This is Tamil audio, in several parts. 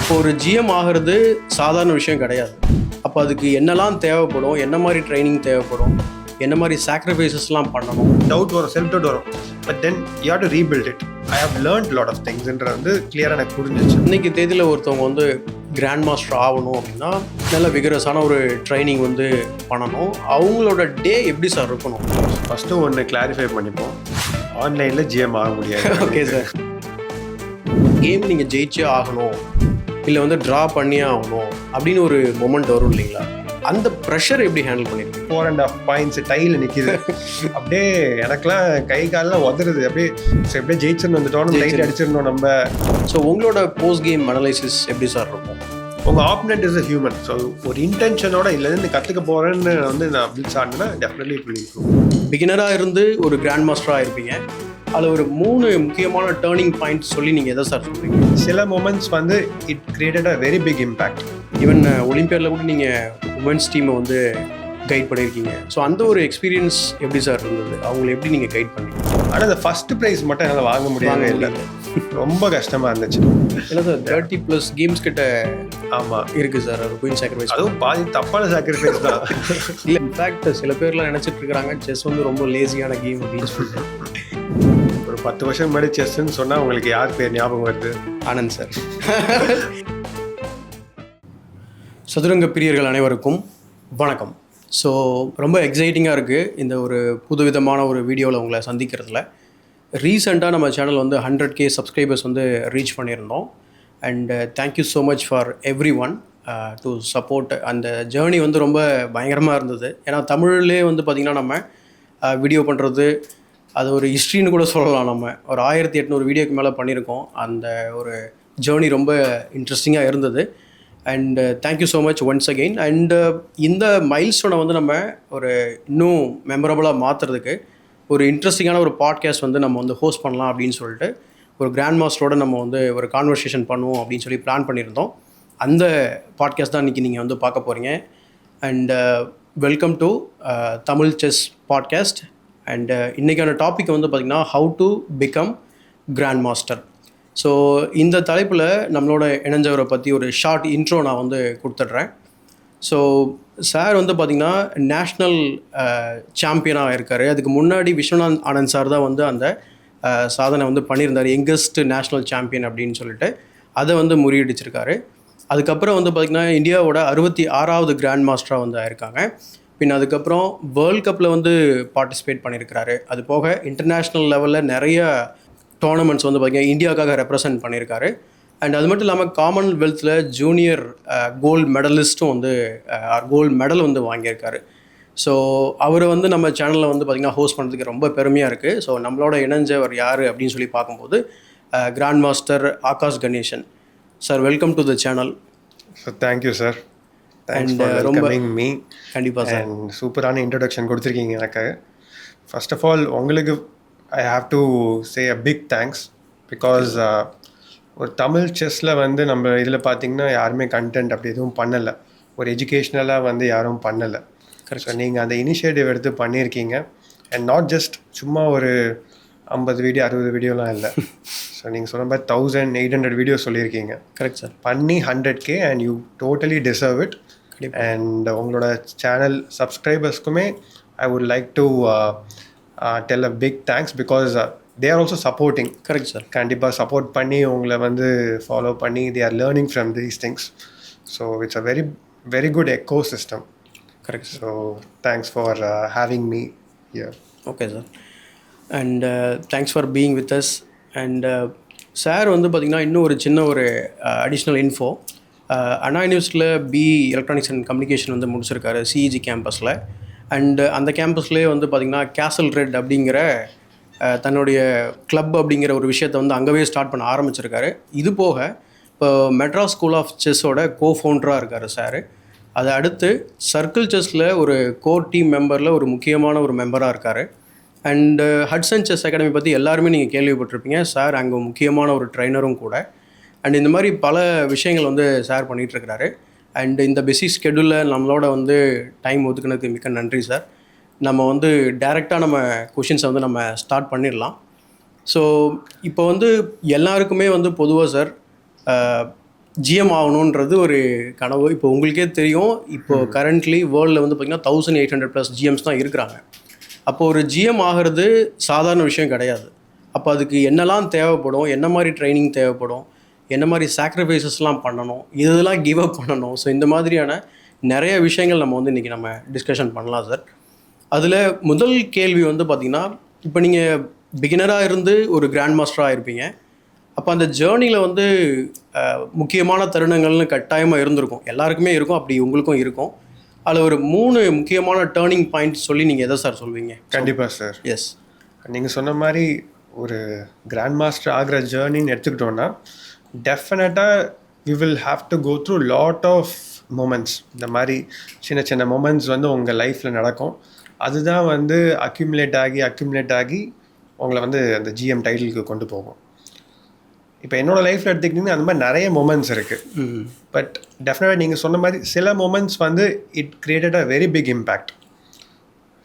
அப்போ ஒரு ஜிஎம் ஆகிறது சாதாரண விஷயம் கிடையாது. அப்போ அதுக்கு என்னெல்லாம் தேவைப்படும், என்ன மாதிரி ட்ரைனிங் தேவைப்படும், என்ன மாதிரி சாக்ரிஃபைசஸ்லாம் பண்ணணும், டவுட் வரும், செல்ஃப் டவுட் வரும். But then you have to rebuild it. I have learnt lot of திங்ஸ்ன்ற வந்து கிளியராக எனக்கு புரிஞ்சிச்சு. இன்னைக்கு தேதியில் ஒருத்தவங்க வந்து கிராண்ட் மாஸ்டர் ஆகணும் அப்படின்னா நல்ல விகரஸான ஒரு ட்ரைனிங் வந்து பண்ணணும். அவங்களோட டே எப்படி சார் இருக்கணும்? ஃபஸ்ட்டு ஒன்று கிளாரிஃபை பண்ணிப்போம், ஆன்லைனில் ஜிஎம் ஆக முடியாது. ஓகே சார், கேம் நீங்கள் ஜெயிச்சே ஆகணும், இல்லை வந்து ட்ரா பண்ணியே ஆகணும் அப்படின்னு ஒரு மொமெண்ட் வரும் இல்லைங்களா? அந்த ப்ரெஷர் எப்படி ஹேண்டில் பண்ணிருக்கீங்க? 4.5 பாயிண்ட்ஸ் டையில் நிற்கிது, அப்படியே எனக்குலாம் கை காலெலாம் உதறது. அப்படியே ஜெயிச்சிடணும், அந்த டோர்னமெண்ட் லைட் அடிச்சிடணும் நம்ம. ஸோ உங்களோட போஸ்ட் கேம் அனலைசிஸ் எப்படி சார் இருக்கும்? உங்கள் opponent is a human. So ஒரு இன்டென்ஷனோட இல்லைன்னு கற்றுக்க போகிறேன்னு வந்து நான் பில்ஸ் ஆடினா டெஃபினெட்லி இட் வில் இம்ப்ரூவ். பிகினராக இருந்து ஒரு கிராண்ட் மாஸ்டராக இருப்பீங்க. அதில் ஒரு 3 முக்கியமான டேர்னிங் பாயிண்ட் சொல்லி நீங்கள் எதை சார் சொல்கிறீங்க? சில மொமெண்ட்ஸ் வந்து it created a very big impact. Even ஒலிம்பியாடில் கூட நீங்கள் உமன்ஸ் டீமை வந்து கைட் பண்ணியிருக்கீங்க. ஸோ அந்த ஒரு எக்ஸ்பீரியன்ஸ் எப்படி சார் இருந்தது? அவங்களை எப்படி நீங்கள் கைட் பண்ணீங்க? ஆனால் அந்த ஃபர்ஸ்ட் ப்ரைஸ் மட்டும் என்னால் வாங்க முடியவே இல்லை, ரொம்ப கஷ்டமாக இருந்துச்சு. இல்லை சார், 30+ கேம்ஸ் கிட்ட ஆமாம் இருக்குது சார். அது குயின் சாக்ரிஃபைஸ், அதுவும் பாதி தப்பான சாக்ரிஃபைஸ் தான். இல்லை, இன்ஃபேக்ட் சில பேர்லாம் நினச்சிட்டு இருக்கிறாங்க செஸ் வந்து ரொம்ப லேசியான கேம் அப்படின்னு சொல்லிட்டு. ஒரு 10 வருஷம் முன்னாடி செஸ்ன்னு சொன்னால் உங்களுக்கு யார் பேர் ஞாபகம் வருது? ஆனந்த் சார். சதுரங்க பிரியர்கள் அனைவருக்கும் வணக்கம். ஸோ ரொம்ப எக்ஸைட்டிங்காக இருக்குது இந்த ஒரு புதுவிதமான ஒரு வீடியோவில் உங்களை சந்திக்கிறதுல. ரீசெண்டாக நம்ம சேனல் வந்து 100K சப்ஸ்கிரைபர்ஸ் வந்து ரீச் பண்ணியிருந்தோம். And thank you so much for every one to support. அந்த ஜேர்னி வந்து ரொம்ப பயங்கரமாக இருந்தது. ஏன்னா தமிழ்லேயே வந்து பார்த்திங்கன்னா நம்ம வீடியோ பண்ணுறது அது ஒரு ஹிஸ்ட்ரின்னு கூட சொல்லலாம். நம்ம ஒரு 1800 வீடியோக்கு மேலே பண்ணியிருக்கோம். அந்த ஒரு ஜேர்னி ரொம்ப இன்ட்ரெஸ்டிங்காக இருந்தது. And thank you so much once again. And இந்த மைல்ஸ்டோனை வந்து நம்ம ஒரு இன்னும் மெமரபுளாக மாற்றுறதுக்கு ஒரு இன்ட்ரெஸ்டிங்கான ஒரு பாட்காஸ்ட் வந்து நம்ம வந்து ஹோஸ்ட் பண்ணலாம் அப்படின்னு சொல்லிட்டு ஒரு கிராண்ட் மாஸ்டரோட நம்ம வந்து ஒரு கான்வர்சேஷன் பண்ணுவோம் அப்படின்னு சொல்லி பிளான் பண்ணியிருந்தோம். அந்த பாட்காஸ்ட் தான் இன்றைக்கி நீங்கள் வந்து பார்க்க போகிறீங்க. And welcome to Tamil chess podcast. And இன்றைக்கான டாபிக் வந்து பார்த்திங்கன்னா how to become grand master. So இந்த தலைப்பில் நம்மளோட இணைஞ்சவரை பற்றி ஒரு ஷார்ட் இன்ட்ரோ நான் வந்து கொடுத்துட்றேன். ஸோ சார் வந்து பார்த்திங்கன்னா நேஷ்னல் சாம்பியனாக இருக்கார். அதுக்கு முன்னாடி விஸ்வநாத் ஆனந்த் சார் தான் வந்து அந்த சாதனை வந்து பண்ணியிருந்தார், யங்கஸ்ட் நேஷ்னல் சாம்பியன் அப்படின்னு சொல்லிட்டு. அதை வந்து முறியடிச்சிருக்காரு. அதுக்கப்புறம் வந்து பார்த்திங்கன்னா இந்தியாவோட 66வது கிராண்ட் மாஸ்டராக வந்து ஆயிருக்காங்க. பின் அதுக்கப்புறம் வேர்ல்ட் கப்பில் வந்து பார்ட்டிசிபேட் பண்ணியிருக்கிறாரு. அது போக இன்டர்நேஷ்னல் லெவலில் நிறைய டோர்னமெண்ட்ஸ் வந்து பார்த்திங்கன்னா இந்தியாவுக்காக ரெப்ரசன்ட் பண்ணியிருக்காரு. அண்ட் அது மட்டும் இல்லாமல் காமன்வெல்த்தில் ஜூனியர் கோல்டு மெடலிஸ்ட்டும் வந்து கோல்டு மெடல் வந்து வாங்கியிருக்காரு. ஸோ அவர் வந்து நம்ம சேனலில் வந்து பார்த்திங்கன்னா ஹோஸ்ட் பண்ணுறதுக்கு ரொம்ப பெருமையாக இருக்குது. ஸோ நம்மளோட இணைஞ்சவர் யார் அப்படின்னு சொல்லி பார்க்கும்போது grand master Aakash Ganesan sir. Welcome to the channel. Thank you sir. And ரொம்ப கண்டிப்பாக சார் சூப்பரான இன்ட்ரடக்ஷன் கொடுத்துருக்கீங்க எனக்கு. ஃபர்ஸ்ட் ஆஃப் ஆல் உங்களுக்கு I have to say a big thanks because ஒரு தமிழ் செஸ்ஸில் வந்து நம்ம இதில் பார்த்திங்கன்னா யாருமே கண்டென்ட் அப்படி எதுவும் பண்ணலை, ஒரு எஜுகேஷ்னலாக வந்து யாரும் பண்ணலை. ஸோ நீங்கள் அந்த இனிஷியேட்டிவ் எடுத்து பண்ணியிருக்கீங்க. அண்ட் நாட் ஜஸ்ட் சும்மா ஒரு 50 வீடியோ 60 வீடியோலாம் இல்லை. ஸோ நீங்கள் சொன்ன மாதிரி 1800 வீடியோ சொல்லியிருக்கீங்க. Correct sir. பண்ணி 100K and you totally deserve it. And உங்களோட சேனல் சப்ஸ்கிரைபர்ஸ்க்குமே I would like to tell a big thanks because they are also supporting. Correct sir. கண்டிப்பா சப்போர்ட் பண்ணி உங்களை வந்து ஃபாலோ பண்ணி they are learning from these things. So it's a very very good ecosystem. Correct sir. So thanks for having me here. Okay sir. And thanks for being with us. And sir வந்து பார்த்திங்கன்னா இன்னும் ஒரு சின்ன ஒரு அடிஷ்னல் இன்ஃபோ. அண்ணா யூனிவர்சிட்டியில் எலக்ட்ரானிக்ஸ் அண்ட் கம்யூனிகேஷன் வந்து முடிச்சிருக்காரு சிஇஜி கேம்பஸில். அண்டு அந்த கேம்பஸ்லேயே வந்து பார்த்திங்கன்னா கேசல் ரெட் அப்படிங்கிற தன்னுடைய கிளப் அப்படிங்கிற ஒரு விஷயத்தை வந்து அங்கேயே ஸ்டார்ட் பண்ண ஆரம்பிச்சிருக்காரு. இது போக இப்போ மெட்ராஸ் ஸ்கூல் ஆஃப் செஸ்ஸோட கோஃபவுண்டராக இருக்கார் சார். அதை அடுத்து சர்க்கிள் செஸ்ஸில் ஒரு கோர் டீம் மெம்பரில் ஒரு முக்கியமான ஒரு மெம்பராக இருக்கார். அண்டு ஹட்சன் செஸ் அகாடமி பற்றி எல்லாருமே நீங்கள் கேள்விப்பட்டிருப்பீங்க. சார் அங்கே முக்கியமான ஒரு ட்ரைனரும் கூட. அண்ட் இந்த மாதிரி பல விஷயங்கள் வந்து சார் பண்ணிகிட்ருக்கிறாரு. அண்ட் இந்த பிஸி ஸ்கெடியூலில் நம்மளோட வந்து டைம் ஒதுக்குனதுக்கு மிக்க நன்றி சார். நம்ம வந்து டைரெக்டாக நம்ம கொஷின்ஸை வந்து நம்ம ஸ்டார்ட் பண்ணிடலாம். ஸோ இப்போ வந்து எல்லாருக்குமே வந்து பொதுவாக சார் ஜிஎம் ஆகணுன்றது ஒரு கனவு. இப்போ உங்களுக்கே தெரியும், இப்போ கரண்ட்லி வேர்ல்டில் வந்து பார்த்திங்கன்னா 1800+ ஜிஎம்ஸ் தான் இருக்கிறாங்க. அப்போ ஒரு ஜிஎம் ஆகிறது சாதாரண விஷயம் கிடையாது. அப்போ அதுக்கு என்னெல்லாம் தேவைப்படும், என்ன மாதிரி ட்ரைனிங் தேவைப்படும், என்ன மாதிரி சாக்ரிஃபைசஸ்லாம் பண்ணணும், இதெல்லாம் கிவ் அப் பண்ணணும். ஸோ இந்த மாதிரியான நிறைய விஷயங்கள் நம்ம வந்து இன்றைக்கி நம்ம டிஸ்கஷன் பண்ணலாம் சார். அதில் முதல் கேள்வி வந்து பார்த்திங்கன்னா, இப்போ நீங்கள் பிகினராக இருந்து ஒரு கிராண்ட் மாஸ்டராக இருப்பீங்க. அப்போ அந்த ஜேர்னியில் வந்து முக்கியமான தருணங்கள்னு கட்டாயமாக இருந்திருக்கும், எல்லாருக்குமே இருக்கும், அப்படி உங்களுக்கும் இருக்கும். அதில் ஒரு 3 முக்கியமான டேர்னிங் பாயிண்ட்ஸ் சொல்லி நீங்கள் எதை சார் சொல்வீங்க? கண்டிப்பாக சார். எஸ், நீங்கள் சொன்ன மாதிரி ஒரு கிராண்ட் மாஸ்டர் ஆகிற ஜேர்னின்னு எடுத்துக்கிட்டோன்னா டெஃபினட்டாக we will have to go through lot of moments. இந்த மாதிரி சின்ன சின்ன மூமெண்ட்ஸ் வந்து உங்கள் லைஃப்பில் நடக்கும். அதுதான் வந்து அக்யூமுலேட் ஆகி உங்களை வந்து அந்த ஜிஎம் டைட்டிலுக்கு கொண்டு போகும். இப்போ என்னோடய லைஃப்பில் எடுத்துக்கிட்டிங்கன்னா அந்த மாதிரி நிறைய மூமெண்ட்ஸ் இருக்குது. பட் டெஃபினட்டாக நீங்கள் சொன்ன மாதிரி சில மூமெண்ட்ஸ் வந்து it created a very big impact.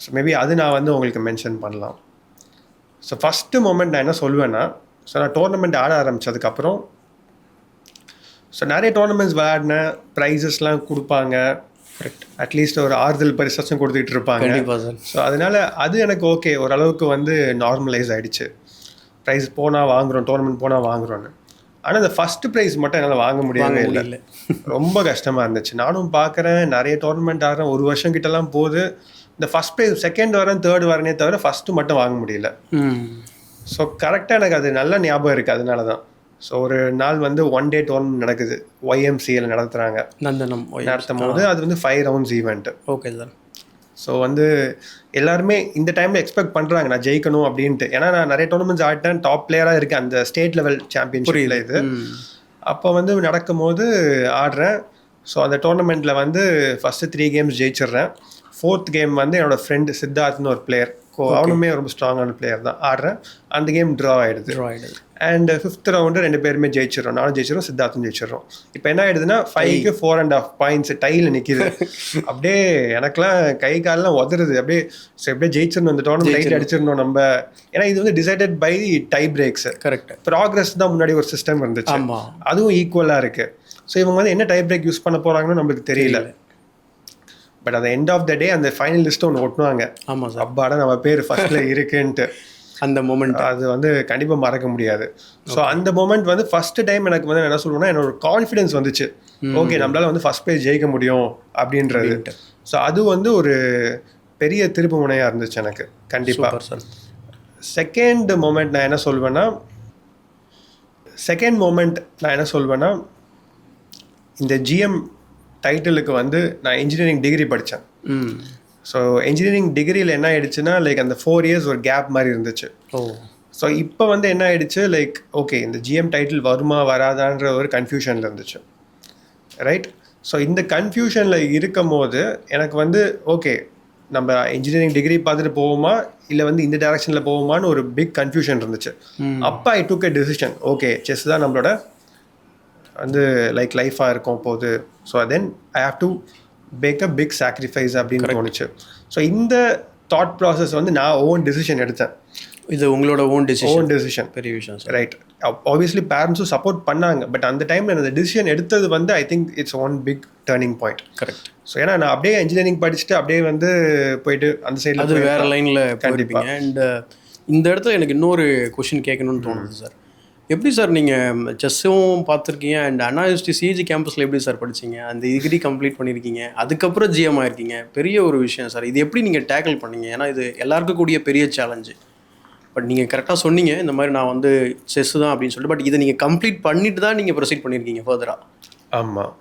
So maybe அது நான் வந்து உங்களுக்கு மென்ஷன் பண்ணலாம். ஸோ ஃபஸ்ட்டு மூமெண்ட் நான் என்ன சொல்லுவேன்னா, ஸோ நான் டோர்னமெண்ட் ஆட ஆரம்பித்ததுக்கப்புறம் ஸோ நிறைய டோர்னமெண்ட்ஸ் விளையாடினேன், ப்ரைஸஸ்லாம் கொடுப்பாங்க, அட்லீஸ்ட் ஒரு ஆறுதல் பரிசாச்சும் கொடுத்துக்கிட்டு இருப்பாங்க. ஸோ அதனால் அது எனக்கு ஓகே, ஓரளவுக்கு வந்து நார்மலைஸ் ஆகிடுச்சு. ப்ரைஸ் போனால் வாங்குகிறோம், டோர்னமெண்ட் போனால் வாங்குகிறோன்னு. ஆனால் இந்த ஃபஸ்ட்டு ப்ரைஸ் மட்டும் என்னால் வாங்க முடியவே இல்லை. ரொம்ப கஷ்டமாக இருந்துச்சு. நானும் பார்க்குறேன், நிறைய டோர்னமெண்ட் ஆடுறேன், 1 வருஷம் கிட்டலாம் போகுது. இந்த ஃபஸ்ட் ப்ரைஸ் செகண்ட் வரேன், தேர்ட் வரனே தவிர ஃபஸ்ட்டு மட்டும் வாங்க முடியல. ஸோ கரெக்டாக எனக்கு அது நல்ல ஞாபகம் இருக்குது. அதனால தான் ஸோ ஒரு நாள் வந்து 1 டே டோர்னமெண்ட் நடக்குது, YMCAல நடத்துகிறாங்க. நடத்தும் போது அது வந்து 5 rounds event. Okay sir. So வந்து எல்லாருமே இந்த டைமில் எக்ஸ்பெக்ட் பண்ணுறாங்க நான் ஜெயிக்கணும் அப்படின்ட்டு. ஏன்னா நான் நிறைய டோர்னமெண்ட்ஸ் ஆடிட்டேன், டாப் பிளேயராக இருக்கேன் அந்த ஸ்டேட் லெவல் சாம்பியன்ஷிப்பில். இது அப்போ வந்து நடக்கும் போது ஆடுறேன். ஸோ அந்த டோர்னமெண்ட்டில் வந்து ஃபஸ்ட்டு 3 கேம்ஸ் ஜெயிச்சிடுறேன். 4th கேம் வந்து என்னோடய ஃப்ரெண்டு சித்தார்த்னு ஒரு பிளேயர், அவனுமே ரொம்ப ஸ்ட்ராங்கான பிளேயர் தான், ஆடுறேன். அந்த கேம் ட்ரா ஆகிடுது. அண்ட் 5th ரவுண்டு 2 பேருமே ஜெயிச்சிடறோம், நானும் ஜெயிச்சிடறோம், சித்தார்த்தும் ஜெயிச்சிடறோம். இப்போ என்ன ஆகிடுதுன்னா 5க்கு 4.5 பாயிண்ட்ஸ் டையில் நிற்கிது. அப்படியே எனக்குலாம் கை காலெலாம் உதறுது. அப்படியே ஜெயிச்சிடணும், இந்த டோர்னமெண்ட் லைட் அடிச்சிடணும் நம்ம. ஏன்னா இது வந்து decided by tie breaks. Correct. Progress தான் முன்னாடி ஒரு சிஸ்டம் இருந்துச்சு, அதுவும் ஈக்குவலாக இருக்குது. ஸோ இவங்க வந்து என்ன டை பிரேக் யூஸ் பண்ண போகிறாங்கன்னு நம்மளுக்கு தெரியல. பட் அந்த எண்ட் ஆஃப் த டே அந்த ஃபைனல் லிஸ்ட்டை ஒன்று ஒட்டுவாங்க. ஆமாம் சார், அப்பாடா நம்ம பேர் ஃபர்ஸ்ட்ல இருக்குன்ட்டு. அந்த மொமெண்ட் அது வந்து கண்டிப்பாக மறக்க முடியாது. ஸோ அந்த மொமெண்ட் வந்து ஃபர்ஸ்ட் டைம் எனக்கு வந்து என்ன சொல்லுவேன்னா, என்னோட கான்ஃபிடன்ஸ் வந்துச்சு, ஓகே நம்மளால வந்து ஃபர்ஸ்ட் ப்ரைஸ் ஜெயிக்க முடியும் அப்படின்றது. ஸோ அது வந்து ஒரு பெரிய திருப்பு முனையாக இருந்துச்சு எனக்கு கண்டிப்பாக. செகண்ட் மொமெண்ட் நான் என்ன சொல்வேன்னா, இந்த ஜிஎம் டைட்டிலுக்கு வந்து நான் இன்ஜினியரிங் டிகிரி படித்தேன். ஸோ இன்ஜினியரிங் டிகிரியில் என்ன ஆகிடுச்சுன்னா, லைக் அந்த 4 இயர்ஸ் ஒரு கேப் மாதிரி இருந்துச்சு. ஸோ இப்போ வந்து என்ன ஆகிடுச்சு, லைக் ஓகே இந்த ஜிஎம் டைட்டில் வருமா வராதான்ற ஒரு கன்ஃபியூஷனில் இருந்துச்சு, ரைட்? ஸோ இந்த கன்ஃபியூஷனில் இருக்கும் போது எனக்கு வந்து ஓகே நம்ம இன்ஜினியரிங் டிகிரி பார்த்துட்டு போவோமா இல்லை வந்து இந்த டைரக்ஷனில் போவோமான்னு ஒரு பிக் கன்ஃபியூஷன் இருந்துச்சு. அப்போ I took a decision, okay chess தான் நம்மளோட வந்து லைக் லைஃபாக இருக்கும் போது. So then I have to make a big sacrifice அப்படின்னு தோணுச்சு. ஸோ இந்த தாட் ப்ராசஸ் வந்து நான் ஓன் டெசிஷன் எடுத்தேன். இது உங்களோட ஓன் டெசிஷன். பெரிய விஷயம், ரைட்? ஆப்வியஸ்லி பேரண்ட்ஸும் சப்போர்ட் பண்ணாங்க. பட் அந்த டைமில் அந்த டெசிஷன் எடுத்தது வந்து I think it's one big turning point. Correct. So ஏன்னா நான் அப்படியே இன்ஜினியரிங் படிச்சுட்டு அப்படியே வந்து போயிட்டு அந்த சைடில் அது வேறு லைனில் கண்டிப்பாக. அண்ட் இந்த இடத்துல எனக்கு இன்னொரு கொஷின் கேட்கணும்னு தோணுது சார். எப்படி சார் நீங்கள் செஸ்ஸும் பார்த்துருக்கீங்க அண்ட் அண்ணா யூனிவர்சிட்டி சிஜி கேம்பஸில் எப்படி சார் படிச்சிங்க, அந்த டிகிரி கம்ப்ளீட் பண்ணியிருக்கீங்க, அதுக்கப்புறம் ஜிஎம் ஆயிருக்கீங்க, பெரிய ஒரு விஷயம் சார். இது எப்படி நீங்கள் டேக்கிள் பண்ணீங்க? ஏன்னா இது எல்லாருக்கும் கூடிய பெரிய சேலஞ்சு. பட் நீங்கள் கரெக்டாக சொன்னீங்க, இந்த மாதிரி நான் வந்து செஸ் தான் அப்படின்னு சொல்லிட்டு. பட் இதை நீங்கள் கம்ப்ளீட் பண்ணிட்டு தான் நீங்கள் ப்ரொசீட் பண்ணியிருக்கீங்க ஃபர்தராக. ஆமாம்.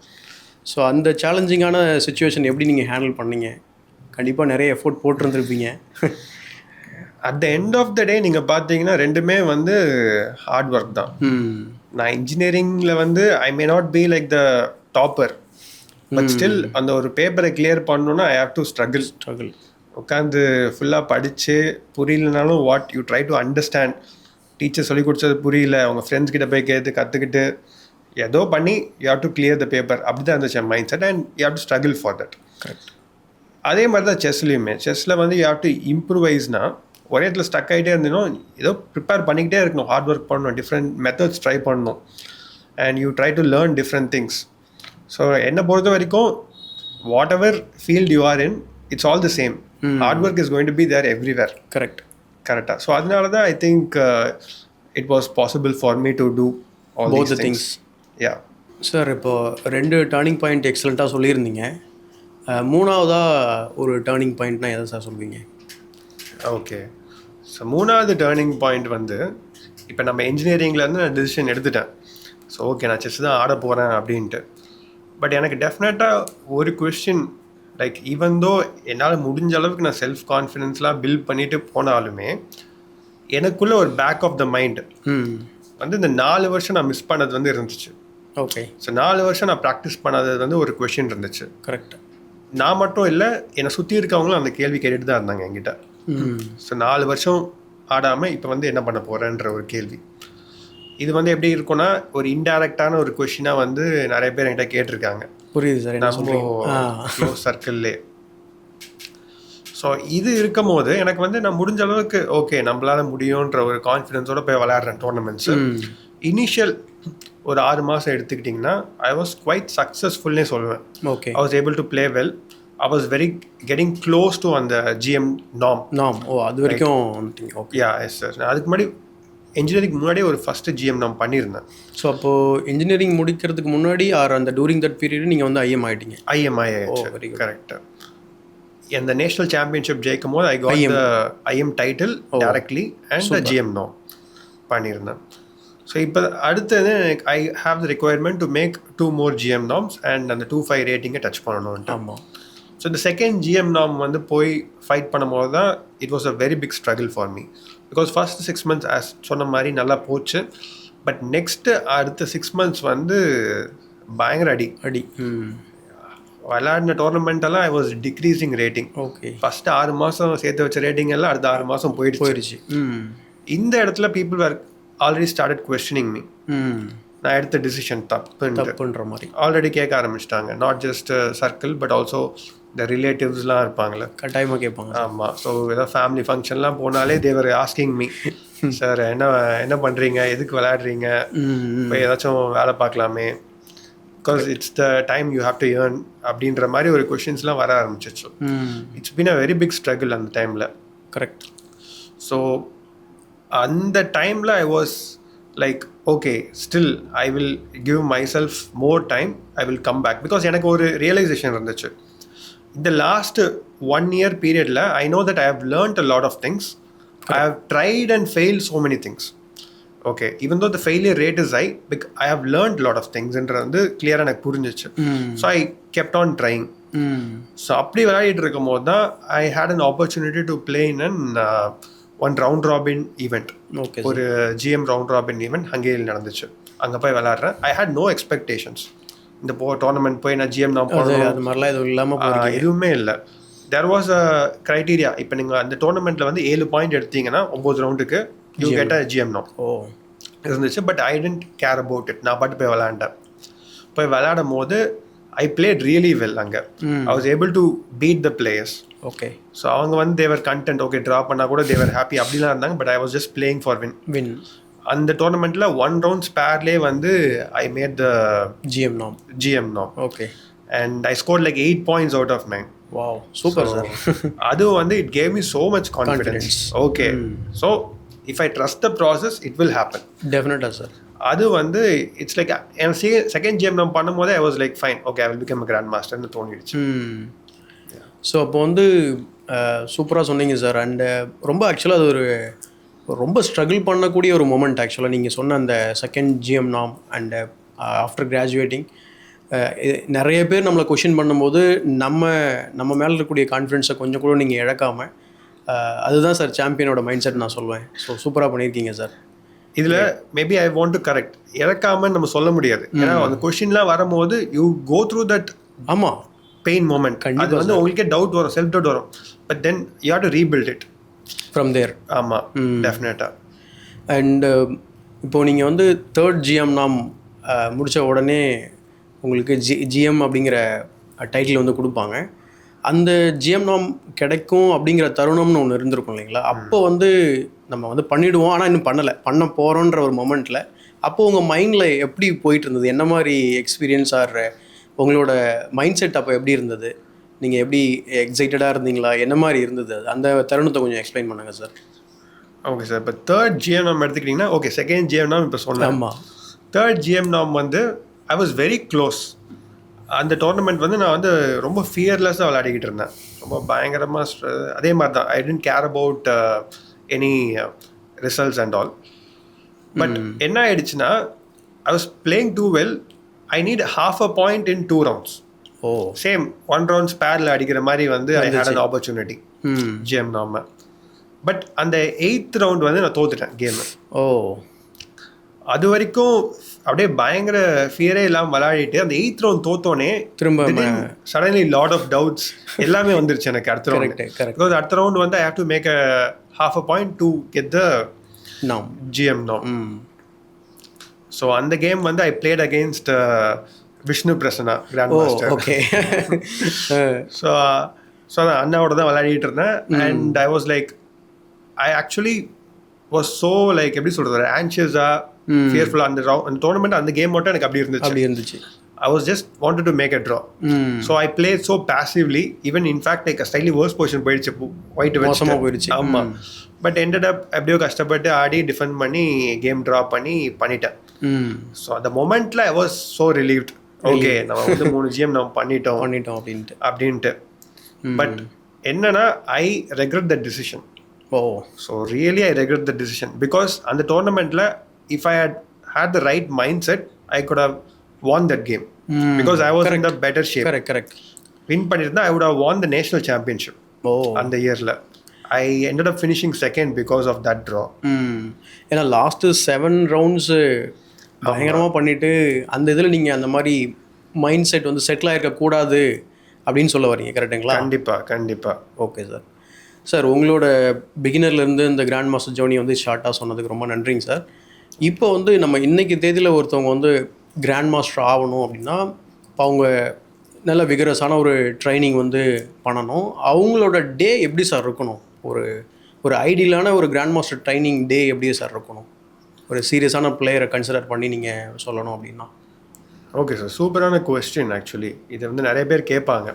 ஸோ அந்த சேலஞ்சிங்கான சுச்சுவேஷன் எப்படி நீங்கள் ஹேண்டில் பண்ணீங்க? கண்டிப்பாக நிறைய எஃபோர்ட் போட்டிருந்துருப்பீங்க. At the end of the day நீங்கள் பார்த்தீங்கன்னா ரெண்டுமே வந்து ஹார்ட் ஒர்க் தான். நான் இன்ஜினியரிங்கில் வந்து I may not be like the topper, but still அந்த ஒரு பேப்பரை கிளியர் பண்ணணுன்னா ஐ ஹாவ் டு ஸ்ட்ரகிள். உட்காந்து ஃபுல்லாக படித்து புரியலனாலும் what you try to understand. Teacher சொல்லி கொடுத்தது புரியல, அவங்க ஃப்ரெண்ட்ஸ் கிட்ட போய் கற்றுக்கிட்டு ஏதோ பண்ணி you have to clear the paper. அப்படி தான் இருந்துச்சு என் mind set. And you have to struggle for that. Correct. அதே மாதிரி தான் செஸ்லேயுமே. செஸ்ஸில் வந்து யூ ஹாவ் டு இம்ப்ரூவைஸ்னா ஒரே இடத்துல ஸ்டக் ஆகிட்டே இருந்தோம், ஏதோ ப்ரிப்பேர் பண்ணிக்கிட்டே இருக்கணும், ஹார்ட் ஒர்க் பண்ணணும், டிஃப்ரெண்ட் மெத்தட்ஸ் ட்ரை பண்ணணும். and you try to learn different things. So என்னை பொறுத்த வரைக்கும் whatever field you are in, it's all the same. Hard work is going to be there everywhere. கரெக்டாக. ஸோ அதனால தான் I think it was possible for me to do all both these the things. Yeah. Sir இப்போது 2 டேர்னிங் பாயிண்ட் எக்ஸலண்ட்டாக சொல்லியிருந்தீங்க. மூணாவதாக ஒரு டேர்னிங் பாயிண்ட்னா எதை சார் சொல்வீங்க? ஓகே, ஸோ மூணாவது டேர்னிங் பாயிண்ட் வந்து இப்போ நம்ம இன்ஜினியரிங்லேருந்து நான் டிசிஷன் எடுத்துட்டேன். ஸோ ஓகே, நான் செஸ் தான் ஆட போகிறேன் அப்படின்ட்டு. பட் எனக்கு டெஃபினட்டாக ஒரு கொஸ்டின், லைக் ஈவன் தோ என்னால் முடிஞ்ச அளவுக்கு நான் செல்ஃப் கான்ஃபிடென்ஸ்லாம் பில்ட் பண்ணிட்டு போனாலுமே எனக்குள்ளே ஒரு பேக் ஆஃப் த மைண்ட் வந்து இந்த 4 வருஷம் நான் மிஸ் பண்ணது வந்து இருந்துச்சு. ஓகே. ஸோ 4 வருஷம் நான் ப்ராக்டிஸ் பண்ணாதது வந்து ஒரு கொஷின் இருந்துச்சு. கரெக்ட். நான் மட்டும் இல்லை, என்னை சுற்றி இருக்கவங்களும் அந்த கேள்வி கேட்டுட்டு தான் இருந்தாங்க என்கிட்ட. ஸோ 4 வருஷம் ஆடாமல் இப்போ வந்து என்ன பண்ண போகிறேன்ற ஒரு கேள்வி. இது வந்து எப்படி இருக்கும்னா ஒரு இன்டைரக்டான ஒரு கொஷினாக வந்து நிறைய பேர் என்கிட்ட கேட்டிருக்காங்க. புரியுது சார். நம்ம க்ளோஸ் சர்க்கிள்லே. ஸோ இது இருக்கும் போது எனக்கு வந்து நான் முடிஞ்ச அளவுக்கு ஓகே நம்மளால முடியுன்ற ஒரு கான்ஃபிடென்ஸோட போய் விளையாடுறேன் டோர்னமெண்ட்ஸு. இனிஷியல் ஒரு 6 மாதம் எடுத்துக்கிட்டிங்கன்னா ஐ வாஸ் குவைட் சக்ஸஸ்ஃபுல்னே சொல்லுவேன். Okay. I was able to play well. I was very getting close to அந்த GM norm. ஓ, அது வரைக்கும். யா எஸ் சார். நான் அதுக்கு முன்னாடி இன்ஜினியரிங் முன்னாடியே ஒரு ஃபஸ்ட்டு GM norm பண்ணியிருந்தேன். ஸோ அப்போது இன்ஜினியரிங் முடிக்கிறதுக்கு முன்னாடி அந்த டூரிங் தட் பீரியட் நீங்கள் வந்து IM ஆகிட்டீங்க? IM ஆயிடுச்சு. கரெக்டாக. இந்த நேஷனல் சாம்பியன்ஷிப் ஜெயிக்கும் போது I got the IM title directly and the GM norm பண்ணியிருந்தேன். ஸோ இப்போ அடுத்தது I have the requirement to make 2 more GM norms and அந்த 2.5 ரேட்டிங்கை டச் பண்ணணும்ட்டு. ஆமாம். ஸோ இந்த செகண்ட் GM norm வந்து போய் ஃபைட் பண்ணும்போது தான் it was a very big struggle for me. Because first 6 months as சொன்ன மாதிரி நல்லா போச்சு. பட் நெக்ஸ்ட்டு அடுத்த 6 months வந்து பயங்கர அடி விளையாடின டோர்னமெண்ட்டெல்லாம் I was decreasing rating. Okay. First 6 மாதம் சேர்த்து வச்ச ரேட்டிங் எல்லாம் அடுத்த 6 மாதம் போயிடுச்சு. இந்த இடத்துல people were already started questioning me. நான் எடுத்த டிசிஷன் தப்புன்ற மாதிரி ஆல்ரெடி கேட்க ஆரம்பிச்சிட்டாங்க. Not just circle but also இந்த ரிலேட்டிவ்ஸ்லாம் இருப்பாங்களே, கட்டாயமாக கேட்பாங்க. ஆமாம். ஸோ ஏதாவது ஃபேமிலி ஃபங்க்ஷன்லாம் போனாலே தேவர் ஆஸ்கிங் மீ, சார் என்ன பண்ணுறீங்க, எதுக்கு விளையாடுறீங்க, இப்போ ஏதாச்சும் வேலை பார்க்கலாமே, because it's the time you have to earn அப்படின்ற மாதிரி ஒரு கொஷின்ஸ்லாம் வர ஆரம்பிச்சிச்சு. It's been a very big struggle அந்த டைமில். கரெக்ட். ஸோ அந்த டைமில் I was like okay, still I will give myself more time, I will come back. Because எனக்கு ஒரு ரியலைசேஷன் இருந்துச்சு இந்த லாஸ்ட் 1 year பீரியடில். I know that I have learnt a lot of things. I have tried and fail so many things. Okay, even though the failure rate is high, I have learnt lot of திங்ஸ்ன்றது வந்து கிளியராக எனக்கு புரிஞ்சிச்சு. So I kept on trying. So அப்படி விளையாடிட்டு இருக்கும் போது தான் I had an opportunity to play in an one round robin event. ஒரு GM ரவுண்ட் ராபின் ஈவெண்ட் ஹங்கேரியில் நடந்துச்சு. அங்கே போய் விளையாடுறேன். I had no expectations. இந்த டோர்னமெண்ட் போய் நான் GM நான் போடணும் அது மாதிரிலாம் எதுவும் இல்லாமல் எதுவுமே இல்லை. There was a criteria. இப்போ நீங்கள் அந்த டோர்னமெண்ட்டில் வந்து 7 பாயிண்ட் எடுத்தீங்கன்னா 9 ரவுண்டுக்கு you get a GM norm இருந்துச்சு. But I didn't care about it. நான் பாட்டு போய் விளையாண்டேன். போய் விளையாடும் போது ஐ பிளேட் ரியலி வெல். அங்கே I was able to beat the players. Okay. So அவங்க வந்து தேவர் கண்டென்ட், ஓகே ட்ரா பண்ணால் கூட தேவர் ஹாப்பி அப்படிலாம் இருந்தாங்க. But I was just playing for win. அந்த டோர்னமெண்ட்டில் 1 round ஸ்பேர்லேயே வந்து I made the GM norm. Okay. And I score like 8 points out of 9. Wow, super sir. அதுவும் வந்து it gave me so much confidence. Okay, so if I trust the process it will happen. டெஃபினட்டாக சார். அது வந்து it's like N second GM norm பண்ணும்போது ஐ was like fine, okay I will become a grand மாஸ்டர்னு தோணிடுச்சு. ஸோ அப்போ வந்து சூப்பராக சொன்னீங்க சார். அண்டு ரொம்ப ஆக்சுவலாக அது ஒரு ரொம்ப ஸ்ட்ரகிள் பண்ணக்கூடிய ஒரு மொமெண்ட் ஆக்சுவலாக நீங்கள் சொன்ன அந்த second GM norm and after graduating. நிறைய பேர் நம்மளை கொஷின் பண்ணும்போது நம்ம மேலே இருக்கக்கூடிய கான்ஃபிடென்ஸை கொஞ்சம் கூட நீங்கள் இழக்காமல், அதுதான் சார் சாம்பியனோட மைண்ட் செட் நான் சொல்லுவேன். ஸோ சூப்பராக பண்ணியிருக்கீங்க சார். இதில் maybe I want to correct, இழக்காமல் நம்ம சொல்ல முடியாது. ஏன்னா அந்த கொஷின்லாம் வரும்போது யூ கோ த்ரூ தட். ஆமாம், பெயின் மொமெண்ட். அது வந்து உங்களுக்கே டவுட் வரும், செல்ஃப் டவுட் வரும். But then you have to rebuild it from there. ஆமாம், டெஃபினட்டாக. அண்ட் இப்போது நீங்கள் வந்து 3rd GM norm முடித்த உடனே உங்களுக்கு GM அப்படிங்கிற டைட்டில் வந்து கொடுப்பாங்க. அந்த GM norm கிடைக்கும் அப்படிங்கிற தருணம்னு ஒன்று இருந்திருக்கும் இல்லைங்களா? அப்போ வந்து நம்ம வந்து பண்ணிவிடுவோம், ஆனால் இன்னும் பண்ண போகிறோன்ற ஒரு மொமெண்ட்டில் அப்போது உங்கள் மைண்டில் எப்படி போயிட்டு இருந்தது? என்ன மாதிரி எக்ஸ்பீரியன்ஸ் ஆடுற உங்களோட மைண்ட் செட் அப்போ எப்படி இருந்தது? நீங்கள் எப்படி எக்ஸைட்டடாக இருந்தீங்களா? என்ன மாதிரி இருந்தது அது? அந்த தருணத்தை கொஞ்சம் எக்ஸ்பிளைன் பண்ணுங்கள் சார். ஓகே சார், இப்போ தேர்ட் ஜிஎம் நாம் எடுத்துக்கிட்டிங்கன்னா, ஓகே செகண்ட் ஜிஎம் நாம் இப்போ சொன்னேன். ஆமாம். தேர்ட் ஜிஎம் நாம் வந்து ஐ வாஸ் வெரி க்ளோஸ். அந்த டோர்னமெண்ட் வந்து நான் வந்து ரொம்ப ஃபியர்லெஸ்ஸாக விளையாடிக்கிட்டு இருந்தேன். ரொம்ப பயங்கரமாக அதே மாதிரி தான். I didn't care about any results and all. But என்ன ஆயிடுச்சுன்னா, I was playing too well. I need half a point in 2 rounds. ஓ சேம் 1 round ஸ்பேரில் அடிக்கிற மாதிரி வந்து I had an opportunity GM நாம. பட் அந்த 8th round வந்து நான் தோத்துட்டேன் கேமு. ஓ அது வரைக்கும் அப்படியே பயங்கர ஃபியரே இல்லாமல் விளையாடிட்டு அந்த 8th round தோத்தோன்னே திரும்ப சடன்லி லாட் ஆஃப் டவுட்ஸ் எல்லாமே வந்துருச்சு எனக்கு அடுத்த ரவுண்ட். பிகாஸ் அடுத்த ரவுண்ட் வந்து I have to make half a point to get the GM now. So அந்த கேம் வந்து I played against Vishnu Prasanna, grandmaster. Okay. So நான் அண்ணாவோட தான் விளையாடிட்டு இருந்தேன். And I was like I actually was so like எப்படி சொல்கிறது, ஆன்ஷியஸாக ஃபியர்ஃபுல்லாக. அந்த டோர்னமெண்ட் அந்த கேம் மட்டும் எனக்கு அப்படி இருந்துச்சு. I was just wanted to make a draw. So I played so passively, even in fact like a slightly worse position போயிடுச்சு, ஒயிட் வச்சு. ஆமாம். பட் ended up அப்படியோ கஷ்டப்பட்டு ஆடி டிஃபெண்ட் பண்ணி கேம் ட்ரா பண்ணிட்டேன். ஸோ அந்த மொமெண்ட்டில் I was so relieved. Okay நம்ம வந்து 3 GM நம்ம பண்ணிட்டோம் அப்படின்ட்டு. பட் என்னன்னா I regret the decision. So really I regret the decision because அந்த டோர்னமெண்ட்டில் if I had the right mindset I could have won that game. Because I was in the better shape. Correct. Win பண்ணிருந்தா I would have won the national championship. அந்த இயர்ல I ended up finishing second because of that draw. ஏன்னா லாஸ்ட் 7 rounds பயங்கரமாக பண்ணிட்டு அந்த இதில் நீங்கள் அந்த மாதிரி மைண்ட் செட் வந்து செட்டில் ஆகிருக்கக்கூடாது அப்படின்னு சொல்ல வரீங்க, கரெக்டுங்களா? கண்டிப்பாக. ஓகே சார் உங்களோட பிகினர்லேருந்து இந்த கிராண்ட் மாஸ்டர் ஜோனி வந்து ஷார்ட்டாக சொன்னதுக்கு ரொம்ப நன்றிங்க சார். இப்போ வந்து நம்ம இன்றைக்கி தேதியில் ஒருத்தவங்க வந்து கிராண்ட் மாஸ்டர் ஆகணும் அப்படின்னா அவங்க நல்ல விகரஸான ஒரு ட்ரைனிங் வந்து பண்ணணும். அவங்களோட டே எப்படி சார் இருக்கணும்? ஒரு ஐடியலான ஒரு கிராண்ட் மாஸ்டர் ட்ரைனிங் டே எப்படி சார் இருக்கணும்? ஒரு சீரியஸான பிளேயரை கன்சிடர் பண்ணி நீங்கள் சொல்லணும் அப்படின்னா. ஓகே சார், சூப்பரான கொஸ்டின். ஆக்சுவலி இதை வந்து நிறைய பேர் கேட்பாங்க.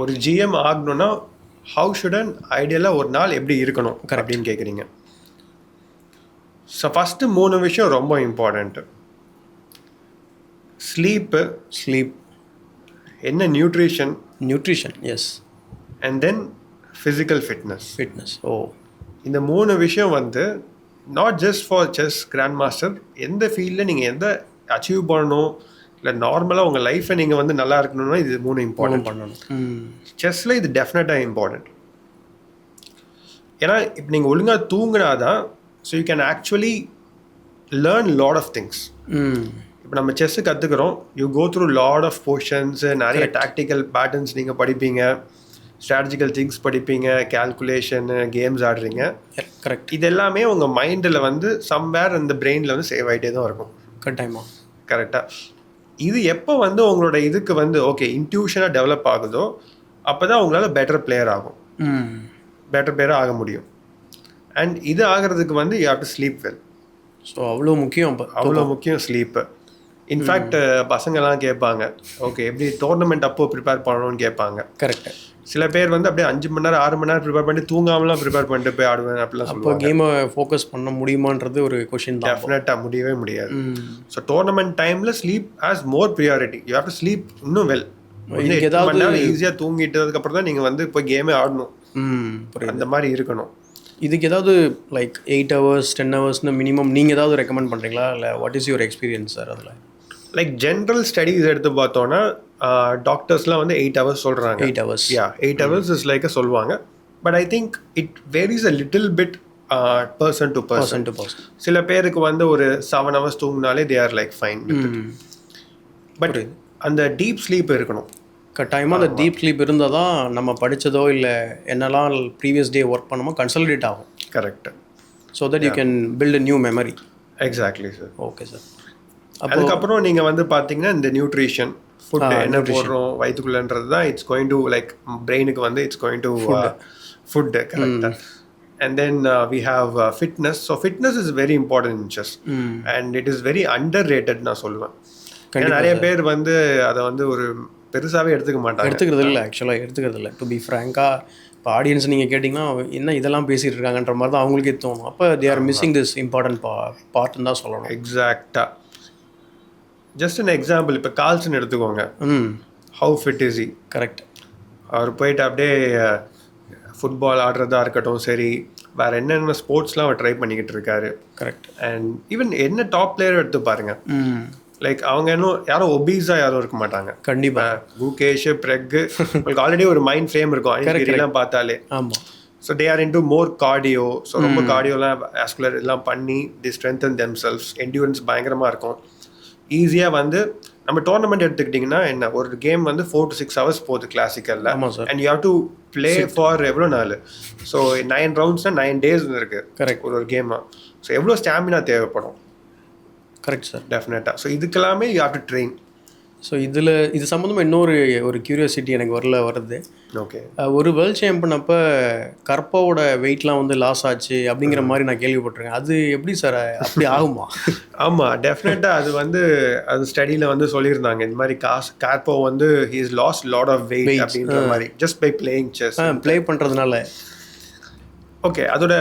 ஒரு ஜிஎம் ஆகணும்னா ஹவு ஷுடன் ஐடியலாக ஒரு நாள் எப்படி இருக்கணும் அப்படின்னு கேட்குறீங்க. ஸோ ஃபஸ்ட்டு 3 விஷயம் ரொம்ப இம்பார்ட்டண்ட்டு. ஸ்லீப், என்ன nutrition, yes, and then physical fitness. இந்த 3 விஷயம் வந்து not just for chess grand master, எந்த ஃபீல்டில் நீங்கள் எந்த அச்சீவ் பண்ணணும் இல்லை நார்மலாக உங்கள் லைஃப்பை நீங்கள் வந்து நல்லா இருக்கணும்னா இது 3 இம்பார்ட்டன்ட் பண்ணணும். செஸ்ஸில் இது டெஃபினட்டாக இம்பார்ட்டண்ட். ஏன்னா இப்போ நீங்கள் ஒழுங்காக தூங்கினாதான் so you can actually learn lot of things. இப்போ நம்ம செஸ்ஸு கற்றுக்குறோம், you go through lot of portions, நிறைய டாக்டிக்கல் பேட்டர்ன்ஸ் நீங்கள் படிப்பீங்க, ஸ்ட்ராட்டஜிக்கல் திங்ஸ் படிப்பீங்க, கேல்குலேஷனு, கேம்ஸ் ஆடுறீங்க. கரெக்ட். இது எல்லாமே உங்கள் மைண்டில் வந்து சம்வேர் இந்த பிரெயினில் வந்து சேவ் ஆகிட்டே தான் இருக்கும். கரெக்டாக. இது எப்போ வந்து உங்களோட இதுக்கு வந்து ஓகே இன்ட்யூஷனாக டெவலப் ஆகுதோ அப்போ தான் உங்களால் பெட்டர் பிளேயர் ஆக முடியும். அண்ட் இது ஆகிறதுக்கு வந்து you have to sleep well. So அவ்வளோ முக்கியம் ஸ்லீப்பு. இன்ஃபேக்ட் பசங்கள்லாம் கேட்பாங்க, ஓகே எப்படி டோர்னமெண்ட் அப்போ ப்ரிப்பேர் பண்ணணும்னு கேட்பாங்க. கரெக்ட். சில பேர் வந்து அப்படியே 5 மணி நேரம் 6 மணி நேரம் ப்ரிப்பேர் பண்ணி தூங்காமலாம் ப்ரிப்பேர் பண்ணிட்டு போய் ஆடுவேன் அப்படிலாம் சொல்லுவாங்க. கேமை ஃபோக்கஸ் பண்ண முடியுமான்றது ஒரு கொஷின். டெஃபினட்டாக முடியவே முடியாது. ஸோ டோர்னமெண்ட் டைமில் sleep has more priority. You have to sleep இன்னும் வெல். ஈஸியாக தூங்கிட்டதுக்கப்புறம் தான் நீங்கள் வந்து போய் கேமே ஆடணும். அந்த மாதிரி இருக்கணும். இதுக்கு ஏதாவது லைக் 8 hours 10 hours மினிமம் நீங்கள் ஏதாவது ரெக்கமெண்ட் பண்ணுறீங்களா? இல்லை what is your experience sir அதில்? லைக் ஜென்ரல் ஸ்டடீஸ் எடுத்து பார்த்தோன்னா டாக்டர்ஸ்லாம் வந்து 8 hours சொல்கிறாங்க. 8 hours 8 hours இஸ் லைக் சொல்லுவாங்க. But I think it varies a little bit person to person. சில பேருக்கு வந்து ஒரு 7 hours தூங்கினாலே they are like fine. But அந்த டீப் ஸ்லீப் இருக்கணும். கட்டாயமாக அந்த டீப் ஸ்லீப் இருந்தால் தான் நம்ம படித்ததோ இல்லை என்னெல்லாம் ப்ரீவியஸ் டே ஒர்க் பண்ணமோ கன்சாலிடேட் ஆகும். Correct. So that you can build a new memory. Exactly sir. Okay sir. அதுக்கப்புறம் நீங்கள் வந்து பார்த்தீங்கன்னா இந்த நியூட்ரிஷன் ஃபுட் என்ன போடுறோம் வயிற்றுக்குள்ளன்றது தான் இட்ஸ் கோயிங் டு லைக் பிரெயினுக்கு வந்து இட்ஸ் கோயிங் டு ஃபுட்டு. கரெக்டாக. and then we have fitness. So fitness is very important in chess, and it is very underrated நான் சொல்லுவேன். ஏன்னா நிறைய பேர் வந்து அதை வந்து ஒரு பெருசாகவே எடுத்துக்கிறது இல்லை. ஆக்சுவலாக எடுத்துக்கிறது இல்லை. டு பி ஃப்ராங்காக இப்போ ஆடியன்ஸ் நீங்கள் கேட்டிங்கன்னா என்ன இதெல்லாம் பேசிகிட்டு இருக்காங்கன்ற மாதிரி தான் அவங்களுக்கே தோணும். அப்போ they are missing this important பார்ட்னு தான் சொல்லணும். எக்ஸாக்டாக. ஜஸ்ட் அன் எக்ஸாம்பிள், இப்போ கால்சன் எடுத்துக்கோங்க. How fit is he? Correct. அவர் போயிட்டு அப்படியே ஃபுட்பால் ஆடுறதா இருக்கட்டும், சரி வேறு என்னென்ன ஸ்போர்ட்ஸ்லாம் அவர் ட்ரை பண்ணிக்கிட்டு இருக்காரு. கரெக்ட். அண்ட் ஈவன் என்ன டாப் பிளேயர் எடுத்து பாருங்க, லைக் அவங்க இன்னும் யாரும் ஒபீஸாக யாரும் இருக்க மாட்டாங்க. கண்டிப்பாக குகேஷ் பிரெக் உங்களுக்கு ஆல்ரெடி ஒரு மைண்ட் ஃப்ரேம் இருக்கும் எல்லாம் பார்த்தாலே. ஆமாம். So they R into more cardio. So ரொம்ப கார்டியோலாம் ஆஸ்குலர் எல்லாம் பண்ணி தி ஸ்ட்ரென்தன் தெம்செல்ஸ். என்டியூரன்ஸ் பயங்கரமாக இருக்கும். ஈஸியாக வந்து நம்ம டோர்னமெண்ட் எடுத்துக்கிட்டிங்கன்னா என்ன, ஒரு கேம் வந்து 4 to 6 hours போகுது கிளாசிக்கலில். And you have to play for எவ்வளோ நாள்? ஸோ 9 roundsனால் 9 days இருக்குது. கரெக்ட். ஒரு கேமாக. ஸோ எவ்வளோ ஸ்டாமினா தேவைப்படும்? Correct sir. டெஃபினட்டாக. ஸோ இதுக்கெல்லாமே you have to train. So இது சம்மந்தமாக இன்னொரு கியூரியாசிட்டி எனக்கு வருது. ஓகே. ஒரு வேர்ல்ட் சாம்பியன் அப்போ கர்ப்பாவோட வெயிட்லாம் வந்து லாஸ் ஆச்சு அப்படிங்கிற மாதிரி நான் கேள்விப்பட்டிருக்கேன். அது எப்படி சார் அப்படி ஆகுமா? ஆமாம், டெஃபினட்டாக. அது வந்து அது ஸ்டடியில் வந்து சொல்லியிருந்தாங்க இந்த மாதிரி கர்ப்போ வந்து he is lost lot of weight அப்படின்ற மாதிரி just by playing chess. Play பண்ணுறதுனால. ஓகே. அதோட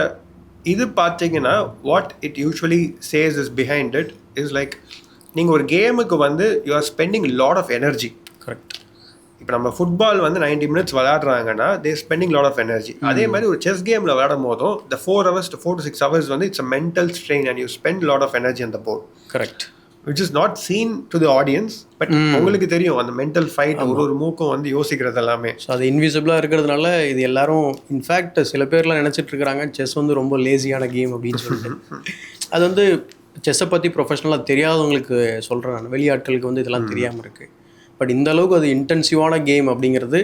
இது பார்த்தீங்கன்னா what it usually says is behind it is like, நீங்கள் ஒரு கேமுக்கு வந்து you are spending lot of energy. Correct. இப்போ நம்ம ஃபுட்பால் வந்து 90 minutes விளையாடுறாங்கன்னா they spending lot of energy. அதே மாதிரி ஒரு செஸ் கேமில் விளையாடும் போதும் the 4 hours to 4 to 6 hours வந்து it's a mental strain and you spend lot of energy அந்த board. Correct. Which is not seen to the audience, but உங்களுக்கு தெரியும் அந்த மென்டல் ஃபைட், ஒரு மூக்கும் வந்து யோசிக்கிறது எல்லாமே. ஸோ அது இன்விசிபிளாக இருக்கிறதுனால இது எல்லாரும் இன்ஃபேக்ட் சில பேர்லாம் நினச்சிட்டு இருக்கிறாங்க செஸ் வந்து ரொம்ப லேசியான கேம் அப்படின்னு சொல்லிட்டு. அது வந்து செஸ்ஸை பற்றி ப்ரொஃபஷனலாக தெரியாதவங்களுக்கு சொல்கிறேன் நான். வெளியாட்களுக்கு வந்து இதெல்லாம் தெரியாமல் இருக்குது. பட் இந்த அளவுக்கு அது இன்டென்சிவான கேம் அப்படிங்கிறது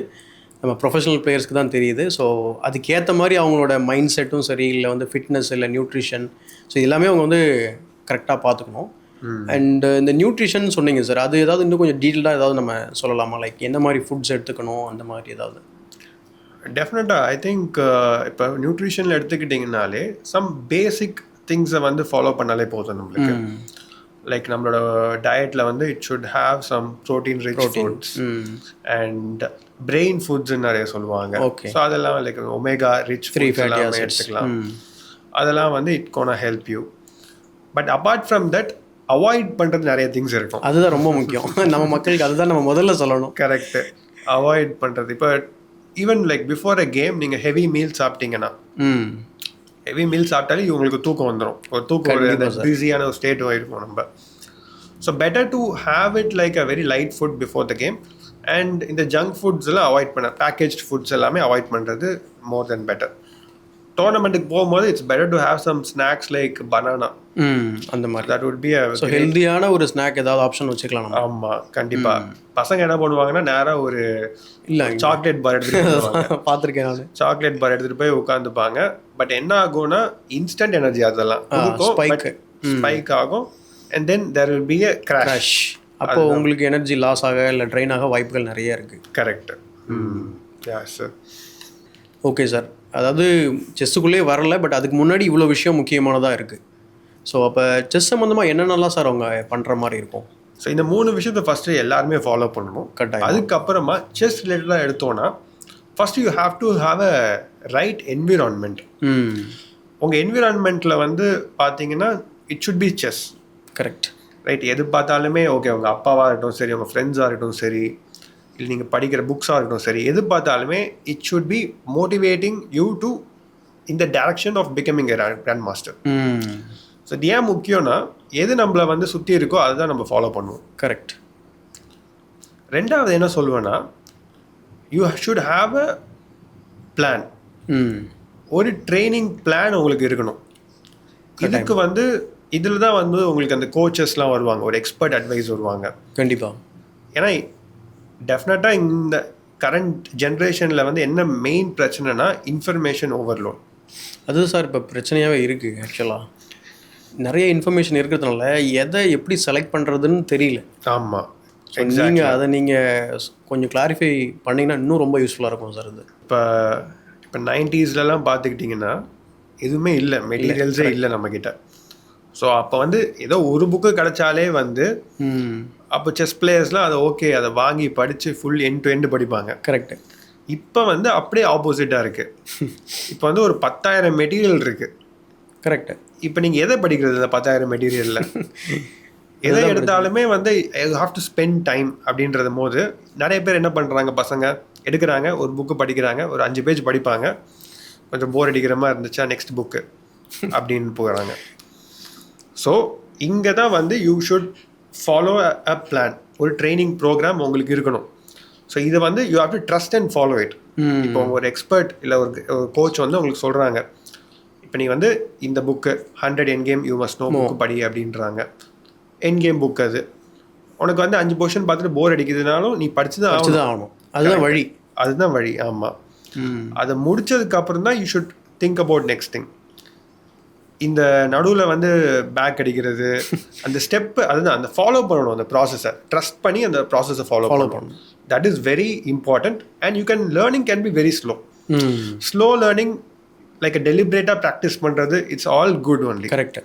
நம்ம ப்ரொஃபஷனல் பிளேயர்ஸ்க்கு தான் தெரியுது. ஸோ அதுக்கேற்ற மாதிரி அவங்களோட மைண்ட் செட்டும் சரி, இல்லை வந்து ஃபிட்னஸ், இல்லை நியூட்ரிஷன், ஸோ எல்லாமே அவங்க வந்து கரெக்டாக பார்த்துக்கணும். அண்ட் இந்த நியூட்ரிஷன் சொன்னீங்க சார், அது ஏதாவது இன்னும் கொஞ்சம் டீட்டெயிலாக ஏதாவது நம்ம சொல்லலாமா? லைக் என்ன மாதிரி ஃபுட்ஸ் எடுத்துக்கணும் அந்த மாதிரி ஏதாவது? டெஃபினட்டாக. ஐ திங்க் இப்போ நியூட்ரிஷனில் எடுத்துக்கிட்டிங்கனாலே சம் பேசிக் திங்ஸை வந்து ஃபாலோ பண்ணாலே போதும் நம்மளுக்கு. லைக் நம்மளோட டயட்டில் வந்து it should have some protein rich foods and brain foods நிறைய சொல்லுவாங்க. ஸோ அதெல்லாம் லைக் ஒமேகா ரிச் ஃபுட்ஸ் எல்லாமே எடுத்துக்கலாம். அதெல்லாம் வந்து it gonna help you. But apart from that avoid பண்ணுறது நிறைய திங்ஸ் இருக்கும். அதுதான் ரொம்ப முக்கியம். நம்ம மக்களுக்கு அதுதான் நம்ம முதல்ல சொல்லணும். கரெக்டு. அவாய்ட் பண்ணுறது. இப்போ ஈவன் லைக் பிஃபோர் அ கேம் நீங்கள் ஹெவி மீல் சாப்பிட்டீங்கன்னா, ஹெவி மீல் சாப்பிட்டாலே உங்களுக்கு தூக்கம் வந்துடும். ஒரு தூக்கம் ஒரு பிஸியான ஒரு ஸ்டேட் ஆகிருக்கும் நம்ம. So better to have it like a very light food before the game. And இந்த ஜங்க் ஃபுட்ஸ் எல்லாம் அவாய்ட் பண்ண, பேக்கேஜ் ஃபுட்ஸ் எல்லாமே அவாய்ட் பண்ணுறது மோர் தென் பெட்டர். டோர்னமெண்ட்டுக்கு போகும்போது it's better to have some snacks like banana அந்த மாதிரி. தட் வுட் பி அ ஹெல்தியான ஒரு ஸ்நாக் ஏதாவது ஆப்ஷன் வச்சுக்கலாம். ஆமாம், கண்டிப்பாக. பசங்க என்ன பண்ணுவாங்கன்னா நேராக ஒரு இல்லை சாக்லேட் பார் எடுத்துகிட்டு பார்த்துருக்கேன் நான். சாக்லேட் பார் எடுத்துகிட்டு போய் உட்காந்துப்பாங்க. பட் என்ன ஆகும்னா இன்ஸ்டன்ட் எனர்ஜி அதெல்லாம் ஸ்பைக் ஆகும். And then there will be a crash. அப்போ உங்களுக்கு எனர்ஜி லாஸ் ஆக இல்லை ட்ரெயின் ஆக வாய்ப்புகள் நிறைய இருக்குது. கரெக்ட். சார். Okay sir. அதாவது செஸ்ஸுக்குள்ளே வரல, பட் அதுக்கு முன்னாடி இவ்வளோ விஷயம் முக்கியமானதாக இருக்குது. ஸோ அப்போ செஸ் சம்மந்தமாக என்னென்னலாம் சார் அவங்க பண்ணுற மாதிரி இருக்கும்? ஸோ இந்த 3 விஷயத்தை ஃபஸ்ட்டு எல்லாருமே ஃபாலோ பண்ணணும். கரெக்டாக. அதுக்கப்புறமா செஸ் ரிலேட்டடாக எடுத்தோன்னா first you have to have a right environment. உங்கள் என்விரான்மெண்ட்டில் வந்து பார்த்தீங்கன்னா it should B chess. Correct. Right. எது பார்த்தாலுமே ஓகே, உங்கள் அப்பாவாக இருக்கட்டும் சரி, உங்கள் ஃப்ரெண்ட்ஸாக இருக்கட்டும் சரி, இல்லை நீங்கள் படிக்கிற புக்ஸாக இருக்கட்டும் சரி, எது பார்த்தாலுமே it should be motivating you to in the direction of becoming a grand master. So இது ஏன் முக்கியம்னா எது நம்மளை வந்து சுற்றி இருக்கோ அதுதான் நம்ம ஃபாலோ பண்ணுவோம். கரெக்ட். ரெண்டாவது என்ன சொல்லுவேன்னா you should have a plan. ஒரு ட்ரைனிங் பிளான் உங்களுக்கு இருக்கணும். இதுக்கு வந்து இதில் தான் வந்து உங்களுக்கு அந்த கோச்சஸ்லாம் வருவாங்க, ஒரு எக்ஸ்பர்ட் அட்வைஸ் வருவாங்க. கண்டிப்பாக. ஏன்னா டெஃபினட்டாக இந்த கரண்ட் ஜென்ரேஷனில் வந்து என்ன மெயின் பிரச்சனைனா இன்ஃபர்மேஷன் ஓவர்லோட். அது சார் இப்போ பிரச்சனையாகவே இருக்குது. ஆக்சுவலாக நிறைய இன்ஃபர்மேஷன் இருக்கிறதுனால எதை எப்படி செலக்ட் பண்ணுறதுன்னு தெரியல. ஆமாம். நீங்கள் அதை நீங்கள் கொஞ்சம் கிளாரிஃபை பண்ணிங்கன்னா இன்னும் ரொம்ப யூஸ்ஃபுல்லாக இருக்கும் சார். இது இப்போ 90s பார்த்துக்கிட்டிங்கன்னா எதுவுமே இல்லை, மெட்டீரியல்ஸே இல்லை நம்மக்கிட்ட. ஸோ அப்போ வந்து ஏதோ ஒரு புக்கு கிடைச்சாலே வந்து அப்போ செஸ் பிளேயர்ஸ்லாம் அதை ஓகே அதை வாங்கி படித்து ஃபுல் எண்ட் டு எண்டு படிப்பாங்க. கரெக்ட். இப்போ வந்து அப்படியே ஆப்போசிட்டாக இருக்குது. இப்போ வந்து ஒரு 10,000 மெட்டீரியல் இருக்குது. கரெக்ட். இப்போ நீங்கள் எதை படிக்கிறது இந்த 10,000 மெட்டீரியலில்? எதை எடுத்தாலுமே வந்து you have to spend time அப்படின்றது போது நிறைய பேர் என்ன பண்ணுறாங்க, பசங்க எடுக்கிறாங்க, ஒரு புக்கு படிக்கிறாங்க, ஒரு 5 பேஜ் படிப்பாங்க, கொஞ்சம் போர் அடிக்கிற மாதிரி இருந்துச்சா நெக்ஸ்ட் புக்கு அப்படின்னு போகிறாங்க. ஸோ இங்கே தான் வந்து you should follow a plan, ஒரு ட்ரைனிங் ப்ரோக்ராம் உங்களுக்கு இருக்கணும். ஸோ இதை வந்து you have to trust and follow it. இப்போ ஒரு எக்ஸ்பர்ட் இல்லை ஒரு கோச் வந்து உங்களுக்கு சொல்கிறாங்க, இப்போ நீ வந்து இந்த book 100 N game you must know book படி அப்படின்றாங்க. என் கேம் புக் அது உனக்கு வந்து 5 போர்ஷன் பார்த்துட்டு போர் அடிக்குதுனாலும் நீ படிச்சு தான் ஆகணும். அதுதான் வழி. அதுதான் வழி. ஆமாம். அதை முடிச்சதுக்கு அப்புறம் தான் you should think about next thing. இந்த நடுவில் வந்து பேக் அடிக்கிறது அந்த ஸ்டெப்பு அதுதான், அந்த ஃபாலோ பண்ணணும், அந்த ப்ராசஸை ட்ரஸ்ட் பண்ணி அந்த ப்ராசஸை ஃபாலோ பண்ணணும். That is very important. And you can learning can be very slow. Slow learning like டெலிபரேட்டாக ப்ராக்டிஸ் பண்ணுறது it's all good only. Correct.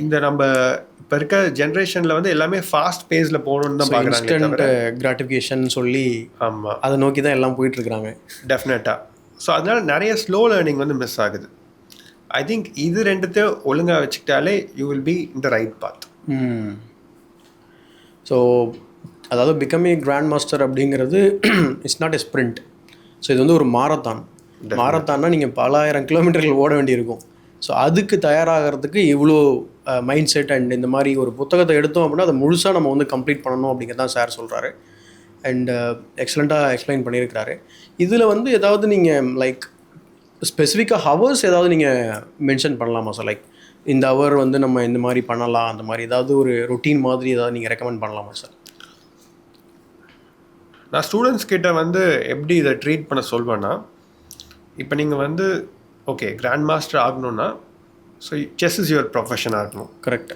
இந்த நம்ம இப்போ இருக்க ஜென்ரேஷனில் வந்து எல்லாமே ஃபாஸ்ட் பேஸில் போகணுன்னு தான் பார்க்குறாங்க. இன்ஸ்டன்ட் கிராட்டிஃபிகேஷன் சொல்லி ஆமாம், அதை நோக்கி தான் எல்லாம் போயிட்டுருக்குறாங்க. டெஃபினட்டாக. ஸோ அதனால நிறைய ஸ்லோ லேர்னிங் வந்து மிஸ் ஆகுது. ஐ திங்க் இது ரெண்டுத்தையும் ஒழுங்காக வச்சுக்கிட்டாலே you will be in the right path. So அதாவது பிகம் ஏ கிராண்ட் மாஸ்டர் அப்படிங்கிறது it's not a sprint. So இது வந்து ஒரு மாரத்தான். மாரத்தான்னா நீங்கள் பல ஆயிரம் கிலோமீட்டர்கள் ஓட வேண்டியிருக்கும். ஸோ அதுக்கு தயாராகிறதுக்கு இவ்வளோ மைண்ட் செட் அண்ட் இந்த மாதிரி ஒரு புத்தகத்தை எடுத்தோம் அப்படின்னா அதை முழுசாக நம்ம வந்து கம்ப்ளீட் பண்ணணும் அப்படிங்கிறதான் சார் சொல்கிறாரு. அண்ட் எக்ஸலண்ட்டாக எக்ஸ்பிளைன் பண்ணியிருக்கிறாரு. இதில் வந்து ஏதாவது நீங்கள் லைக் ஸ்பெசிஃபிக்காக ஹவர்ஸ் ஏதாவது நீங்கள் மென்ஷன் பண்ணலாமா சார்? லைக் இந்த ஹவர் வந்து நம்ம இந்த மாதிரி பண்ணலாம், அந்த மாதிரி ஏதாவது ஒரு ரொட்டீன் மாதிரி ஏதாவது நீங்கள் ரெக்கமெண்ட் பண்ணலாமா சார்? நான் ஸ்டூடெண்ட்ஸ் கிட்ட வந்து எப்படி இதை ட்ரீட் பண்ண சொல்வேன்னா, இப்போ நீங்கள் வந்து ஓகே கிராண்ட் மாஸ்டர் ஆகணும்னா ஸோ செஸ் இஸ் யுவர் ப்ரொஃபஷனாக இருக்கணும். Correct.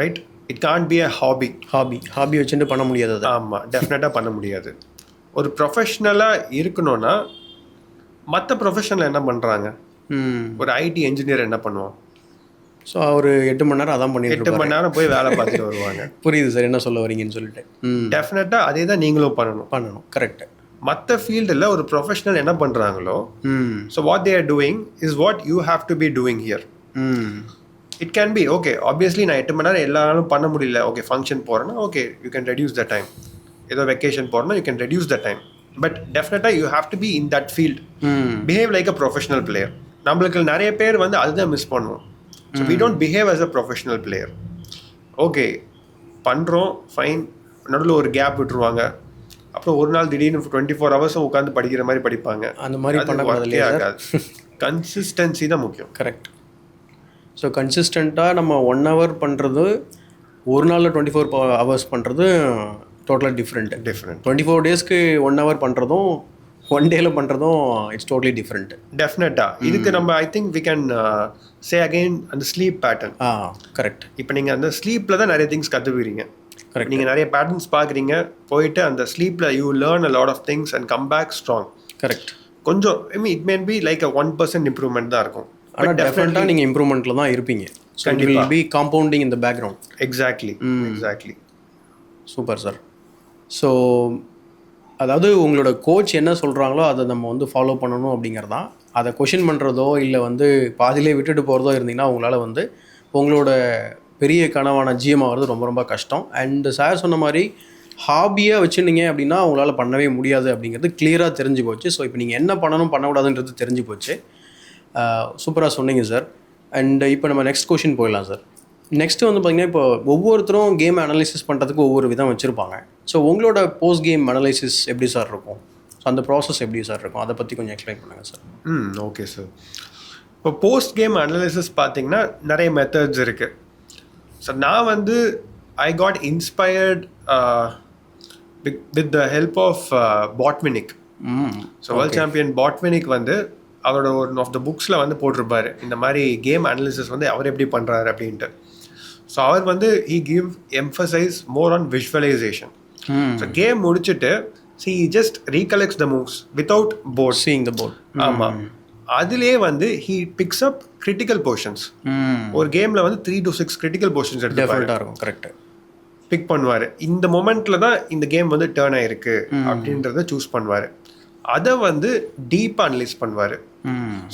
Right. It can't be a hobby வச்சுட்டு பண்ண முடியாது. ஆமாம், டெஃபினட்டாக பண்ண முடியாது. ஒரு ப்ரொஃபஷ்னலாக இருக்கணும்னா மற்ற ப்ரொஃபஷனில் என்ன பண்ணுறாங்க, ஒரு ஐடி என்ஜினியர் என்ன பண்ணுவான்? ஸோ ஒரு 8 மணி நேரம் அதான் பண்ணிட்டு 8 மணி நேரம் போய் வேலை பார்த்துட்டு வருவாங்க. புரியுது சார் என்ன சொல்ல வரீங்கன்னு சொல்லிட்டு. டெஃபினட்டாக அதே தான் நீங்களும் பண்ணணும். கரெக்ட். மற்ற ஃபீல்டில் ஒரு ப்ரொஃபஷனல் என்ன பண்ணுறாங்களோ so what they are doing is what you have to be doing here. It can be okay obviously நான் 8 மணி நேரம் எல்லா நாளும் பண்ண முடியல, ஓகே ஃபங்க்ஷன் போகிறேன்னா okay you can reduce the time. ஏதோ வெக்கேஷன் போகிறேன்னா you can reduce the time. But டெஃபினட்டாக you have to be in that field, behave like a professional player. நம்மளுக்கு நிறைய பேர் வந்து அதுதான் மிஸ் பண்ணுவோம். So we don't behave as a professional player. Okay பண்ணுறோம் ஃபைன், நடுவில் ஒரு கேப் விட்டுருவாங்க, அப்புறம் ஒரு நாள் திடீர்னு 24 ஹவர்ஸும் உட்காந்து படிக்கிற மாதிரி படிப்பாங்க. அந்த மாதிரி பண்ணக்கூடாது. ஆகாது. கன்சிஸ்டன்சி தான் முக்கியம். கரெக்ட். ஸோ கன்சிஸ்டண்ட்டாக நம்ம 1 hour பண்ணுறது ஒரு நாளில் 24 hours பண்ணுறது டோட்டலாக டிஃப்ரெண்ட். 24 daysக்கு 1 hour பண்ணுறதும் 1 dayல பண்ணுறதும் இட்ஸ் டோட்டலி டிஃப்ரெண்ட். டெஃபினட்டாக இதுக்கு நம்ம I think we can say again அந்த ஸ்லீப் பேட்டர்ன். கரெக்ட். இப்போ நீங்கள் அந்த ஸ்லீப்பில் தான் நிறைய திங்ஸ் கற்றுக்குறீங்க. கரெக்ட். நீங்கள் நிறைய பேட்டர்ன்ஸ் பார்க்குறீங்க, போயிட்டு அந்த ஸ்லீப்பில் you learn a lot of things and come back strong. Correct. கொஞ்சம் I mean it may be like a 1% improvement தான் இருக்கும். ஆனால் டெஃபினட்டாக நீங்கள் இம்ப்ரூவ்மெண்ட்டில் தான் இருப்பீங்க. So it will be compounding in the background. Exactly. Super sir. So அதாவது உங்களோட கோச் என்ன சொல்கிறாங்களோ அதை நம்ம வந்து ஃபாலோ பண்ணணும் அப்படிங்கிறதான். அதை கொஷின் பண்ணுறதோ இல்லை வந்து பாதியிலே விட்டுட்டு போகிறதோ இருந்தீங்கன்னா உங்களால் வந்து உங்களோட பெரிய கனவான ஜிஎம் ஆகிறது ரொம்ப ரொம்ப கஷ்டம். அண்டு சார் சொன்ன மாதிரி ஹாபியாக வச்சுருந்தீங்க அப்படின்னா உங்களால் பண்ணவே முடியாது அப்படிங்கிறது கிளியராக தெரிஞ்சு போச்சு. ஸோ இப்போ நீங்கள் என்ன பண்ணணும் பண்ணக்கூடாதுன்றது தெரிஞ்சு போச்சு. சூப்பராக சொன்னீங்க சார். அண்ட் இப்போ நம்ம நெக்ஸ்ட் கொஷின் போயிடலாம் சார். நெக்ஸ்ட்டு வந்து பார்த்திங்கன்னா இப்போ ஒவ்வொருத்தரும் கேம் அனலைசிஸ் பண்ணுறதுக்கு ஒவ்வொரு விதம் வச்சுருப்பாங்க. ஸோ உங்களோட போஸ்ட் கேம் அனலைசிஸ் எப்படி சார் இருக்கும்? ஸோ அந்த ப்ராசஸ் எப்படி சார் இருக்கும்? அதை பற்றி கொஞ்சம் எக்ஸ்பிளைன் பண்ணுங்கள் சார். Okay sir. இப்போ போஸ்ட் கேம் அனலைசிஸ் பார்த்தீங்கன்னா நிறைய மெத்தட்ஸ் இருக்குது. ஸோ நான் வந்து I got inspired with the help of Botvinnik. So world champion Botvinnik வந்து அவரோட ஒன் ஆஃப் த புக்ஸில் வந்து போட்டிருப்பார் இந்த மாதிரி கேம் அனலிசிஸ் வந்து அவர் எப்படி பண்ணுறாரு அப்படின்ட்டு. ஸோ அவர் வந்து he give emphasize more on visualisation. So game முடிச்சுட்டு he just recollects the moves without board. Seeing the board. ஆமாம். அதுலேயே வந்து he picks up critical portions. ஒரு கேமில் வந்து 3 to 6 critical portions எடுத்துப்பாரு. இருக்கும். கரெக்ட். பிக் பண்ணுவார். இந்த மொமெண்ட்டில் தான் இந்த கேம் வந்து டேர்ன் ஆகிருக்கு அப்படின்றத சூஸ் பண்ணுவார். அதை வந்து டீப்பாக அனலைஸ் பண்ணுவார்.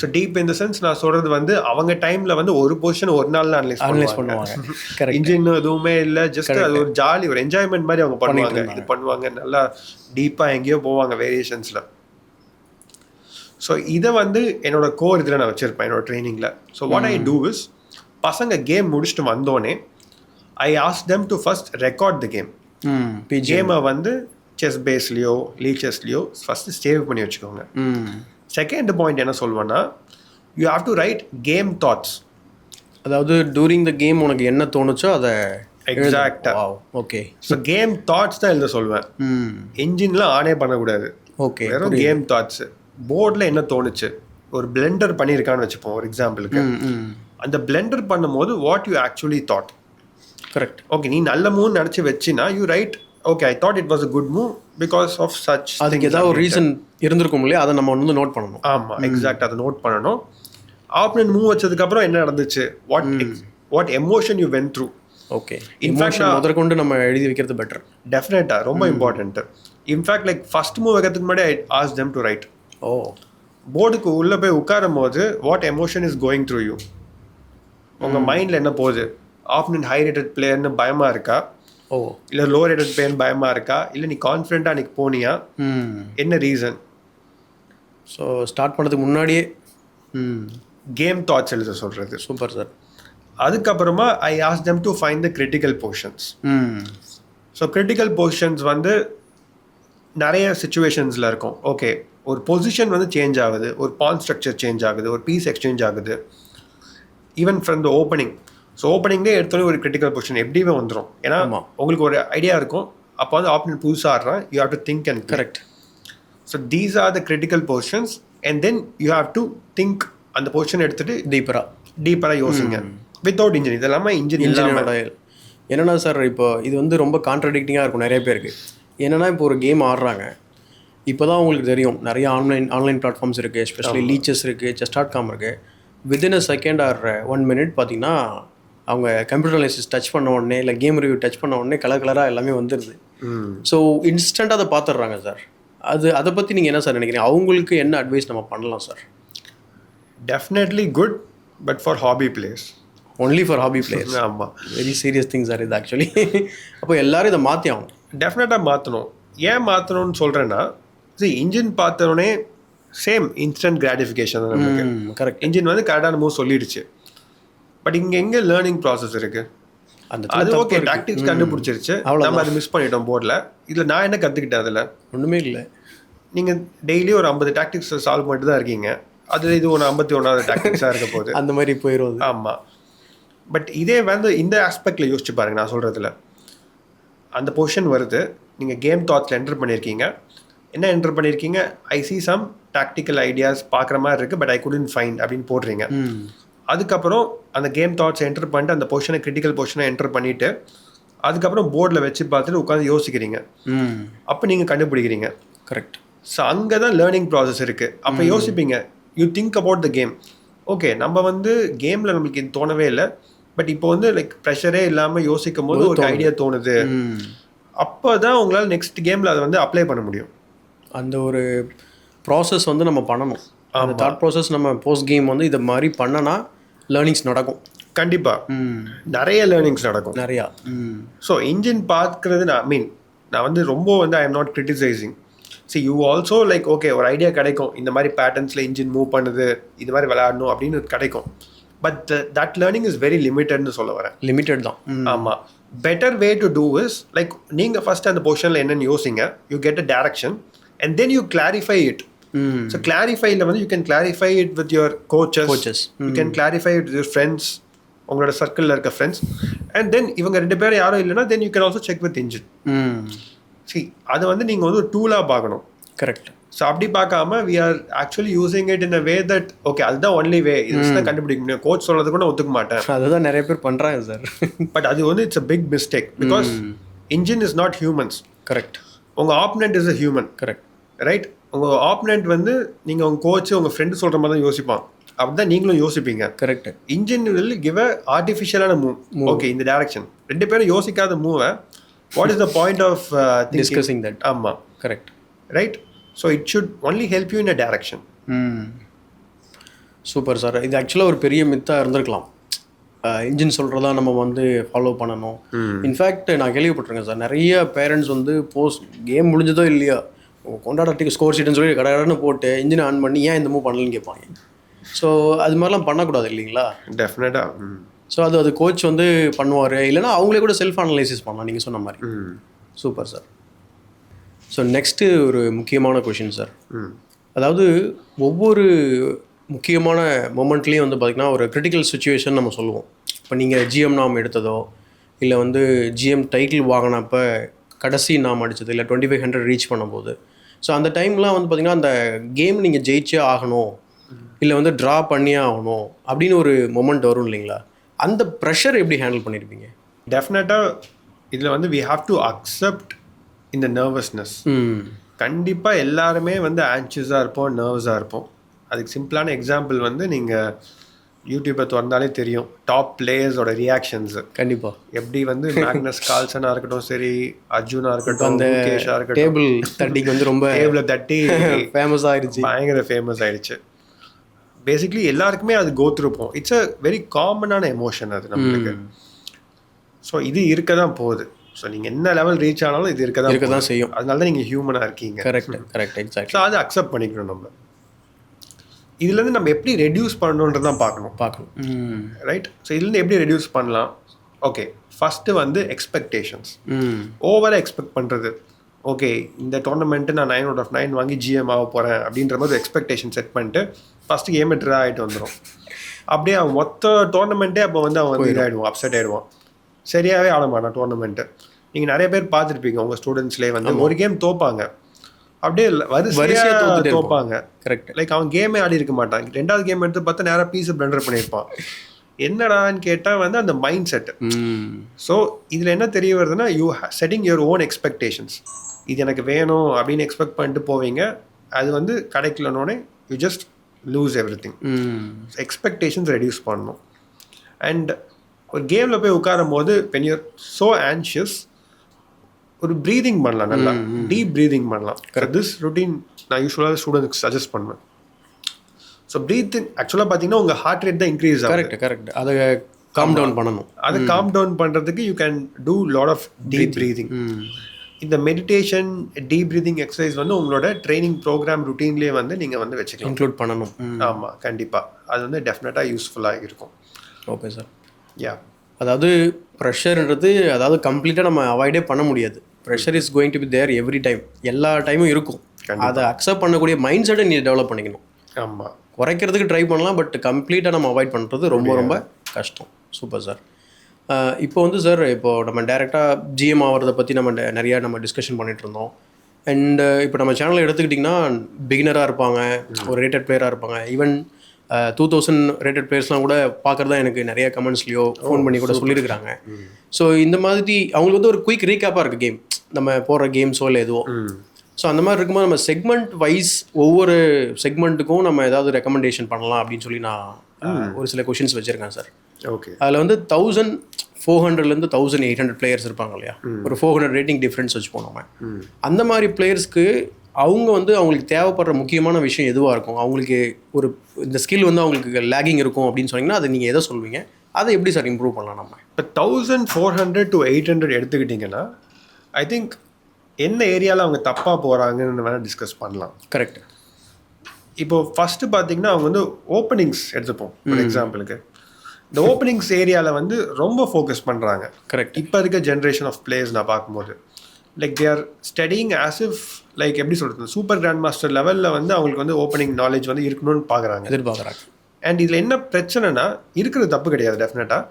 ஸோ டீப் இந்த சென்ஸ் நான் சொல்கிறது வந்து அவங்க டைமில் வந்து ஒரு பொசிஷன் ஒரு நாளில் அனலைஸ் பண்ணுவாங்க. இன்ஜின் எதுவுமே இல்லை, ஜஸ்ட் அது ஒரு ஜாலி ஒரு என்ஜாய்மெண்ட் மாதிரி அவங்க பண்ணுவாங்க. இது பண்ணுவாங்க, நல்லா டீப்பாக எங்கேயோ போவாங்க வேரியேஷன்ஸில். ஸோ இதை வந்து என்னோட கோர் இதில் நான் வச்சுருப்பேன் என்னோட ட்ரைனிங்கில். So what I do is, பசங்க கேம் முடிச்சுட்டு வந்தோடனே I ask them to first record the game. கேமை வந்து செஸ் பேஸ்லையோ லீக் செஸ்லையோ ஃபஸ்ட்டு சேவ் பண்ணி வச்சுக்கோங்க. செகண்ட் பாயிண்ட் என்ன சொல்வேன்னா, you have to write game thoughts. அதாவது டூரிங் த கேம் உனக்கு என்ன தோணுச்சோ அதை எக்ஸாக்டாக. ஓகே. ஸோ கேம் தாட்ஸ் தான் எழுத சொல்வேன். என்ஜின்லாம் ஆனே பண்ணக்கூடாது. ஓகே. வெறும் கேம் தாட்ஸ். போர்டில் என்ன தோணுச்சு, ஒரு பிளெண்டர் பண்ணியிருக்கான்னு வச்சுப்போம் ஒரு எக்ஸாம்பிளுக்கு. அந்த பிளெண்டர் பண்ணும்போது what you actually thought. Correct. Okay, நீ நல்ல மூவ் நினச்சி வச்சினா you write okay I thought it was a good move because of such. அதுக்கு ஏதாவது ஒரு ரீசன் இருந்திருக்கும் இல்லையா, அதை நம்ம வந்து நோட் பண்ணணும். ஆமாம், எக்ஸாக்ட், அதை நோட் பண்ணணும். ஆப்போனன்ட் மூவ் வச்சதுக்கப்புறம் என்ன நடந்துச்சு, what emotion you went through. Okay. In fact முதற்கொண்டு நம்ம எழுதி வைக்கிறது பெட்டர். டெஃபினட்டாக ரொம்ப important. In fact like first move வைக்கிறதுக்கு முன்னாடி ஐ ஆஸ்க் தெம் டு ரைட். போர்டுக்கு உள்ளே போய் உட்காரும் போது what emotion is going through you. உங்கள் மைண்டில் என்ன போகுது, ஆப்போனன்ட் ஹை ரேட்டட் பிளேயர்னு பயமாக இருக்கா, இல்லை லோ ரேட்டட் பிளேயர்னு பயமாக இருக்கா, இல்லை நீ கான்ஃபிடென்ட்டாக அன்றைக்கி போனியா, என்ன ரீசன். ஸோ ஸ்டார்ட் பண்ணுறதுக்கு முன்னாடியே கேம் தாட்ஸ் எழுத சொல்கிறது. Super sir. அதுக்கப்புறமா I ask them to find the critical portions. So critical portions வந்து நிறைய சுச்சுவேஷன்ஸில் இருக்கும். ஓகே, ஒரு பொசிஷன் வந்து சேஞ்ச் ஆகுது, ஒரு பான் ஸ்ட்ரக்சர் சேஞ்ச் ஆகுது, ஒரு பீஸ் எக்ஸ்சேஞ்ச் ஆகுது, even from the opening. So ஓப்பனிங்லேயே எடுத்தோடனே ஒரு கிரிட்டிக்கல் பொசிஷன் எப்படியுமே வந்துடும். ஏன்னா உங்களுக்கு ஒரு ஐடியா இருக்கும், அப்போ வந்து ஆப்போனன்ட் புதுசாக ஆடுறான், you have to think and correct. So these are the critical positions and then you have to think. அந்த பொசிஷன் எடுத்துகிட்டு டீப்பராக யோசிங்க வித்தவுட் இன்ஜின். இது இல்லாமல் இன்ஜின் என்னென்னா சார், இப்போ இது வந்து ரொம்ப கான்ட்ரடிக்டிங்காக இருக்கும் நிறைய பேருக்கு. என்னென்னா இப்போ ஒரு கேம் ஆடுறாங்க, இப்போ தான் உங்களுக்கு தெரியும் நிறைய ஆன்லைன் பிளாட்ஃபார்ம்ஸ் இருக்குது, எஸ்பெஷலி லீச்சஸ் இருக்குது, chess.com இருக்குது. Within a second or 1 minute பார்த்தீங்கன்னா அவங்க கம்ப்யூட்டர் அனாலிசிஸ் டச் பண்ண உடனே இல்லை கேம் ரிவ்யூ டச் பண்ண உடனே கலராக எல்லாமே வந்துடுது. ஸோ இன்ஸ்டண்ட்டாக அதை பார்த்துடுறாங்க சார். அதை பற்றி நீங்கள் என்ன சார் நினைக்கிறீங்க? அவங்களுக்கு என்ன அட்வைஸ் நம்ம பண்ணலாம் sir? Definitely good, but for hobby players. Only for hobby players. ஆமாம், வெரி சீரியஸ் திங் சார் இது ஆக்சுவலி. அப்போ எல்லோரும் இதை மாற்றி ஆகணும். டெஃபினட்டாக மாற்றணும். ஏன் மாற்றணும்னு சொல்கிறேன்னா, இன்ஜின் பார்த்தோடனே சேம் இன்ஸ்டன்ட் கிராட்டிஃபிகேஷன் தான் நமக்கு. கரெக்ட். இன்ஜின் வந்து கரெக்டான மூவ் சொல்லிடுச்சு. பட் இங்கே எங்கே லேர்னிங் ப்ராசஸ் இருக்குது. அது ஓகே, டாக்டிக்ஸ் கண்டுபிடிச்சிருச்சு, நம்ம அதை மிஸ் பண்ணிட்டோம் போர்டில். இதில் நான் என்ன கற்றுக்கிட்டேன், அதில் ஒன்றுமே இல்லை. நீங்கள் டெய்லி ஒரு 50 டாக்டிக்ஸ் சால்வ் பண்ணிட்டு தான் இருக்கீங்க, அதில் இது ஒன்று 51வது டாக்டிக்ஸாக இருக்க போகுது. அந்த மாதிரி போயிடும். ஆமாம். பட் இதே வந்து இந்த ஆஸ்பெக்டில் யோசிச்சு பாருங்க. நான் சொல்கிறதுல அந்த பொசிஷன் வருது, நீங்கள் கேம் தாட்ஸில் என்டர் பண்ணியிருக்கீங்க. என்ன என்டர் பண்ணியிருக்கீங்க, ஐ சி சம் டாக்டிக்கல் ஐடியாஸ் பார்க்குற மாதிரி இருக்குது, பட் ஐ குடன்ட் ஃபைண்ட் அப்படின்னு போடுறீங்க. அதுக்கப்புறம் அந்த கேம் தாட்ஸ் என்டர் பண்ணிட்டு அந்த பொசிஷனை கிரிட்டிக்கல் பொசிஷனை என்டர் பண்ணிவிட்டு அதுக்கப்புறம் போர்டில் வச்சு பார்த்துட்டு உட்காந்து யோசிக்கிறீங்க. அப்போ நீங்கள் கண்டுபிடிக்கிறீங்க. கரெக்ட். ஸோ அங்கே தான் லேர்னிங் ப்ராசஸ் இருக்குது. அப்போ யோசிப்பீங்க, you think about the game. Okay, நம்ம வந்து கேமில் நம்மளுக்கு இது தோணவே இல்லை, பட் இப்போ வந்து லைக் ப்ரெஷரே இல்லாமல் யோசிக்கும் போது ஒரு ஐடியா தோணுது. அப்போ தான் உங்களால் நெக்ஸ்ட் கேமில் அதை வந்து அப்ளை பண்ண முடியும். அந்த ஒரு ப்ராசஸ் வந்து நம்ம பண்ணணும். அந்த தாட் ப்ராசஸ் நம்ம போஸ்ட் கேம் வந்து இதை மாதிரி பண்ணனா லேர்னிங்ஸ் நடக்கும். கண்டிப்பாக நிறைய லேர்னிங்ஸ் நடக்கும், நிறையா. ஸோ இன்ஜின் பார்க்குறது நான் வந்து ரொம்ப வந்து I am not criticising. You also like okay, ஒரு ஐடியா கிடைக்கும், இந்த மாதிரி பேட்டர்ன்ஸில் இன்ஜின் மூவ் பண்ணுது, இது மாதிரி விளையாடணும் அப்படின்னு கிடைக்கும். But that learning is very லிமிட்டட்னு சொல்ல வரேன். லிமிட்டட் தான். ஆமாம். Better way to do is like நீங்கள் ஃபஸ்ட் அந்த பொசிஷனில் என்னென்னு யோசிங்க, you get a direction and then you clarify it. So கிளாரிஃபைல வந்து you can clarify it with your coaches, you can clarify it with your friends, உங்களோட சர்க்கிளில் இருக்க ஃப்ரெண்ட்ஸ். அண்ட் தென் இவங்க 2 பேரும் யாரும் இல்லைன்னா then you can also check with engine. அதை வந்து நீங்கள் வந்து ஒரு டூலாக பார்க்கணும். கரெக்ட். ஸோ அப்படி பார்க்காம we are actually using it in a way that okay அதுதான் ஒன்லி வே, இது தான் கண்டுபிடிக்க முடியும், கோச் சொல்றது கூட ஒத்துக்க மாட்டேன். அதுதான் நிறைய பேர் பண்ணுறாங்க சார். பட் அது வந்து it's a big mistake because engine is not humans. Correct. உங்கள் opponent is a human. Correct. Right. உங்கள் ஆப்பனண்ட் வந்து நீங்கள் உங்கள் கோச்சு உங்கள் ஃப்ரெண்டு சொல்கிற மாதிரி தான் யோசிப்பான். அப்படிதான் நீங்களும் யோசிப்பீங்க. Correct. Engine will give a ஆர்டிஃபிஷியலான மூவ். ஓகே, இந்த டேரக்ஷன் ரெண்டு பேரும் யோசிக்காத மூவை what is the point of discussing that. ஆமாம், correct. Right. So it should only help you in a direction. Super sir. இது ஆக்சுவலாக ஒரு பெரிய மித்தாக இருந்திருக்கலாம். இன்ஜின் சொல்கிறதா நம்ம வந்து ஃபாலோ பண்ணணும். இன்ஃபேக்ட் நான் கேள்விப்பட்டிருக்கேன் சார், நிறைய பேரண்ட்ஸ் வந்து கேம் முடிஞ்சதோ இல்லையா கொண்டாடத்துக்கு ஸ்கோர் ஷீட்னு சொல்லி கடகடன்னு போட்டு இன்ஜினை ஆன் பண்ணி ஏன் இந்த மூவ் பண்ணலன்னு கேட்பாங்க. ஸோ அது மாதிரிலாம் பண்ணக்கூடாது இல்லைங்களா? டெஃபினட்டாக. ஸோ அது கோச் வந்து பண்ணுவார், இல்லைனா அவங்களே கூட செல்ஃப் அனலைசிஸ் பண்ணலாம் நீங்கள் சொன்ன மாதிரி. Super sir. ஸோ நெக்ஸ்ட்டு ஒரு முக்கியமான கொஷின் சார். அதாவது ஒவ்வொரு முக்கியமான மொமெண்ட்லேயும் வந்து பார்த்திங்கன்னா ஒரு கிரிட்டிக்கல் சுச்சுவேஷன் நம்ம சொல்லுவோம். இப்போ நீங்கள் ஜிஎம் நாம் எடுத்ததோ இல்லை வந்து ஜிஎம் டைட்டில் வாங்கினப்போ கடைசி நாம் அடித்தது இல்லை 2500 ரீச் பண்ணும்போது, ஸோ அந்த டைம்லாம் வந்து பார்த்திங்கன்னா அந்த கேம் நீங்கள் ஜெயிச்சே ஆகணும் இல்லை வந்து ட்ரா பண்ணியே ஆகணும் அப்படின்னு ஒரு மொமெண்ட் வரும் இல்லைங்களா? அந்த ப்ரெஷர் எப்படி ஹேண்டில் பண்ணியிருப்பீங்க? டெஃபினட்டாக இதில் வந்து வி ஹாவ் டு அக்செப்ட் இந்த நர்வஸ்னஸ். கண்டிப்பாக எல்லாருமே வந்து ஆன்ஷியஸாக இருப்போம், நர்வஸாக இருப்போம். அதுக்கு சிம்பிளான எக்ஸாம்பிள் வந்து நீங்கள் யூடியூப்பை திறந்தாலே தெரியும் டாப் பிளேயர்ஸோட ரியாக்ஷன்ஸு. கண்டிப்பாக எப்படி வந்து மேக்னஸ் கால்சனாக இருக்கட்டும், சரி அர்ஜுனாக இருக்கட்டும், அந்த முகேஷாக இருக்கட்டும், டேபிள் தட்டிக்கு வந்து ரொம்ப டேபிளை தட்டி ஃபேமஸ் ஆகிடுச்சு, பயங்கர ஃபேமஸ் ஆகிடுச்சு. பேசிக்லி எல்லாருக்குமே அது கோத்ருப்போம். இட்ஸ் அ வெரி காமனான எமோஷன் அது நம்மளுக்கு. ஸோ இது இருக்க தான் போகுது. ஸோ நீங்கள் என்ன லெவல் ரீச் ஆனாலும் இது இருக்க தான் செய்யும். அதனால தான் நீங்கள் ஹியூமனாக இருக்கீங்க. Correct correct exact. ஸோ அதை அக்செப்ட் பண்ணிக்கணும். நம்ம இதுலேருந்து நம்ம எப்படி ரெடியூஸ் பண்ணணுன்றது தான் பார்க்கணும். ரைட். ஸோ இதுலேருந்து எப்படி ரெடியூஸ் பண்ணலாம்? ஓகே, ஃபஸ்ட்டு வந்து எக்ஸ்பெக்டேஷன்ஸ். ஓவராக எக்ஸ்பெக்ட் பண்ணுறது. ஓகே, இந்த டோர்னமெண்ட்டு நான் 9 out of 9 வாங்கி ஜிஎம் ஆக போகிறேன் அப்படின்ற மாதிரி எக்ஸ்பெக்டேஷன் செட் பண்ணிட்டு ஃபஸ்ட்டு கேம் ட்ரா ஆகிட்டு வந்துடும். அப்படியே அவன் மொத்த டோர்னமெண்ட்டே அப்போ வந்து அவன் வந்து இதாகிடுவான், அப்செட் ஆகிடுவான், சரியாகவே ஆட மாட்டான் டோர்னமெண்ட்டு. நீங்கள் நிறைய பேர் பார்த்துருப்பீங்க உங்கள் ஸ்டூடெண்ட்ஸ்லேயே வந்து ஒரு கேம் தோப்பாங்க, அப்படியே வரிசையாக தோப்பாங்க. கரெக்ட். லைக் அவன் கேமே ஆடி இருக்க மாட்டான். ரெண்டாவது கேம் எடுத்து பார்த்தா நேராக பீஸை பிளண்டர் பண்ணியிருப்பான். என்னடான்னு கேட்டால் வந்து அந்த மைண்ட் செட்டு. ஸோ இதில் என்ன தெரிய வருதுன்னா, you setting your own expectations. இது எனக்கு வேணும் அப்படின்னு எக்ஸ்பெக்ட் பண்ணிட்டு போவீங்க, அது வந்து கிடைக்கலனோடனே you just lose everything. Expectations reduce பண்ணணும். அண்ட் ஒரு கேமில் போய் உட்காரும் போது வென் யூர் ஸோ ஆன்ஷியஸ், ஒரு ப்ரீதிங் பண்ணலாம், நல்லா டீப் ப்ரீதிங் பண்ணலாம். திஸ் ருட்டீன் நான் யூஸ்வலாக ஸ்டூடெண்ட்ஸ்க்கு சஜஸ்ட் பண்ணுவேன். ஸோ ப்ரீத்திங் ஆக்சுவலாக பார்த்தீங்கன்னா உங்கள் ஹார்ட் ரேட் தான் இன்க்ரீஸ் ஆகும். Correct correct. அதை காம் டவுன் பண்ணணும். அதை காம் டவுன் பண்ணுறதுக்கு you can do lot of deep breathing. இந்த மெடிடேஷன் டீப் ப்ரீதிங் எக்ஸசைஸ் வந்து உங்களோட ட்ரைனிங் ப்ரோக்ராம் ருட்டீன்லேயே வந்து நீங்கள் வந்து வச்சுக்கலாம், இன்க்ளூட் பண்ணணும். ஆமாம், கண்டிப்பாக அது வந்து டெஃபினட்டாக யூஸ்ஃபுல்லாக இருக்கும். Okay sir. யா, அதாவது ப்ரெஷர்ன்றது அதாவது கம்ப்ளீட்டாக நம்ம அவாய்டே பண்ண முடியாது. Pressure is going to be there every time, எல்லா டைமும் இருக்கும். அதை அக்செப்ட் பண்ணக்கூடிய மைண்ட் செட்டை நீ டெவலப் பண்ணிக்கணும். ஆமாம், குறைக்கிறதுக்கு ட்ரை பண்ணலாம், பட் கம்ப்ளீட்டாக நம்ம அவாய்ட் பண்ணுறது ரொம்ப ரொம்ப கஷ்டம். Super sir. இப்போ வந்து சார், இப்போது நம்ம டேரெக்டாக ஜிஎம் ஆகிறத பற்றி நிறையா டிஸ்கஷன் பண்ணிகிட்டு இருந்தோம். அண்டு இப்போ நம்ம சேனலில் எடுத்துக்கிட்டிங்கன்னா பிகினராக இருப்பாங்க, ஒரு ரேட்டட் பிளேயராக இருப்பாங்க. ஈவன் 2000 ரேட்டட் பிளேயர்ஸ்லாம் கூட பார்க்குறதா எனக்கு நிறைய கமெண்ட்ஸ்லையோ ஃபோன் பண்ணி கூட சொல்லியிருக்கிறாங்க. ஸோ இந்த மாதிரி அவங்களுக்கு வந்து ஒரு குயிக் ரீகேப்பாக இருக்குது கேம், நம்ம போடுற கேம்ஸோ இல்லை எதுவோ. ஸோ அந்த மாதிரி இருக்கும்போது நம்ம செக்மெண்ட் வைஸ் ஒவ்வொரு செக்மெண்ட்டுக்கும் நம்ம ஏதாவது ரெக்கமெண்டேஷன் பண்ணலாம் அப்படின்னு சொல்லி நான் ஒரு சில கொஷின்ஸ் வச்சுருக்கேன் சார். ஓகே. அதில் வந்து 1400 1800 பிளேயர்ஸ் இருப்பாங்க இல்லையா, ஒரு 400 ரேட்டிங் டிஃப்ரென்ஸ் வச்சு போனோம். அந்த மாதிரி பிளேயர்ஸ்க்கு அவங்க வந்து அவங்களுக்கு தேவைப்படுற முக்கியமான விஷயம் எதுவாக இருக்கும்? அவங்களுக்கு ஒரு இந்த ஸ்கில் வந்து அவங்களுக்கு லேகிங் இருக்கும் அப்படின்னு சொன்னீங்கன்னா அதை நீங்கள் எதை சொல்வீங்க? அதை எப்படி சார் இம்ப்ரூவ் பண்ணலாம் நம்ம? இப்போ 1400 to 800 எடுத்துக்கிட்டிங்கன்னா ஐ திங்க் என்ன ஏரியாவில் அவங்க தப்பாக போகிறாங்கன்னு வேணால் டிஸ்கஸ் பண்ணலாம். கரெக்ட். இப்போது ஃபஸ்ட்டு பார்த்தீங்கன்னா அவங்க வந்து ஓப்பனிங்ஸ் எடுத்துப்போம் ஒரு எக்ஸாம்பிளுக்கு. இந்த ஓப்பனிங்ஸ் ஏரியாவில் வந்து ரொம்ப ஃபோக்கஸ் பண்ணுறாங்க. கரெக்ட். இப்போ இருக்க ஜென்ரேஷன் ஆஃப் பிளேயர்ஸ் நான் பார்க்கும்போது like they are studying as if like எப்படி சொல்கிறது, சூப்பர் கிராண்ட் மாஸ்டர் லெவலில் வந்து அவங்களுக்கு வந்து ஓப்பனிங் நாலேஜ் வந்து இருக்கணும்னு எதிர்பார்க்குறாங்க. அண்ட் இதில் என்ன பிரச்சனைனா, இருக்கிறது தப்பு கிடையாது, டெஃபினட்டாக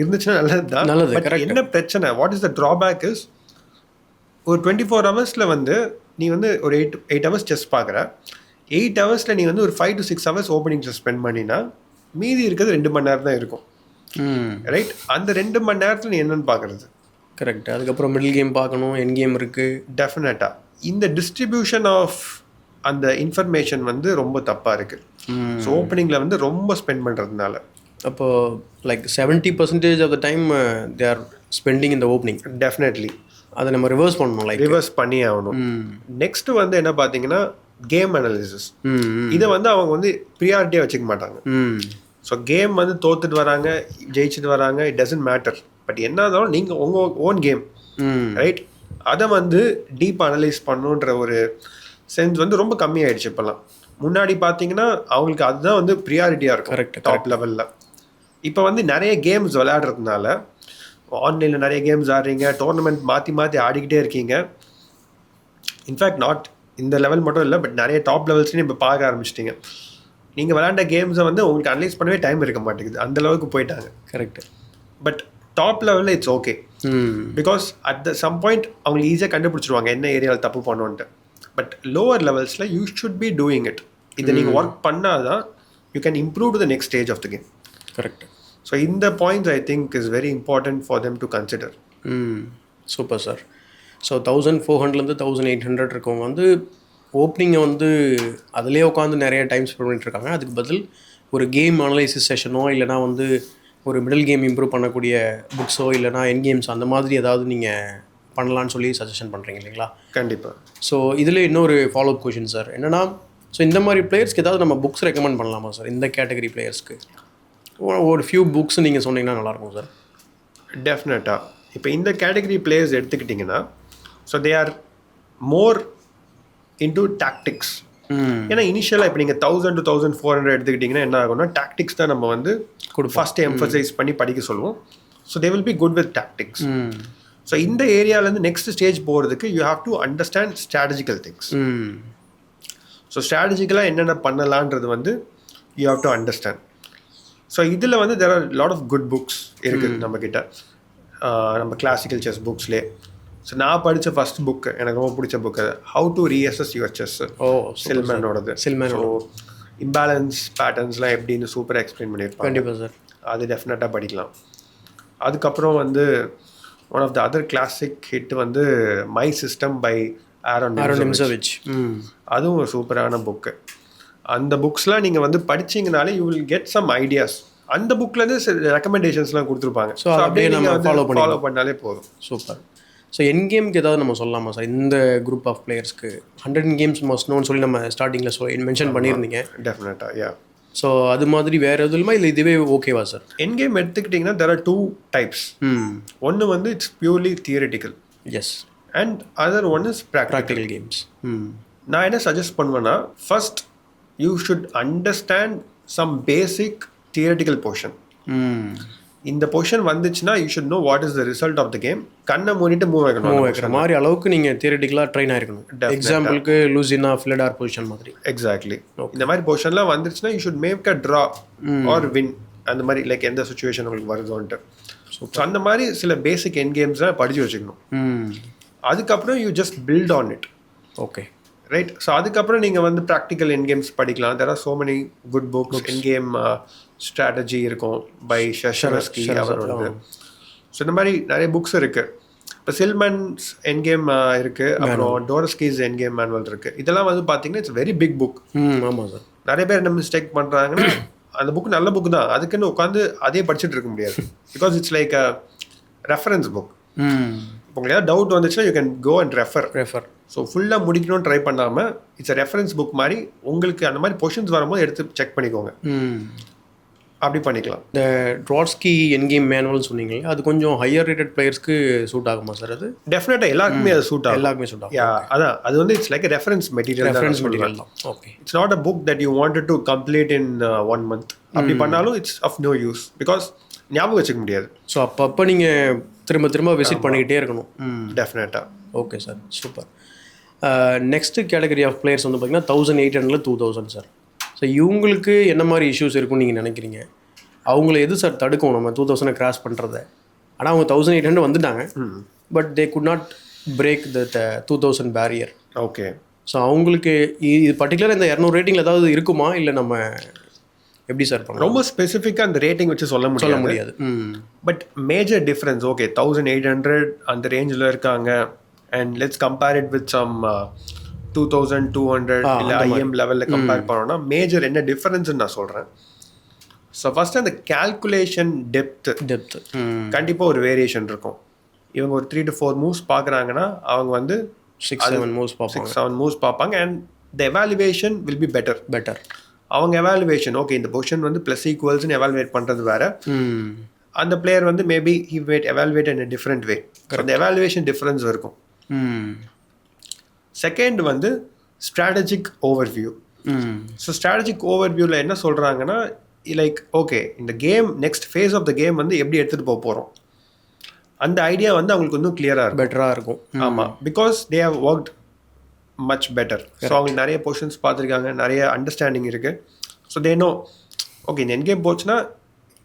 இருந்துச்சுன்னா நல்லது தான். பட் என்ன பிரச்சனை, what is the drawback is, ஒரு 24 hours வந்து நீ வந்து ஒரு 8 hours செஸ் பார்க்குற, 8 hours நீ வந்து ஒரு 5 to 6 hours opening chess spend பண்ணினா மீதி இருக்கிறது 2 மணி நேரம் தான் இருக்கும். ரைட். அந்த 2 மணி நேரத்தில் நீ என்னென்னு பார்க்குறது. கரெக்ட். அதுக்கப்புறம் மிடில் கேம் பார்க்கணும், என் கேம் இருக்குது. டெஃபினட்டாக இந்த டிஸ்ட்ரிபியூஷன் ஆஃப் அந்த இன்ஃபர்மேஷன் வந்து ரொம்ப தப்பாக இருக்குது. ஸோ ஓப்பனிங்கில் வந்து ரொம்ப ஸ்பெண்ட் பண்ணுறதுனால அப்போது like 70% of the time they are spending இந்த ஓப்பனிங். டெஃபினெட்லி அதை நம்ம ரிவர்ஸ் பண்ணணும், லைக் ரிவர்ஸ் பண்ணி ஆகணும். நெக்ஸ்ட்டு வந்து என்ன பார்த்தீங்கன்னா கேம் அனாலிசிஸ். இதை வந்து அவங்க வந்து ப்ரியாரிட்டியாக வச்சுக்க மாட்டாங்க. ஸோ கேம் வந்து தோத்துட்டு வராங்க, ஜெயிச்சுட்டு வராங்க, இட் டசன்ட் மேட்டர். பட் என்ன இருந்தாலும் நீங்கள் உங்கள் ஓன் கேம், ரைட், அதை வந்து டீப் அனலைஸ் பண்ணுன்ற ஒரு சென்ஸ் வந்து ரொம்ப கம்மியாயிடுச்சு இப்போல்லாம். முன்னாடி பார்த்தீங்கன்னா அவங்களுக்கு அதுதான் வந்து ப்ரியாரிட்டியாக இருக்கும். கரெக்ட், டாப் லெவலில். இப்போ வந்து நிறைய கேம்ஸ் விளையாடுறதுனால ஆன்லைனில் நிறைய கேம்ஸ் ஆடுறீங்க, டோர்னமெண்ட் மாற்றி ஆடிக்கிட்டே இருக்கீங்க. இன்ஃபேக்ட் நாட் இந்த லெவல் மட்டும் இல்லை, பட் நிறைய டாப் லெவல்ஸ்லையும் இப்போ பார்க்க ஆரம்பிச்சிட்டிங்க. நீங்கள் விளையாண்ட கேம்ஸை வந்து உங்களுக்கு அனலைஸ் பண்ணவே டைம் இருக்க மாட்டேங்குது, அந்த அளவுக்கு போயிட்டாங்க. கரெக்ட். பட் டாப் லெவலில் it's okay, because at the some point அவங்களுக்கு ஈஸியாக கண்டுபிடிச்சிருவாங்க என்ன ஏரியாவில் தப்பு பண்ணோன்ட்டு. பட் லோவர் லெவல்ஸில் you should be doing it. இதை நீங்கள் ஒர்க் பண்ணால் தான் you can improve to the next stage of the game. Correct. So இந்த points I think is very important for them to consider. Super sir. So 1400 1800 இருக்கவங்க வந்து ஓப்பனிங்கை வந்து அதிலே உட்காந்து நிறைய டைம் ஸ்பெண்ட் பண்ணிட்டுருக்காங்க. அதுக்கு பதில் ஒரு கேம் அனலைசிஸ் செஷனோ இல்லைனா வந்து ஒரு மிடில் கேம் இம்ப்ரூவ் பண்ணக்கூடிய புக்ஸோ இல்லைனா என் கேம்ஸ் அந்த மாதிரி ஏதாவது நீங்கள் பண்ணலான்னு சொல்லி சஜஷன் பண்ணுறீங்க இல்லைங்களா? கண்டிப்பாக. ஸோ இதில் இன்னொரு ஃபாலோ அப் கொஷின் சார் என்னென்னா, ஸோ இந்த மாதிரி பிளேயர்ஸ்க்கு ஏதாவது நம்ம புக்ஸ் ரெக்கமெண்ட் பண்ணலாமா சார்? இந்த கேட்டகரி பிளேயர்ஸ்க்கு ஒரு ஃபியூ புக்ஸ் நீங்கள் சொன்னீங்கன்னா நல்லாயிருக்கும் சார். டெஃபினட்டாக. இப்போ இந்த கேட்டகரி பிளேயர்ஸ் எடுத்துக்கிட்டிங்கன்னா, so they R more into tactics. ஏன்னா இனிஷியலாக இப்போ நீங்கள் 1000 to 1400 எடுத்துக்கிட்டிங்கன்னா என்ன ஆகும்னா டாக்டிக்ஸ் தான் நம்ம வந்து ஃபஸ்ட்டு எம்ஃபசைஸ் பண்ணி படிக்க சொல்லுவோம். So they will be good with tactics. So இந்த ஏரியாவிலேருந்து நெக்ஸ்ட் ஸ்டேஜ் போகிறதுக்கு you have to understand strategical things. So ஸ்ட்ராட்டஜிக்கலாக என்னென்ன பண்ணலான்றது வந்து you have to understand. So இதில் வந்து there are lot of good books இருக்குது நம்மக்கிட்ட, நம்ம கிளாசிக்கல் செஸ் புக்ஸ்லேயே. ஸோ நான் படித்த ஃபஸ்ட் புக்கு எனக்கு ரொம்ப பிடிச்ச book how to reassess your chess, சில்மேனோடது. ஸோ இம்பேலன்ஸ் பேட்டர்ன்ஸ்லாம் எப்படின்னு சூப்பராக எக்ஸ்பிளைன் பண்ணியிருப்பாங்க. கண்டிப்பாக சார், அது டெஃபினட்டாக படிக்கலாம். அதுக்கப்புறம் வந்து one of the other classic hit வந்து மை சிஸ்டம் பை ஆரோன் நிம்சோவிச். அதுவும் ஒரு சூப்பரான புக்கு. அந்த புக்ஸ்லாம் நீங்கள் வந்து படிச்சிங்கனாலே you will get some ideas. அந்த புக்லேருந்து ரெக்கமெண்டேஷன்ஸ்லாம் கொடுத்துருப்பாங்க. ஸோ அப்படியே நம்ம ஃபாலோ பண்ணாலே போதும். சூப்பர். ஸோ என் கேமுக்கு ஏதாவது நம்ம சொல்லலாமா சார்? இந்த குரூப் ஆஃப் பிளேயர்ஸ்க்கு 100 கேம்ஸ் மஸ்ட்னு சொல்லி நம்ம ஸ்டார்டிங்கில் மென்ஷன் பண்ணியிருந்தீங்க. டெஃபினட்டாக, யா. ஸோ அது மாதிரி வேறு எதுவுமா இல்லை இதுவே ஓகேவா சார்? என் கேம் எடுத்துக்கிட்டிங்கன்னா தெர் ஆர் 2 types. ஒன்று வந்து it's purely theoretical. Yes. And other one is practical games. நான் என்ன சஜஸ்ட் பண்ணுவேன்னா, first you should understand some basic theoretical portion. இந்த பொசிஷன் வந்துச்சுன்னா you should know what is the result of the game. கண்ணை மூடிட்டு மூவ் வைக்கிற மாதிரி அளவுக்கு நீங்கள் தியரிட்டிக்கலாக ட்ரெயின் ஆயிருக்கணும். எக்ஸாம்பிளுக்கு லூசினா ஃபிலடார் பொசிஷன் மாதிரி. எக்ஸாக்ட்லி. இந்த மாதிரி பொசிஷன்லாம் வந்துருச்சுன்னா you should make a draw or win. அந்த மாதிரி லைக் எந்த சுச்சுவேஷன் உங்களுக்கு வருதோன்ட்டு. ஸோ அந்த மாதிரி சில பேசிக் என் கேம்ஸ்லாம் படித்து வச்சுக்கணும். அதுக்கப்புறம் you just build on it. Okay, right. So அதுக்கப்புறம் நீங்கள் வந்து ப்ராக்டிக்கல் என் கேம்ஸ் படிக்கலாம். There are so many good books. Endgame strategy இருக்கும் பை ஷஷரஸ்கி அவரோடது. ஸோ இந்த மாதிரி நிறைய புக்ஸ் இருக்குது. இப்போ சில்மன்ஸ் என் கேம் இருக்குது, அப்புறம் டோரஸ்கீஸ் என் கேம் மேனுவல் இருக்குது. இதெல்லாம் வந்து பார்த்தீங்கன்னா இட்ஸ் வெரி பிக் புக். ஆமாம் சார். நிறைய பேர் என்ன மிஸ்டேக் பண்ணுறாங்கன்னா, அந்த புக் நல்ல புக் தான், அதுக்குன்னு உட்காந்து அதே படிச்சுட்டு இருக்க முடியாது. Because it's like a reference book. உங்களுக்கு ஏதாவது டவுட் வந்துச்சுன்னா you can go and refer. So ஃபுல்லாக முடிக்கணும்னு ட்ரை பண்ணாமல் இட்ஸ் அ ரெஃபரன்ஸ் புக் மாதிரி உங்களுக்கு அந்த மாதிரி பொசிஷன்ஸ் வரும்போது எடுத்து செக் பண்ணிக்கோங்க. அப்படி பண்ணிக்கலாம். இந்த ட்ராட்ஸ்கி என் கேம் மேனுவல் சொன்னீங்க, அது கொஞ்சம் ஹையர் ரேட்டட் பிளேயர்ஸ்க்கு சூட் ஆகுமா சார்? அது டெஃபினட்டாக எல்லாருக்குமே அது சூட் ஆகும். எல்லாருக்குமே சூட் ஆகும். அதான் அது வந்து இட்ஸ் லைக் ரெஃபரன்ஸ் மெட்டீரியல் தான். Okay, it's not a book that you wanted to complete in 1 month. அப்படி பண்ணாலும் it's of no use, because ஞாபகம் வச்சுக்க முடியாது. ஸோ அப்பப்போ நீங்கள் திரும்ப விசிட் பண்ணிக்கிட்டே இருக்கணும். டெஃபினட்டாக. Okay sir, super. Next category of players வந்து பார்த்தீங்கன்னா 1800 2000 சார். ஸோ இவங்களுக்கு என்ன மாதிரி இஷ்யூஸ் இருக்குன்னு நீங்கள் நினைக்கிறீங்க? அவங்கள எது சார் தடுக்கும் நம்ம 2000 கிராஸ் பண்ணுறத? ஆனால் அவங்க 1800 வந்துட்டாங்க, but they could not break the 2000 barrier. Okay. So அவங்களுக்கு இது பர்டிகுலர் இந்த 200 ரேட்டிங்கில் ஏதாவது இருக்குமா, இல்லை நம்ம எப்படி சார் பண்ணலாம்? ரொம்ப ஸ்பெசிஃபிக்காக அந்த ரேட்டிங் வச்சு சொல்ல முடியாது. பட் மேஜர் டிஃப்ரென்ஸ், ஓகே 1800 அந்த ரேஞ்சில் இருக்காங்க, and let's compare it with some 2200 இல்லை ஐஎம் லெவலில் கம்பேர் பண்ணோன்னா மேஜர் என்ன டிஃபரன்ஸ்ன்னு நான் சொல்கிறேன். ஸோ ஃபஸ்ட்டு அந்த கேல்குலேஷன் டெப்த்து கண்டிப்பாக ஒரு வேரியேஷன் இருக்கும். இவங்க ஒரு 3 to 4 மூவ்ஸ் பார்க்குறாங்கன்னா அவங்க வந்து 6-7 மூவ்ஸ் பார்ப்பாங்க. And the evaluation will be better. அவங்க எவாலுவேஷன் ஓகே இந்த பொசிஷன் வந்து ப்ளஸ் ஈக்குவல்ஸ்னு எவாலுவேட் பண்ணுறது வேறு. அந்த பிளேயர் வந்து maybe he evaluate in a different way. அந்த எவாலுவேஷன் டிஃப்ரென்ஸ் இருக்கும். செகண்ட் வந்து ஸ்ட்ராட்டஜிக் ஓவர்வியூ. ஸோ ஸ்ட்ராட்டஜிக் ஓவர்வியூவில் என்ன சொல்கிறாங்கன்னா லைக் ஓகே இந்த game next phase of the game வந்து எப்படி எடுத்துகிட்டு போக போகிறோம் அந்த ஐடியா வந்து அவங்களுக்கு இன்னும் கிளியராக பெட்டராக இருக்கும். ஆமாம், because they have worked much better. So அவங்களுக்கு நிறைய பொசிஷன்ஸ் பார்த்துருக்காங்க, நிறைய அண்டர்ஸ்டாண்டிங் இருக்குது. ஸோ தே நோ ஓகே இந்த என் கேம் போச்சுன்னா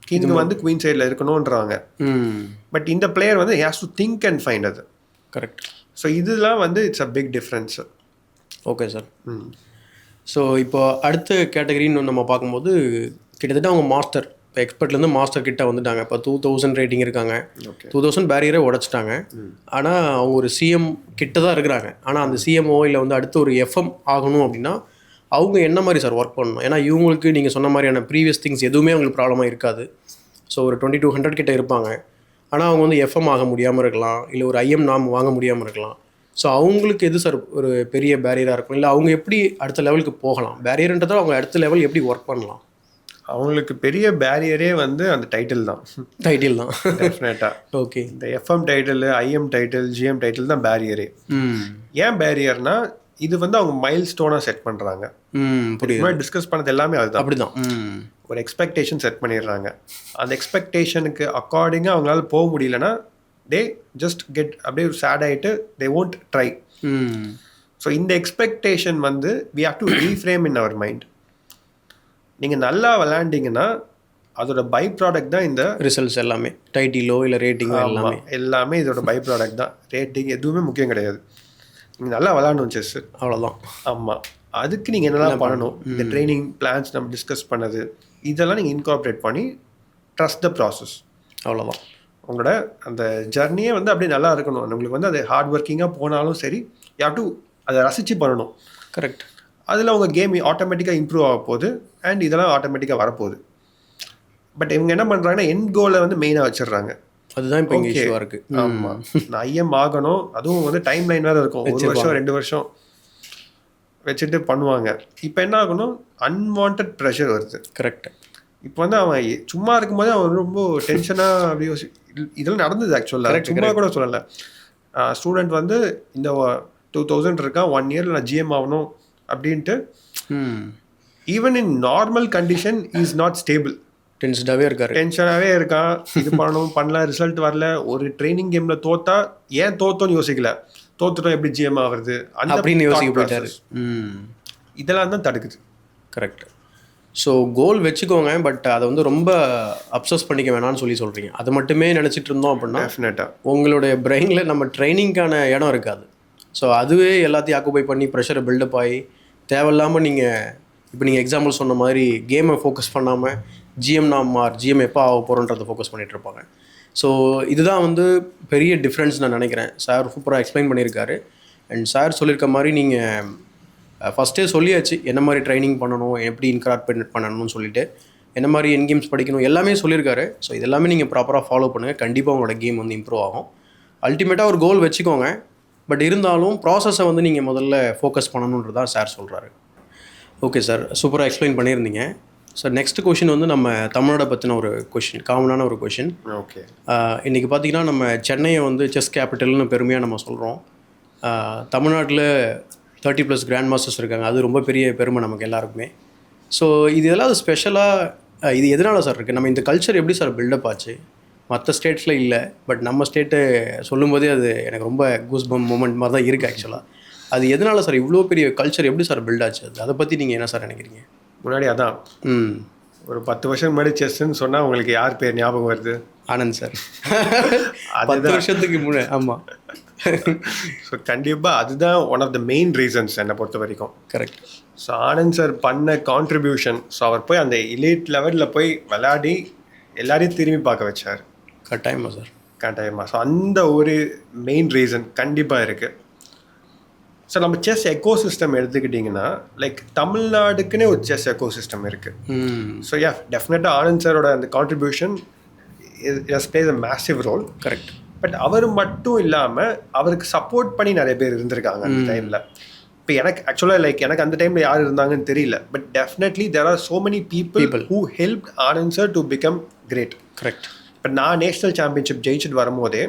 கிங் வந்து குவீன் சைடில் இருக்கணுன்றாங்க. பட் இந்த பிளேயர் வந்து has to think and find அது. கரெக்ட். ஸோ இதெல்லாம் வந்து it's a big difference. Okay sir. So இப்போ அடுத்த கேட்டகரின்னு நம்ம பார்க்கும்போது கிட்டத்தட்ட அவங்க மாஸ்டர் இப்போ எக்ஸ்பர்ட்லேருந்து மாஸ்டர் கிட்ட வந்துட்டாங்க. இப்போ 2000 ரேட்டிங் இருக்காங்க. 2000 பேரியரை உடச்சிட்டாங்க. ஆனால் அவங்க ஒரு சிஎம் கிட்ட தான் இருக்கிறாங்க. ஆனால் அந்த சிஎம்ஓ இல்லை வந்து அடுத்து ஒரு எஃப்எம் ஆகணும் அப்படின்னா அவங்க என்ன மாதிரி சார் ஒர்க் பண்ணணும்? ஏன்னா இவங்களுக்கு நீங்கள் சொன்ன மாதிரியான ப்ரீவியஸ் திங்ஸ் எதுவுமே அவங்களுக்கு ப்ராப்ளமாக இருக்காது. ஸோ ஒரு 2200 கிட்ட இருப்பாங்க. ஆனால் அவங்க வந்து எஃப்எம் ஆக முடியாமல் இருக்கலாம், இல்லை ஒரு ஐஎம் நாம் வாங்க முடியாமல் இருக்கலாம். ஸோ அவங்களுக்கு எது சார் ஒரு பெரிய பேரியராக இருக்கும்? இல்லை அவங்க எப்படி அடுத்த லெவலுக்கு போகலாம்? பேரியர்ன்றதை அவங்க அடுத்த லெவல் எப்படி ஒர்க் பண்ணலாம்? அவங்களுக்கு பெரிய பேரியரே வந்து அந்த டைட்டில் தான். டெஃபினட்டாக. ஓகே. இந்த FM title, IM title, GM title தான் பேரியரே. ஏன் பேரியர்னா இது வந்து அவங்க மைல் ஸ்டோனாக செட் பண்ணுறாங்க. டிஸ்கஸ் பண்ணது எல்லாமே அதுதான். அப்படிதான். ஒரு எக்ஸ்பெக்டேஷன் செட் பண்ணிடுறாங்க. அந்த எக்ஸ்பெக்டேஷனுக்கு அக்கார்டிங்காக அவங்களால போக முடியலன்னா தே ஜஸ்ட் கெட் அப்படியே சேட் ஆகிட்டு தே won't ட்ரை. ஸோ இந்த எக்ஸ்பெக்டேஷன் வந்து we have to reframe in our mind. நீங்கள் நல்லா விளையாண்டிங்கன்னா அதோட பை ப்ராடக்ட் தான் இந்த ரிசல்ட்ஸ் எல்லாமே. டைட்டிலோ இல்லை ரேட்டிங்கோ எல்லாமே இதோட பை ப்ராடக்ட் தான். ரேட்டிங் எதுவுமே முக்கியம் கிடையாது. நீங்கள் நல்லா விளையாடணும் செஸ், அவ்வளோதான். ஆமாம், அதுக்கு நீங்கள் என்னெல்லாம் பண்ணணும், இந்த ட்ரைனிங் பிளான்ஸ் நம்ம டிஸ்கஸ் பண்ணது இதெல்லாம் நீங்கள் இன்கார்பரேட் பண்ணி ட்ரஸ்ட் த ப்ராசஸ். அவ்வளோதான். உங்களோட அந்த ஜர்னியே வந்து அப்படியே நல்லா இருக்கணும். உங்களுக்கு வந்து அது ஹார்ட் ஒர்க்கிங்காக போனாலும் சரி யூ ஹேவ் டு அதை ரசித்து பண்ணணும். கரெக்ட். அதில் உங்கள் கேம் ஆட்டோமேட்டிக்காக இம்ப்ரூவ் ஆக போகுது அண்ட் இதெல்லாம் ஆட்டோமேட்டிக்காக வரப்போகுது. பட் இவங்க என்ன பண்ணுறாங்கன்னா எண்ட் கோலை வந்து மெயினாக வச்சிடுறாங்க. அதுதான் இப்போ இங்கே இஷ்யூவாக இருக்குது. ஆமாம், நான் ஐஎம் ஆகணும், அதுவும் வந்து டைம் லைன் வேறு இருக்கும், 1 வருஷம் 2 வருஷம் வச்சுட்டு பண்ணுவாங்க. இப்போ என்ன ஆகணும், அன்வான்ட் ப்ரெஷர் வருது. கரெக்ட். இப்போ வந்து அவன் சும்மா இருக்கும்போது அவன் ரொம்ப டென்ஷனாக அப்படி இதெல்லாம் நடந்தது. ஆக்சுவலாக சும்மா கூட சொல்லலை. ஸ்டூடெண்ட் வந்து இந்த 2000 இருக்கான், 1 இயரில் நான் ஜிஎம் ஆகணும் அப்படின்ட்டு. Even in normal condition is not stable. டென்ஷனாகவே இருக்கான். இது பண்ணணும் பண்ணல, ரிசல்ட் வரல. ஒரு ட்ரைனிங் கேமில் தோத்தா ஏன் தோத்தோன்னு யோசிக்கல, தோத்துட்டோம் எப்படி ஜிஎம் ஆகுறது அப்படின்னு யோசிக்க போயிட்டாரு. இதெல்லாம் தான் தடுக்குது. கரெக்ட். ஸோ கோல் வச்சுக்கோங்க, பட் அதை வந்து ரொம்ப அப்சஸ் பண்ணிக்க வேணாம்னு சொல்கிறீங்க. அதை மட்டுமே நினச்சிட்டு இருந்தோம் அப்படின்னா டெஃபினட்டாக உங்களுடைய பிரெயினில் நம்ம ட்ரைனிங்கான இடம் இருக்காது. ஸோ அதுவே எல்லாத்தையும் ஆக்குபை பண்ணி ப்ரெஷரை பில்டப் ஆகி தேவையில்லாமல் நீங்கள் எக்ஸாம்பிள் சொன்ன மாதிரி கேமை ஃபோக்கஸ் பண்ணாமல் ஜிஎம் எப்போ ஆக போகிறோன்றதை ஃபோக்கஸ் பண்ணிகிட்ருப்பாங்க. ஸோ இதுதான் வந்து பெரிய டிஃப்ரென்ஸ் நான் நினைக்கிறேன். சார் சூப்பராக எக்ஸ்பிளைன் பண்ணியிருக்காரு. அண்ட் சார் சொல்லியிருக்க மாதிரி நீங்கள் ஃபஸ்ட்டே சொல்லியாச்சு என்ன மாதிரி ட்ரைனிங் பண்ணணும், எப்படி இன்கார்பரேட் பண்ணணும்னு சொல்லிட்டு, என்ன மாதிரி என் கேம்ஸ் படிக்கணும் எல்லாமே சொல்லியிருக்காரு. ஸோ இது எல்லாமே நீங்கள் ப்ராப்பராக ஃபாலோ பண்ணுங்கள். கண்டிப்பாக உங்களோட கேம் வந்து இம்ப்ரூவ் ஆகும். அல்டிமேட்டாக ஒரு கோல் வச்சுக்கோங்க, பட் இருந்தாலும் ப்ராசஸை வந்து நீங்கள் முதல்ல ஃபோக்கஸ் பண்ணணுன்றது தான் சார் சொல்கிறாரு. ஓகே சார், சூப்பராக எக்ஸ்பிளைன் பண்ணியிருந்தீங்க. சார் நெக்ஸ்ட் கொஷின் வந்து நம்ம தமிழ்நாடை பற்றின ஒரு கொஷின், காமனான ஒரு கொஷின். ஓகே. இன்றைக்கி பார்த்திங்கன்னா நம்ம சென்னையை வந்து செஸ் கேபிட்டல்னு பெருமையாக நம்ம சொல்கிறோம். தமிழ்நாட்டில் 30+ கிராண்ட் மாஸ்டர்ஸ் இருக்காங்க. அது ரொம்ப பெரிய பெருமை நமக்கு எல்லாருக்குமே. ஸோ இது எதாவது ஸ்பெஷலாக இது எதனால் சார் இருக்குது? நம்ம இந்த கல்ச்சர் எப்படி சார் பில்டப் ஆச்சு? மற்ற ஸ்டேட்ஸில் இல்லை, பட் நம்ம ஸ்டேட்டு சொல்லும்போதே அது எனக்கு ரொம்ப கூஸ்பம் மூமெண்ட் மாதிரி தான் இருக்குது ஆக்சுவலாக. அது எதனால் சார் இவ்வளோ பெரிய கல்ச்சர் எப்படி சார் பில்ட் ஆச்சு? அதை பற்றி நீங்கள் என்ன சார் நினைக்கிறீங்க? முன்னாடி அதான் ஒரு 10 வருஷம் முன்னாடி செஸ்ன்னு சொன்னால் உங்களுக்கு யார் பேர் ஞாபகம் வருது? ஆனந்த் சார். 10 வருஷத்துக்கு முன்னே. ஆமாம். ஸோ கண்டிப்பாக அதுதான் one of the main reasons என்னை பொறுத்த வரைக்கும். கரெக்ட். ஸோ ஆனந்த் சார் பண்ண கான்ட்ரிபியூஷன், ஸோ அவர் போய் அந்த எலிட் லெவலில் போய் விளையாடி எல்லாரையும் திரும்பி பார்க்க வச்சார். கட்டாயமா சார், கட்டாயமா. ஸோ அந்த ஒரு மெயின் ரீசன் கண்டிப்பாக இருக்குது. ஸோ நம்ம செஸ் எக்கோ சிஸ்டம் எடுத்துக்கிட்டிங்கன்னா லைக் தமிழ்நாடுக்குன்னே ஒரு செஸ் எக்கோ சிஸ்டம் இருக்குது. ஸோ யா டெஃபினட்டாக ஆனந்த் சாரோட அந்த contribution plays a massive role. Correct. But அவர் மட்டும் இல்லாமல் அவருக்கு சப்போர்ட் பண்ணி நிறைய பேர் இருந்திருக்காங்க அந்த டைமில். இப்போ எனக்கு ஆக்சுவலாக லைக் எனக்கு அந்த டைமில் யார் இருந்தாங்கன்னு தெரியல. But definitely there are so many people who help Anand sir to become great. Correct. இப்போ நான் நேஷனல் சாம்பியன்ஷிப் ஜெயிச்சுட்டு வரும்போதே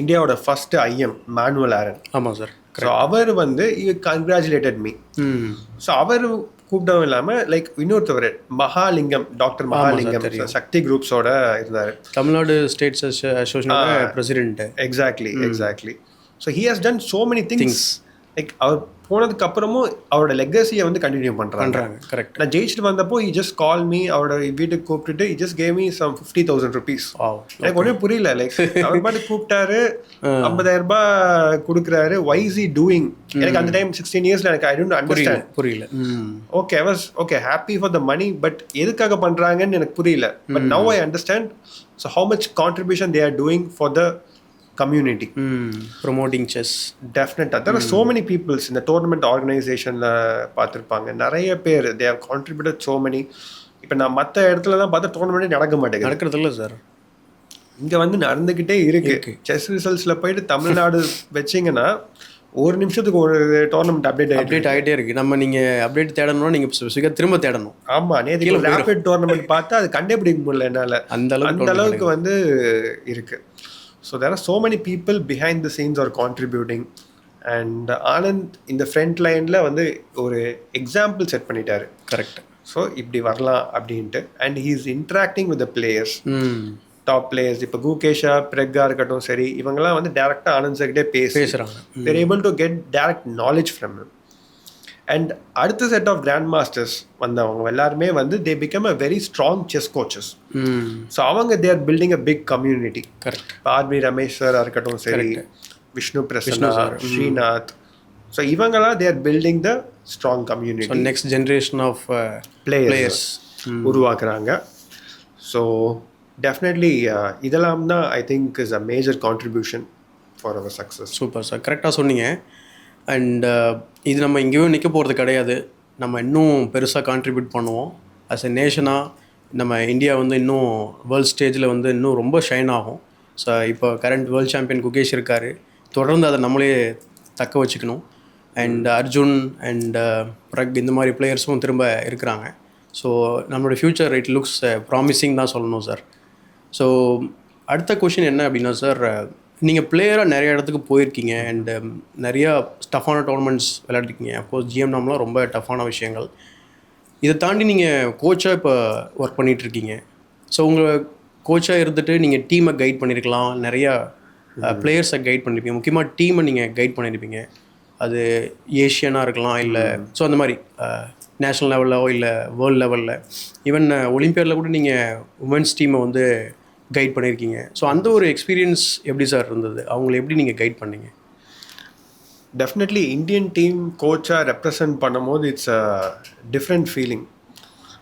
இந்தியாவோட ஃபர்ஸ்ட் ஐஎம் மேனுவல் ஆரன். ஆமாம் சார். ஸோ அவர் வந்து கங்க்ராச்சுலேட்டட் மீ. ஸோ அவர் கூப்பிட்டவும் இல்லாமல் லைக் இன்னொருத்தவர் மகாலிங்கம், டாக்டர் மகாலிங்கம் சக்தி குரூப்ஸோட இருந்தார், Tamil Nadu states association president. Exactly. So he has done so many things. Like அவர் போனதுக்கு அப்புறமும் அவரோட லெகசியை வந்து கண்டினியூ பண்றாங்க. கரெக்ட். நான் ஜெயிச்சுட்டு வந்தப்போ he just called me, அவரோட வீட்டுக்கு கூப்பிட்டுட்டு he just gave me some 50,000 rupees. எனக்கு ஒன்றும் புரியல. லைக் அவர் பாட்டு கூப்பிட்டாரு, 50,000 ரூபாய் கொடுக்குறாரு. why is he doing? எனக்கு அந்த டைம் 16 yearsல எனக்கு I don't understand. புரியல. Okay, I was okay happy for the money, but எதுக்காக பண்றாங்கன்னு எனக்கு புரியல. but now I understand so how much contribution they are doing for the community, promoting chess. Definitely there are so many people in the tournament organization la paathirpaanga, nariya per they have contributed so many. ipo na matta edathila da paatha tournament nadakka maatengudhu, nadakradilla sir. inga vandu nadandukitte irukku. chess results la poidu Tamil Nadu vechingana ஒரு நிமிஷத்துக்கு ஒரு டோர்னமெண்ட் அப்டேட் ஆகிட்டே இருக்கு. நம்ம நீங்க அப்டேட் தேடணும்னா நீங்க ஸ்பெசிஃபிக்கா திரும்ப தேடணும். ஆமா, நேத்து ரேபிட் டோர்னமெண்ட் பார்த்தா அது கண்டுபிடிக்க முடியல என்னால. அந்த அளவுக்கு வந்து இருக்கு. So there are so many people behind the scenes are contributing, and Anand in the front line la வந்து ஒரு எக்ஸாம்பிள் செட் பண்ணிட்டாரு. கரெக்ட். ஸோ இப்படி வரலாம் அப்படின்ட்டு, and he is interacting with the players, top players. இப்போ குகேஷா பிரகா இருக்கட்டும் சரி, இவங்கெல்லாம் வந்து டேரெக்டாக ஆனந்த் சார்கிட்டே பேசுகிறாங்க. They're able to get direct knowledge from him. And அடுத்த செட் ஆஃப் கிராண்ட் மாஸ்டர்ஸ் வந்தவங்க எல்லாருமே வந்து they become a very strong chess coaches. So அவங்க they are building a big community. Correct. R B Ramesh sir இருக்கட்டும் சரி, விஷ்ணு பிரசன்னா, ஸ்ரீநாத், ஸோ இவங்கெல்லாம் they are building the strong community. Next generation of players உருவாக்குறாங்க. ஸோ டெஃபினெட்லி இதெல்லாம் தான் I think is a major contribution for our success. Super sir, கரெக்டாக சொன்னீங்க. அண்ட் இது நம்ம இங்கேயும் நிற்க போகிறது கிடையாது. நம்ம இன்னும் பெருசாக கான்ட்ரிபியூட் பண்ணுவோம். அஸ் எ நேஷனாக நம்ம இந்தியா வந்து இன்னும் வேர்ல்ட் ஸ்டேஜில் வந்து இன்னும் ரொம்ப ஷைன் ஆகும். ஸோ இப்போ கரண்ட் வேர்ல்ட் சாம்பியன் குகேஷ் இருக்கார், தொடர்ந்து அதை நம்மளே தக்க வச்சுக்கணும். அண்ட் அர்ஜுன் அண்ட் பிரக் இந்த மாதிரி பிளேயர்ஸும் திரும்ப இருக்கிறாங்க. ஸோ நம்மளோட ஃப்யூச்சர் இட் லுக்ஸ் ப்ராமிசிங் தான் சொல்லணும் சார். ஸோ அடுத்த கொஷின் என்ன அப்படின்னா சார், நீங்கள் பிளேயராக நிறைய இடத்துக்கு போயிருக்கீங்க அண்ட் நிறையா டஃப்பான டோர்னமெண்ட்ஸ் விளையாடிருக்கீங்க. அஃப்கோர்ஸ் ஜிஎம்னாம்லாம் ரொம்ப டஃப்பான விஷயங்கள். இதை தாண்டி நீங்கள் கோச்சாக இப்போ ஒர்க் பண்ணிகிட்ருக்கீங்க. ஸோ உங்கள் கோச்சாக இருந்துட்டு நீங்கள் டீமை கைட் பண்ணியிருக்கலாம், நிறையா பிளேயர்ஸை கைட் பண்ணியிருப்பீங்க, முக்கியமாக டீமை நீங்கள் கைட் பண்ணியிருப்பீங்க. அது ஏஷியனாக இருக்கலாம், இல்லை ஸோ அந்த மாதிரி நேஷ்னல் லெவலில் இல்லை வேர்ல்டு லெவலில், ஈவன் ஒலிம்பியாடில் கூட நீங்கள் உமன்ஸ் டீமை வந்து கைட் பண்ணியிருக்கீங்க. ஸோ அந்த ஒரு எக்ஸ்பீரியன்ஸ் எப்படி சார் இருந்தது? அவங்களை எப்படி நீங்கள் கைட் பண்ணீங்க? டெஃபினெட்லி இந்தியன் டீம் கோச்சாக ரெப்ரசன்ட் பண்ணும்போது இட்ஸ் அ டிஃப்ரெண்ட் ஃபீலிங்.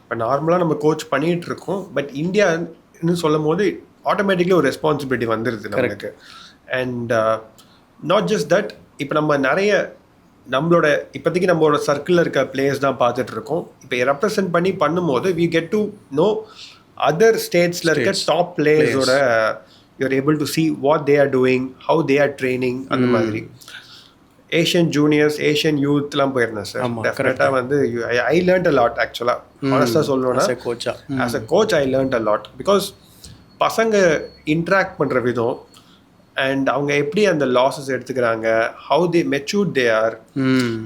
இப்போ நார்மலாக நம்ம கோச் பண்ணிகிட்டு இருக்கோம், பட் இந்தியான்னு சொல்லும் போது ஆட்டோமேட்டிக்லி ஒரு ரெஸ்பான்சிபிலிட்டி வந்துடுது நமக்கு. அண்ட் நாட் ஜஸ்ட் தட், இப்போ நம்ம நிறைய நம்மளோட இப்போதைக்கு நம்மளோட சர்க்கிளில் இருக்க பிளேயர்ஸ் தான் பார்த்துட்டு இருக்கோம். இப்போ ரெப்ரசன்ட் பண்ணி பண்ணும்போது we get to know other ஸ்டேட்ஸில் இருக்க டாப் பிளேயர்ஸோட you're able to see what they are doing, how they are training. அந்த மாதிரி ஏஷியன் ஜூனியர்ஸ், ஏஷியன் யூத்லாம் போயிருந்தேன் சார். டெஃபினட்டாக வந்து ஐ லேர்ன்ட் அ லாட். ஆக்சுவலாக ஹானஸ்டாக சொல்லணும்னா as a coach I learned a lot. Because பசங்க இன்ட்ராக்ட் பண்ணுற விதம் அண்ட் அவங்க எப்படி அந்த லாஸஸ் எடுத்துக்கிறாங்க, how they matured they are,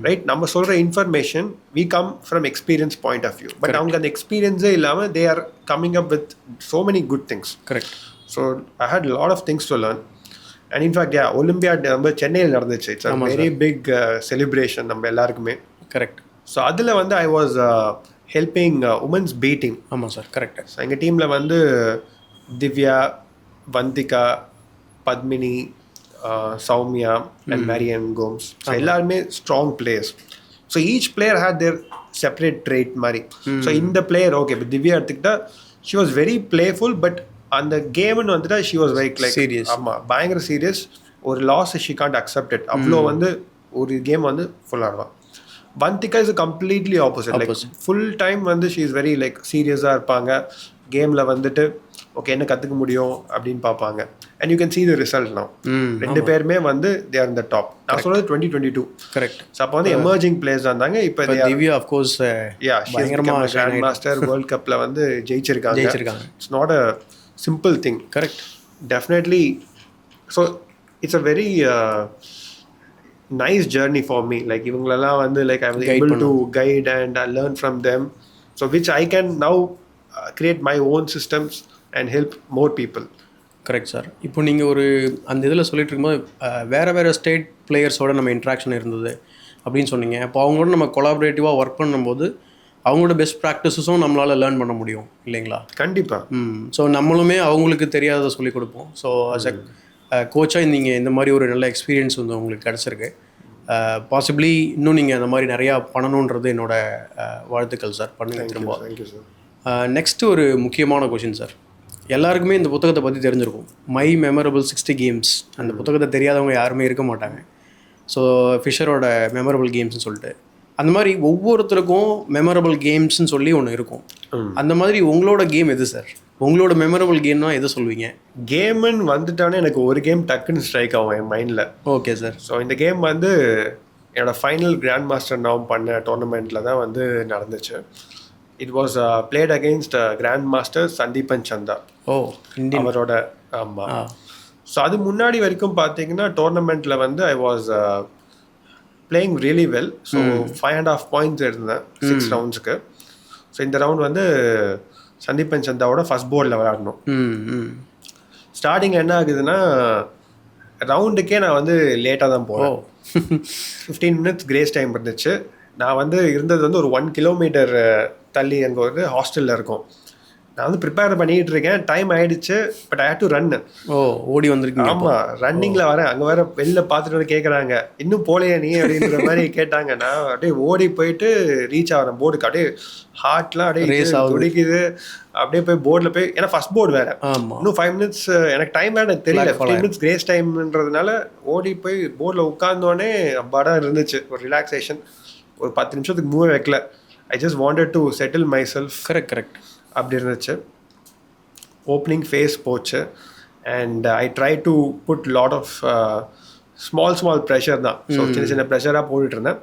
right. நம்ம சொல்கிற information we come from experience point of view, but அவங்க அந்த எக்ஸ்பீரியன்ஸே இல்லாமல் they are coming up with so many good things. Correct. So I had lot of things to learn. And in fact olympiad நம்ம சென்னையில் நடந்துச்சு. It's a very big celebration நம்ம எல்லாருக்குமே. கரெக்ட். ஸோ அதில் வந்து I was helping women's B team. ஆமாம் சார், கரெக்ட். ஸோ எங்கள் டீமில் வந்து திவ்யா, வந்திகா, பத்மினி, சௌமியா அண்ட் மேரியன் கோம்ஸ், ஸோ எல்லாருமே strong players. So each player had their separate trait மாதிரி. ஸோ இந்த பிளேயர் ஓகே, இப்போ திவ்யா எடுத்துக்கிட்டா she was very playful, but அந்த கேம்னு வந்துட்டா ஷி வாஸ் லைக் சீரியஸ். ஆமாம், பயங்கர சீரியஸ். ஒரு loss she can't accept it. அவ்வளோ வந்து ஒரு கேம் வந்து ஃபுல் ஆடுவான். Vantika is completely opposite. Like full time வந்து ஷீ இஸ் வெரி லைக் சீரியஸாக இருப்பாங்க. கேமில் வந்துட்டு ஓகே என்ன கற்றுக்க முடியும் அப்படின்னு பார்ப்பாங்க. And you can see the result now. ரெண்டு பேருமே வந்து they are in the top. நான் சொல்றது 2022. கரெக்ட். ஸோ அப்போ வந்து எமர்ஜிங் பிளேயர்ஸ் இருந்தாங்க. இப்போ திவ்யா ஆஃப் கோர்ஸ் பயங்கரமாக கிராண்ட் மாஸ்டர் வேர்ல்ட் கப்பில் வந்து ஜெயிச்சிருக்காங்க. It's not a simple thing. Correct. Definitely. So it's a very nice journey for me. Like இவங்களெல்லாம் வந்து like I was able to guide and learn from them. So which I can now create my own systems and help more people. Correct sir. இப்போ நீங்கள் ஒரு அந்த இதில் சொல்லிட்டு இருக்கும்போது வேறு ஸ்டேட் பிளேயர்ஸோட நம்ம இன்ட்ராக்ஷன் இருந்தது அப்படின்னு சொன்னீங்க. இப்போ அவங்களோட நம்ம கொலாபரேட்டிவாக ஒர்க் பண்ணும்போது அவங்களோட பெஸ்ட் ப்ராக்டிஸஸும் நம்மளால் லேர்ன் பண்ண முடியும் இல்லைங்களா? கண்டிப்பாக. ஸோ நம்மளுமே அவங்களுக்கு தெரியாததை சொல்லிக் கொடுப்போம். ஸோ அஸ் அ கோச்சாக நீங்கள் இந்த மாதிரி ஒரு நல்ல எக்ஸ்பீரியன்ஸ் வந்து உங்களுக்கு கிடச்சிருக்கு. பாசிபிளி இன்னும் நீங்கள் அந்த மாதிரி நிறையா பண்ணணுன்றது என்னோட வாழ்த்துக்கள் சார். பண்ணுங்க திரும்ப. Thank you sir. நெக்ஸ்ட்டு ஒரு முக்கியமான கொஷின் சார். எல்லாருக்குமே இந்த புத்தகத்தை பற்றி தெரிஞ்சிருக்கும். My memorable 60 games. அந்த புத்தகத்தை தெரியாதவங்க யாருமே இருக்க மாட்டாங்க. ஸோ ஃபிஷரோட மெமரபிள் கேம்ஸ்னு சொல்லிட்டு அந்த மாதிரி ஒவ்வொருத்தருக்கும் மெமரபிள் கேம்ஸ்ன்னு சொல்லி ஒன்று இருக்கும். அந்த மாதிரி உங்களோட கேம் எது சார்? உங்களோட மெமரபிள் கேம்னா எதை சொல்லுவீங்க? கேம்னு வந்துட்டானே எனக்கு ஒரு கேம் டக்குன்னு ஸ்ட்ரைக் ஆகும் என் மைண்டில். Okay sir. ஸோ இந்த கேம் வந்து என்னோட ஃபைனல் கிராண்ட் மாஸ்டர் நான் பண்ண டோர்னமெண்ட்டில் தான் வந்து நடந்துச்சு. It was played against Grandmaster Sandeepan சந்தா. ஓ, அவரோட. ஆமாம். ஸோ அது முன்னாடி வரைக்கும் பார்த்தீங்கன்னா டோர்னமெண்ட்டில் வந்து I was playing really well. So 5.5 points இருந்தேன் 6 ரவுண்ட்ஸுக்கு. ஸோ இந்த ரவுண்ட் வந்து சந்தீபன் சந்தாவோட ஃபர்ஸ்ட் போர்டில் விளையாடணும். ஸ்டார்டிங்கில் என்ன ஆகுதுன்னா ரவுண்டுக்கே நான் வந்து லேட்டாக தான் போகிறேன். 15 மினிட்ஸ் கிரேஸ் டைம் இருந்துச்சு. நான் வந்து இருந்தது வந்து ஒரு 1 கிலோமீட்டர் தள்ளி அங்கே ஒரு ஹாஸ்டலில் இருக்கும். நான் வந்து ப்ரிப்பேர் பண்ணிகிட்டு இருக்கேன். டைம் ஆகிடுச்சு. But I have to run. ஓடி வந்திருக்கேன். ஆமாம், ரன்னிங்கில் வரேன். அங்கே வேறு வெளில பார்த்துட்டு வந்து கேட்குறாங்க, இன்னும் போலையா நீ அப்படின்ற மாதிரி கேட்டாங்க. நான் அப்படியே ஓடி போயிட்டு ரீச் ஆகிறேன் போர்டுக்கு. அப்படியே ஹார்ட்லாம் அப்படியே துடிக்குது. அப்படியே போய் போர்டில் போய், ஏன்னா ஃபர்ஸ்ட் போர்டு வேறு. இன்னும் 5 மினிட்ஸ் எனக்கு டைம் வேறு எனக்கு தெரியல. 15 மினிட்ஸ் கிரேஸ் டைம்ன்றதுனால ஓடி போய் போர்டில் உட்கார்ந்தோடனே படம் இருந்துச்சு. ஒரு ரிலாக்ஸேஷன். ஒரு 10 நிமிஷத்துக்கு மூவ் வைக்கல. I just wanted to settle myself. Correct. அப்படி இருந்துச்சு. ஓப்பனிங் ஃபேஸ் போச்சு. And I try to put lot of small pressure தான். ஸோ சின்ன ப்ரெஷராக போட்டுட்டு இருந்தேன்.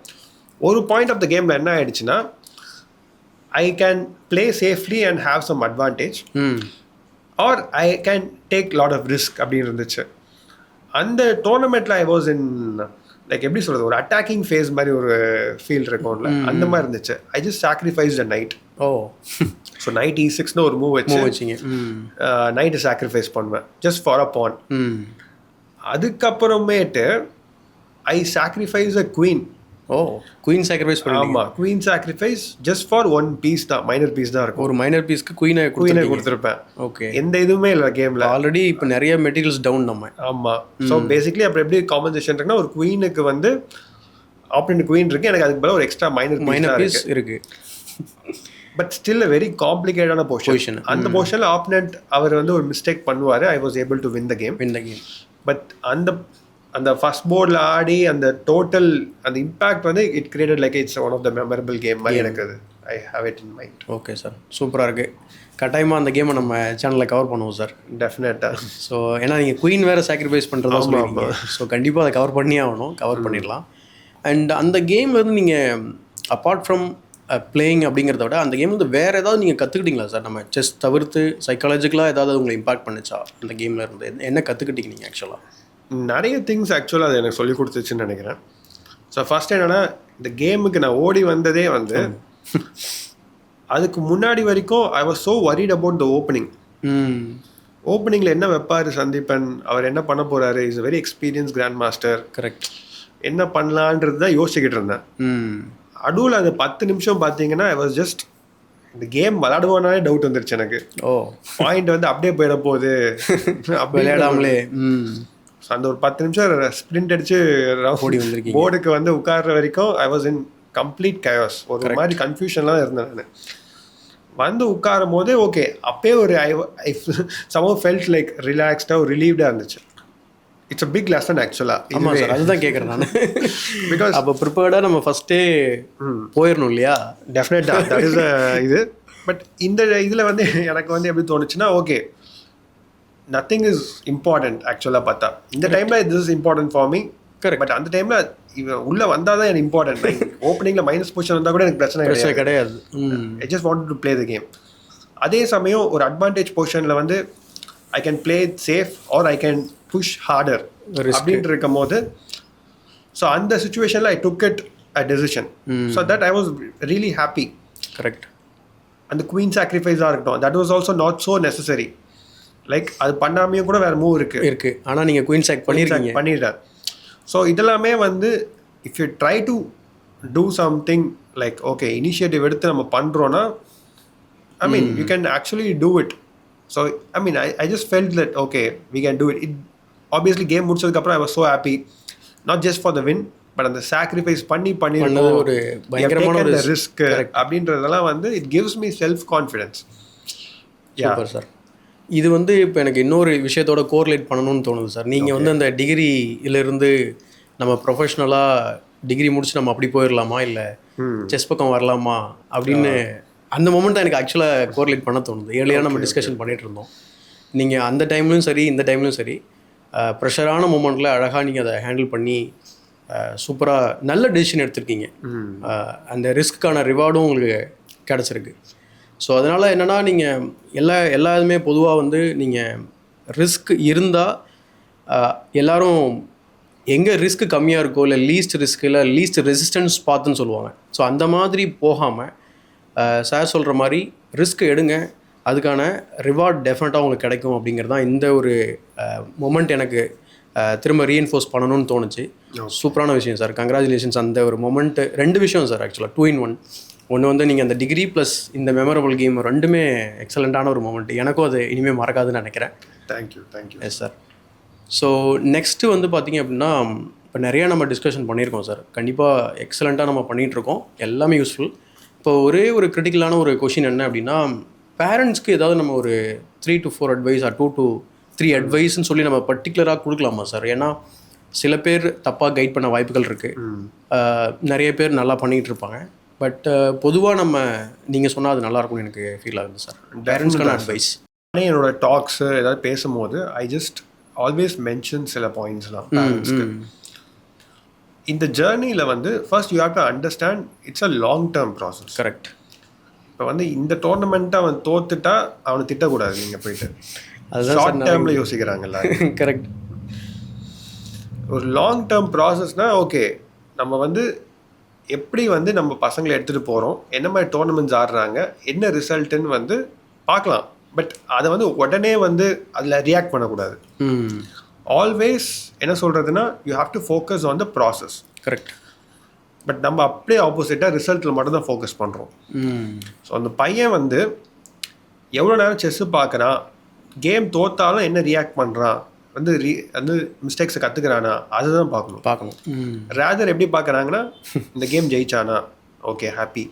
ஒரு பாயிண்ட் ஆஃப் த கேமில் என்ன ஆயிடுச்சுன்னா I can play safely and have some advantage or I can take lot of risk அப்படின்னு இருந்துச்சு. அந்த டோர்னமெண்ட்டில் ஐ வாஸ் இன் லைக் எப்படி சொல்கிறது, ஒரு அட்டாக்கிங் ஃபேஸ் மாதிரி ஒரு ஃபீல் இருக்கும்ல, அந்த மாதிரி இருந்துச்சு. I just sacrifice the knight. So knight E6ன்னு ஒரு மூவ் வச்சிங்க. நைட்டு சாக்ரிஃபைஸ் பண்ணுவேன் ஜஸ்ட் ஃபார் அ பான். அதுக்கப்புறமேட்டு I sacrifice a queen. Queen sacrifice பண்ணுவீங்க? ஆமாம், queen sacrifice just for 1 piece தான். மைனர் பீஸ் தான் இருக்கும். ஒரு மைனர் பீஸ்க்கு குவீனை கொடுத்துருப்பேன். ஓகே, எந்த இதுவுமே இல்லை கேமில். ஆல்ரெடி இப்போ நிறைய மெட்டீரியல்ஸ் டவுன் நம்ம. ஆமாம். ஸோ பேசிக்லி அப்புறம் எப்படி காம்பன்சேஷன் இருக்குன்னா, ஒரு குவீனுக்கு வந்து ஆப்பனண்ட் குவீன் இருக்குது, எனக்கு அதுக்கு பதிலாக ஒரு எக்ஸ்ட்ரா மைனர் பீஸ் இருக்குது. பட் ஸ்டில் அ வெரி காம்ப்ளிகேட்டான பொசிஷன். அந்த பொசிஷனில் ஆப்பனண்ட் அவர் வந்து ஒரு மிஸ்டேக் பண்ணுவார். I was able to win the game. But அந்த ஃபர்ஸ்ட் போர்டில் ஆடி அந்த டோட்டல் அந்த இம்பேக்ட் வந்து it created like it's one of the memorable game மாதிரி எனக்கு அது. I have it in mind. Okay sir, சூப்பராக இருக்குது. கட்டாயமாக அந்த கேமை நம்ம சேனலில் கவர் பண்ணுவோம் சார். டெஃபினட்டாக. ஸோ ஏன்னா நீங்கள் குயின் வேறு சாக்ரிஃபைஸ் பண்ணுறதா சொல்லுவாங்க. ஸோ கண்டிப்பாக அதை கவர் பண்ணியே ஆகணும். கவர் பண்ணிடலாம். அண்ட் அந்த கேமில் வந்து நீங்கள் அப்பார்ட் ஃப்ரம் பிளேயிங் அப்படிங்கிறத விட அந்த கேம் வந்து வேறு ஏதாவது நீங்கள் கற்றுக்கிட்டீங்களா சார்? நம்ம செஸ் தவிர்த்து சைக்காலஜிக்கலாக ஏதாவது உங்களை இம்பாக்ட் பண்ணிச்சா அந்த கேமில் இருந்து? என்ன கற்றுக்கிட்டீங்க நீங்கள்? ஆக்சுவலாக நிறைய திங்ஸ் ஆக்சுவலாக அது எனக்கு சொல்லி கொடுத்துச்சுன்னு நினைக்கிறேன். ஸோ ஃபர்ஸ்ட் என்னென்னா, இந்த கேமுக்கு நான் ஓடி வந்ததே வந்து அதுக்கு முன்னாடி வரைக்கும் I was so worried about the opening. ஓப்பனிங்கில் என்ன வைப்பார் சந்தீபன், அவர் என்ன பண்ண போகிறாரு, is very experience grandmaster. Correct. என்ன பண்ணலான்றது தான் யோசிச்சுக்கிட்டு இருந்தேன். அடுவில் அது 10 நிமிஷம் பார்த்தீங்கன்னா ஐ வாஸ் ஜஸ்ட் இந்த கேம் விளையாடுவானாலே டவுட் வந்துருச்சு எனக்கு. பாயிண்ட் வந்து அப்படியே போயிட போகுது விளையாடாமலே. அந்த ஒரு 10 நிமிஷம் ஸ்ப்ரிண்ட் அடிச்சு போர்டுக்கு வந்து உட்கார்ற வரைக்கும் I was in complete chaos. ஒரு மாதிரி கன்ஃபியூஷன்லாம் இருந்தேன் நான். வந்து உட்காரும் போது ஓகே, அப்பயே ஒரு ஐ சம்ஹவ் ஃபெல்ட் லைக் ரிலாக்ஸ்டாக ஒரு ரிலீவ்டாக இருந்துச்சு. இட்ஸ் அ பிக் லெசன் ஆக்சுவலாக. ஆமாம் சார், அதுதான் கேட்குறேன் நான். பிகாஸ் அப்போ ப்ரிப்பேர்டாக நம்ம ஃபஸ்ட்டே போயிடணும் இல்லையா? டெஃபினட்டாக தட் இஸ் இது. பட் இந்த இதில் வந்து எனக்கு வந்து எப்படி தோணுச்சுன்னா, ஓகே நத்திங் இஸ் இம்பார்ட்டன்ட் ஆக்சுவலாக பார்த்தா. இந்த டைமில் this is important for me. Correct. But அந்த டைமில் இவன் உள்ளே வந்தால் தான் எனக்கு இம்பார்ட்டன்ட். ஓப்பனிங்கில் மைனஸ் பொசிஷன் வந்தால் கூட எனக்கு பிரச்சனை கிடையாது. I just want to play the game. அதே சமயம் ஒரு அட்வான்டேஜ் பொசிஷனில் வந்து I can play it safe or I can push harder அப்படின்ட்டு இருக்கும் போது, ஸோ அந்த சுச்சுவேஷனில் I took it a decision. So that I was really happy. Correct. அந்த குவீன் சாக்ரிஃபைஸாக இருக்கட்டும், that was also not so necessary. Like அது பண்ணாமையும் கூட வேறு மூவ் இருக்குது. ஆனால் நீங்கள் குவீன் சாக் பண்ணிடுறேன். ஸோ இதெல்லாமே வந்து if you try to do something like okay initiative எடுத்து நம்ம பண்ணுறோன்னா, I mean you can actually do it. So I mean I just felt that okay we can do it. It obviously game முடிச்சதுக்கப்புறம் I was so happy, not just for the win but அந்த சாக்ரிஃபைஸ் பண்ணிருக்கோம், ஒரு பயங்கரமான ஒரு ரிஸ்க் அப்படின்றதெல்லாம் வந்து it gives me self confidence. Super sir. இது வந்து இப்போ எனக்கு இன்னொரு விஷயத்தோட கோரிலேட் பண்ணணும்னு தோணுது சார். நீங்கள் வந்து அந்த டிகிரியிலேருந்து நம்ம ப்ரொஃபஷ்னலாக டிகிரி முடிச்சு நம்ம அப்படி போயிடலாமா, இல்லை செஸ் பக்கம் வரலாமா அப்படின்னு அந்த மொமெண்ட் எனக்கு ஆக்சுவலாக கோரிலேட் பண்ண தோணுது. ஏர்லியாக நம்ம டிஸ்கஷன் பண்ணிகிட்டு இருந்தோம். நீங்கள் அந்த டைம்லையும் சரி இந்த டைம்லையும் சரி ப்ரெஷரான மூமெண்ட்டில் அழகாக நீங்கள் அதை ஹேண்டில் பண்ணி சூப்பராக நல்ல டெசிஷன் எடுத்திருக்கீங்க. அந்த ரிஸ்க்கான ரிவார்டும் உங்களுக்கு கிடச்சிருக்கு. ஸோ அதனால் என்னென்னா நீங்கள் எல்லாருமே பொதுவாக வந்து நீங்கள் ரிஸ்க் இருந்தால் எல்லோரும் எங்கே ரிஸ்க் கம்மியாக இருக்கோ இல்லை லீஸ்ட் ரிஸ்க் இல்லை லீஸ்ட் ரெசிஸ்டன்ஸ் பார்த்துன்னு சொல்லுவாங்க. ஸோ அந்த மாதிரி போகாமல் சார் சொல்கிற மாதிரி ரிஸ்க் எடுங்க, அதுக்கான ரிவார்ட் டெஃபினட்டாக உங்களுக்கு கிடைக்கும் அப்படிங்கிறது தான் இந்த ஒரு மொமெண்ட் எனக்கு திரும்ப ரீஎன்ஃபோர்ஸ் பண்ணணும்னு தோணுச்சு. சூப்பரான விஷயம் சார், கங்க்ராச்சுலேஷன்ஸ். அந்த ஒரு மொமெண்ட்டு 2 விஷயம் சார் ஆக்சுவலாக 2 in 1. ஒன்று வந்து நீங்கள் அந்த டிகிரி ப்ளஸ் இந்த மெமரபிள் கேம் ரெண்டுமே எக்ஸலண்ட்டான ஒரு மொமெண்ட். எனக்கும் அது இனிமேல் மறக்காதுன்னு நினைக்கிறேன். Thank you. Yes sir. So next வந்து பார்த்திங்க அப்படின்னா, இப்போ நிறையா நம்ம டிஸ்கஷன் பண்ணியிருக்கோம் சார். கண்டிப்பாக எக்ஸலண்ட்டாக நம்ம பண்ணிகிட்ருக்கோம், எல்லாமே யூஸ்ஃபுல். இப்போ ஒரே ஒரு கிரிட்டிக்கலான ஒரு கொஷின் என்ன அப்படின்னா, பேரண்ட்ஸ்க்கு ஏதாவது நம்ம ஒரு 3 to 4 அட்வைஸ் ஆர் 2 to 3 அட்வைஸ்ன்னு சொல்லி நம்ம பர்டிகுலராக கொடுக்கலாமா சார்? ஏன்னா சில பேர் தப்பாக கைட் பண்ண வாய்ப்புகள் இருக்குது, நிறைய பேர் நல்லா பண்ணிகிட்டு இருப்பாங்க. பட் பொதுவாக நம்ம நீங்கள் சொன்னால் அது நல்லாயிருக்கும்னு எனக்கு ஃபீல் ஆகுது சார். பேரண்ட்ஸ்க்கான அட்வைஸ். ஆனால் என்னோட டாக்ஸு ஏதாவது பேசும்போது ஐ ஜஸ்ட் ஆல்வேஸ் மென்ஷன் சில பாயிண்ட்ஸ்லாம் பேரண்ட்ஸ்க்கு. இந்த ஜேர்னியில் வந்து first you have to understand it's a long term process. Correct. இப்போ வந்து இந்த டோர்னமெண்ட்டை அவன் தோத்துட்டா அவனை திட்டக்கூடாது. நீங்கள் போயிட்டு அதுதான் ஷார்ட் டேர்மில் யோசிக்கிறாங்கல்ல. கரெக்ட். ஒரு லாங் டேர்ம் ப்ராசஸ்னால் ஓகே நம்ம வந்து எப்படி வந்து நம்ம பசங்களை எடுத்துகிட்டு போகிறோம், என்ன மாதிரி டோர்னமெண்ட்ஸ் ஆடுறாங்க, என்ன ரிசல்ட்டுன்னு வந்து பார்க்கலாம். பட் அதை வந்து உடனே வந்து அதில் ரியாக்ட் பண்ணக்கூடாது. ஆல்வேஸ் என்ன சொல்கிறதுனா you have to focus on the process. Correct. But நம்ம அப்படியே ஆப்போசிட்டாக ரிசல்ட்டில் மட்டும்தான் ஃபோக்கஸ் பண்ணுறோம். ஸோ அந்த பையன் வந்து எவ்வளோ நேரம் செஸ்ஸு பார்க்குறான், கேம் தோத்தாலும் என்ன ரியாக்ட் பண்ணுறான், வந்து மிஸ்டேக்ஸை கற்றுக்கிறானா, அதுதான் பார்க்கணும். ரேதர் எப்படி பார்க்குறாங்கன்னா இந்த கேம் ஜெயிச்சானா ஓகே ஹாப்பி,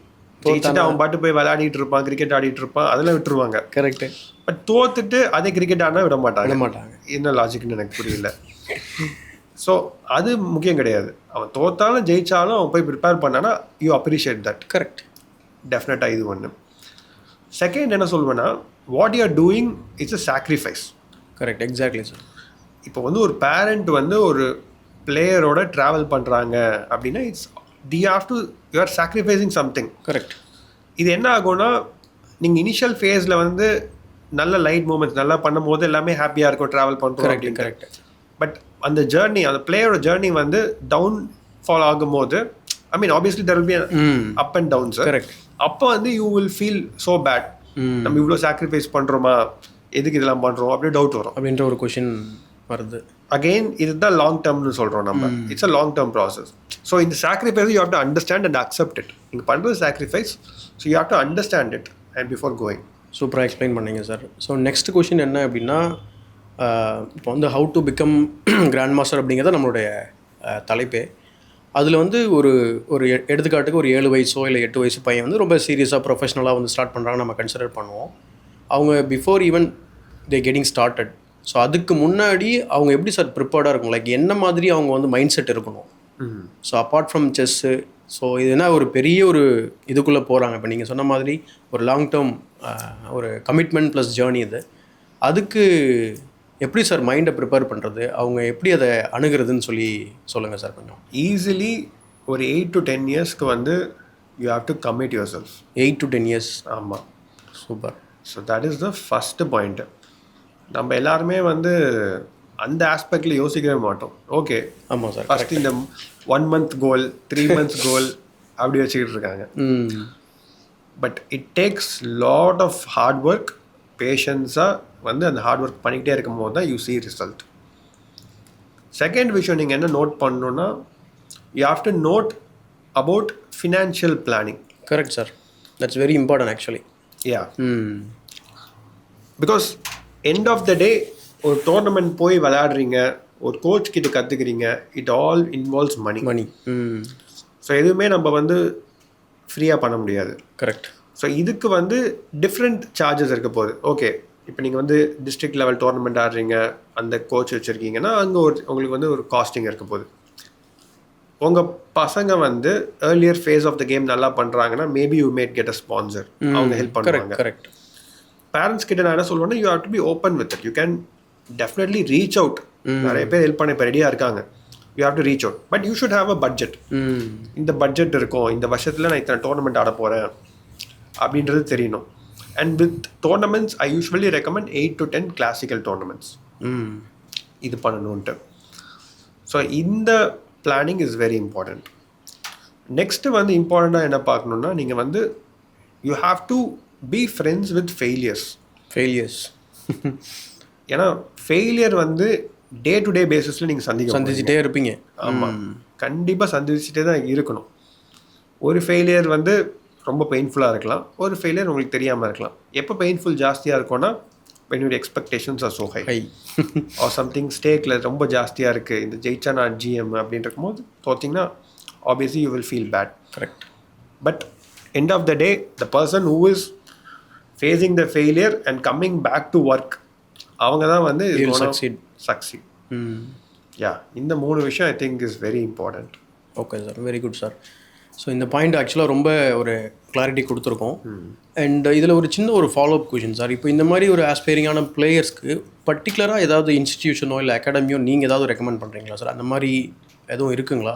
ஜெயிச்சுட்டு அவன் பாட்டு போய் விளையாடிட்டு இருப்பான், கிரிக்கெட் ஆடிட்டு இருப்பான், அதெல்லாம் விட்டுருவாங்க. கரெக்ட். பட் தோத்துட்டு அதே கிரிக்கெட் ஆடினா விட மாட்டாங்க. என்ன லாஜிக்னு எனக்கு புரியல. ஸோ அது முக்கியம் கிடையாது. அவன் தோத்தாலும் ஜெயிச்சாலும் அவன் போய் ப்ரிப்பேர் பண்ணானா யூ அப்ரிஷியேட் தட். கரெக்ட். டெஃபினட்டாக இது ஒன்று. செகண்ட் என்ன சொல்வேன்னா, what you are doing it's a sacrifice. Correct. Exactly sir. இப்போ வந்து ஒரு பேரண்ட் வந்து ஒரு பிளேயரோட ட்ராவல் பண்ணுறாங்க அப்படின்னா you are sacrificing something. Correct. இது என்ன ஆகும்னா, நீங்கள் இனிஷியல் ஃபேஸில் வந்து நல்ல லைட் மூமெண்ட்ஸ் நல்லா பண்ணும் போது எல்லாமே ஹாப்பியாக இருக்கும், ட்ராவல் பண்ணுறோம் அப்படின்னு. கரெக்ட். பட் அந்த ஜேர்னி, அந்த பிளேயரோட ஜேர்னி வந்து டவுன் ஃபால் ஆகும்போது, I mean obviously there will be up and down sir. Correct. அப்போ வந்து you will feel so bad, நம்ம இவ்வளோ சாக்ரிஃபைஸ் பண்ணுறோமா, எதுக்கு இதெல்லாம் பண்ணுறோம் அப்படியே டவுட் வரும் அப்படின்ற ஒரு கொஷின் வருது. அகெயின் இதுதான் லாங் டேர்ம்னு சொல்கிறோம் நம்ம. It's a long term process. So இந்த sacrifice you have to understand and accept it. நீங்கள் பண்ணுறது sacrifice, so you have to understand it and before going. சூப்பராக எக்ஸ்பிளைன் பண்ணீங்க சார். ஸோ நெக்ஸ்ட் கொஷின் என்ன அப்படின்னா, இப்போ வந்து how to become grand master அப்படிங்கிறத நம்மளுடைய தலைப்பே. அதில் வந்து ஒரு எடுத்துக்காட்டுக்கு ஒரு 7 வயசோ இல்லை 8 வயசு பையன் வந்து ரொம்ப சீரியஸாக ப்ரொஃபஷ்னலாக வந்து ஸ்டார்ட் பண்ணுறாங்க நம்ம கன்சிடர் பண்ணுவோம். அவங்க before even they getting started so அதுக்கு முன்னாடி அவங்க எப்படி சார் ப்ரிப்பேர்டாக இருக்கும், லைக் என்ன மாதிரி அவங்க வந்து மைண்ட் செட் இருக்கணும்? So apart from chess, so இது என்ன ஒரு பெரிய ஒரு இதுக்குள்ளே போகிறாங்க. இப்போ நீங்கள் சொன்ன மாதிரி ஒரு லாங் டேர்ம் ஒரு கமிட்மெண்ட் ப்ளஸ் ஜேர்னி இது. அதுக்கு எப்படி சார் மைண்டை ப்ரிப்பேர் பண்ணுறது, அவங்க எப்படி அதை அணுகிறதுன்னு சொல்லுங்கள் சார் கொஞ்சம். ஈஸிலி ஒரு 8 to 10 இயர்ஸ்க்கு வந்து you have to commit yourself. 8 to 10 years. ஆமாம், super. So that is the first point. நம்ம எல்லாருமே வந்து அந்த ஆஸ்பெக்டில் யோசிக்கவே மாட்டோம். ஓகே, ஆமாம் சார், ஃபஸ்ட்டு இந்த 1 month கோல் 3 months கோல் அப்படி வச்சுக்கிட்டு இருக்காங்க. But it takes lot of hard work, பேஷன்ஸாக வந்து அந்த ஹார்ட் ஒர்க் பண்ணிக்கிட்டே இருக்கும் போது தான் யூ see ரிசல்ட். செகண்ட் விஷயம் நீங்கள் என்ன நோட் பண்ணணுன்னா, you have to note about financial planning. Correct sir, that's very important actually. Yeah, because end of the day ஒரு டோர்னமெண்ட் போய் விளையாடுறீங்க, ஒரு கோச் கிட்ட கற்றுக்குறீங்க, it all involves money. So எதுவுமே நம்ம வந்து ஃப்ரீயாக பண்ண முடியாது. கரெக்ட். ஸோ இதுக்கு வந்து டிஃப்ரெண்ட் சார்ஜஸ் இருக்க போகுது. ஓகே, இப்போ நீங்கள் வந்து டிஸ்ட்ரிக்ட் லெவல் டோர்னமெண்ட் ஆடுறீங்க, அந்த கோச் வச்சுருக்கீங்கன்னா அங்கே உங்களுக்கு வந்து ஒரு காஸ்டிங் இருக்க போகுது. உங்கள் பசங்க வந்து earlier phase of the game நல்லா பண்ணுறாங்கன்னா maybe you might get a sponsor, அவங்க ஹெல்ப் பண்ணுவாங்க. கரெக்ட். பேரண்ட்ஸ் கிட்ட நான் என்ன சொல்லுவேன்னா, you have to be open with it. You can definitely reach out. நிறைய பேர் ஹெல்ப் பண்ண இப்போ ரெடியாக இருக்காங்க. You have to reach out, but you should have a budget. இந்த பட்ஜெட் இருக்கும், இந்த வருஷத்தில் நான் இத்தனை டோர்னமெண்ட் ஆட போகிறேன் அப்படின்றது தெரியணும். And with tournaments I usually recommend 8 to 10 classical tournaments இது பண்ணணுன்ட்டு. ஸோ இந்த planning is very important. Next வந்து இம்பார்ட்டண்ட்டாக என்ன பார்க்கணுன்னா, நீங்கள் வந்து you have to be friends with failures. ஏன்னா ஃபெயிலியர் வந்து டே டு டே பேசிஸில் நீங்கள் சந்திச்சுட்டே இருப்பீங்க. ஆமாம், கண்டிப்பாக சந்திச்சுட்டே தான் இருக்கணும். ஒரு ஃபெயிலியர் வந்து ரொம்ப பெயின்ஃபுல்லாக இருக்கலாம், ஒரு ஃபெயிலியர் உங்களுக்கு தெரியாமல் இருக்கலாம். எப்போ பெயின்ஃபுல் ஜாஸ்தியாக இருக்கும்னா, when your expectations are so high or something stakeல ரொம்ப ஜாஸ்தியாக இருக்குது, இந்த ஜெயிச்சா நான் ஜிஎம் அப்படின்னு இருக்கும்போது பார்த்தீங்கன்னா obviously you will feel bad. Correct. But end of the day, the person who is facing the failure and coming back to work, அவங்க தான் வந்து succeed. Yeah, இந்த 3 விஷயம் I think is very important. Okay sir, very good sir. So இந்த பாயிண்ட் ஆக்சுவலாக ரொம்ப ஒரு கிளாரிட்டி கொடுத்துருக்கோம். அண்ட் இதில் ஒரு சின்ன ஒரு ஃபாலோஅப் கொஷின் சார். இப்போ இந்த மாதிரி ஒரு ஆஸ்பைரிங்கான பிளேயர்ஸ்க்கு பர்டிகுலராக ஏதாவது இன்ஸ்டிடியூஷனோ இல்லை அகாடமியோ நீங்கள் ஏதாவது ரெக்கமெண்ட் பண்ணுறீங்களா சார்? அந்த மாதிரி எதுவும் இருக்குங்களா?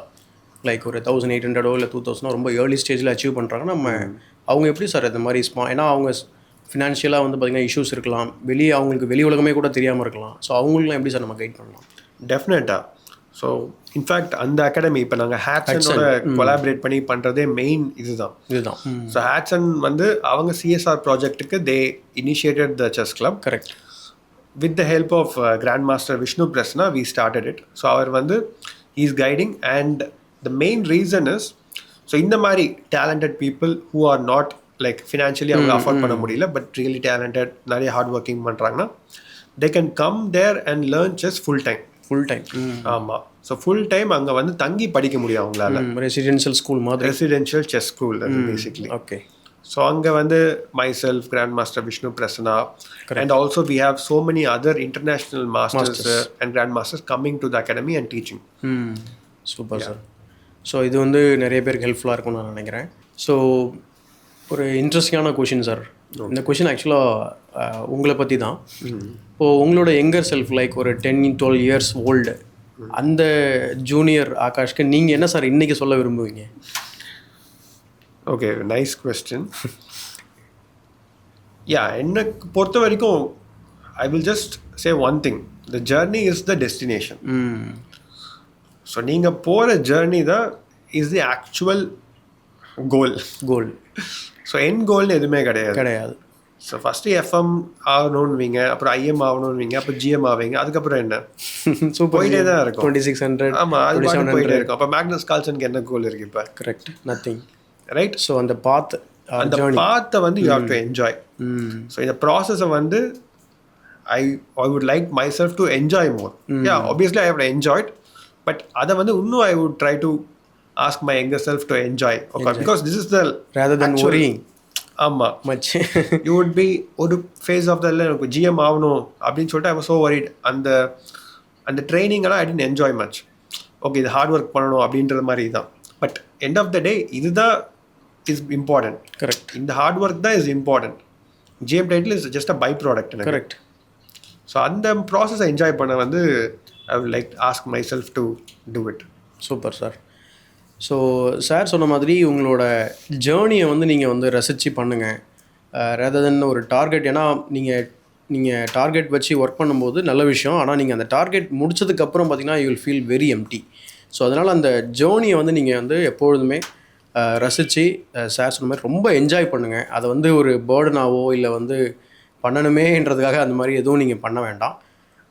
லைக் ஒரு 1800 இல்லை 2000 ரொம்ப ஏர்லி ஸ்டேஜில் அச்சீவ் பண்ணுறாங்கன்னா அவங்க எப்படி சார் இந்த மாதிரி ஏன்னா அவங்க ஃபினான்ஷியலாக வந்து பார்த்திங்கன்னா இஷ்யூஸ் இருக்கலாம், அவங்களுக்கு வெளி உலகமே கூட தெரியாமல் இருக்கலாம். ஸோ அவங்களுக்குலாம் எப்படி சார் நம்ம கைட் பண்ணலாம்? டெஃபினட்டாக. ஸோ இன்ஃபேக்ட் அந்த அகாடமி இப்போ நாங்கள் ஹேட்சனோட கொலாபரேட் பண்ணி பண்ணுறதே மெயின் இதுதான். ஸோ ஹேட்சன் வந்து அவங்க சிஎஸ்ஆர் ப்ராஜெக்ட்டுக்கு they initiated the chess club. Correct. With the help of grandmaster Vishnu Prasanna we started it. So அவர் வந்து is guiding and the main reason is, so இந்த மாதிரி talented people who are not like financially அவங்க அஃபோர்ட் பண்ண முடியல பட் ரியலி டேலண்டட், நிறைய ஹார்ட் ஒர்க்கிங் பண்ணுறாங்கன்னா they can come there and learn chess full time. ஆமாம். ஸோ ஃபுல் டைம் அங்கே வந்து தங்கி படிக்க முடியும் அவங்களால. ரெசிடென்ஷியல் ஸ்கூல் மாதிரி, residential chess school basically. Okay. So அங்கே வந்து myself, Grandmaster Vishnu Prasanna, and also we have so many other international masters and grandmasters coming to the academy and teaching. Super sir. So இது வந்து நிறைய பேருக்கு ஹெல்ப்ஃபுல்லாக இருக்கும்னு நான் நினைக்கிறேன். ஸோ ஒரு இன்ட்ரெஸ்டிங்கான கொஷின் சார். இந்த கொஷின் ஆக்சுவலாக உங்களை பற்றி தான். இப்போது உங்களோட யங்கர் செல்ஃப் லைக் ஒரு 10-12 இயர்ஸ் ஓல்டு அந்த ஜூனியர் ஆகாஷ்க்கு நீங்கள் என்ன சார் இன்றைக்கி சொல்ல விரும்புவீங்க? Okay, nice question. எனக்கு பொறுத்த வரைக்கும் I will just say one thing, the journey is the destination. So நீங்கள் போகிற ஜர்னி தான் is the actual goal. So என் கோல்னு எதுவுமே கிடையாது. ஸோ ஃபஸ்ட்டு எஃப்எம் ஆகணும்னுவீங்க, அப்புறம் ஐஎம் ஆகணும்னுவீங்க, அப்புறம் ஜிஎம் ஆவீங்க, அதுக்கப்புறம் என்ன போயிட்டே தான் இருக்கும். 2600. ஆமாம், அது போயிட்டே இருக்கும். அப்போ மேக்னஸ் கால்சனுக்கு என்ன கோல் இருக்குது இப்போ? Correct, nothing. ரைட். ஸோ அந்த பாத்தை வந்து you have to enjoy. So இந்த ப்ராசஸை வந்து I would like myself to enjoy more. Obviously I have enjoyed, but அதை வந்து இன்னும் I would try to ask my younger self to enjoy. Okay, because this is the rather than worrying. ஆமாம் மச்சு யூ வுட் பி ஒரு ஃபேஸ் ஆஃப் த எனக்கு ஜிஎம் ஆகணும் அப்படின்னு சொல்லிட்டு ஐ வாஸ் ஸோ வரிட். அந்த அந்த ட்ரைனிங்கெல்லாம் I tend enjoy much. Okay இது ஹார்ட் ஒர்க் பண்ணணும் அப்படின்ற மாதிரி தான். But end of the day இதுதான் இஸ் இம்பார்ட்டன்ட். கரெக்ட். இந்த ஹார்ட் ஒர்க் தான் is important. GM title is just a byproduct. Correct. So அந்த ப்ராசஸை என்ஜாய் பண்ண வந்து I would like ask myself to do it. Super sir. So sir சொன்ன மாதிரி உங்களோட ஜேர்னியை வந்து நீங்கள் வந்து ரசித்து பண்ணுங்கள் ரேதர் தென் ஒரு டார்கெட். ஏன்னா நீங்கள் டார்கெட் வச்சு ஒர்க் பண்ணும்போது நல்ல விஷயம். ஆனால் நீங்கள் அந்த டார்கெட் முடிச்சதுக்கப்புறம் பார்த்தீங்கன்னா you will feel very empty. So அதனால் அந்த ஜேர்னியை வந்து நீங்கள் வந்து எப்பொழுதுமே ரசித்து சார் சொன்ன மாதிரி ரொம்ப என்ஜாய் பண்ணுங்கள். அதை வந்து ஒரு பேர்டனாவோ இல்லை வந்து பண்ணணுமேன்றதுக்காக அந்த மாதிரி எதுவும் நீங்கள் பண்ண வேண்டாம்.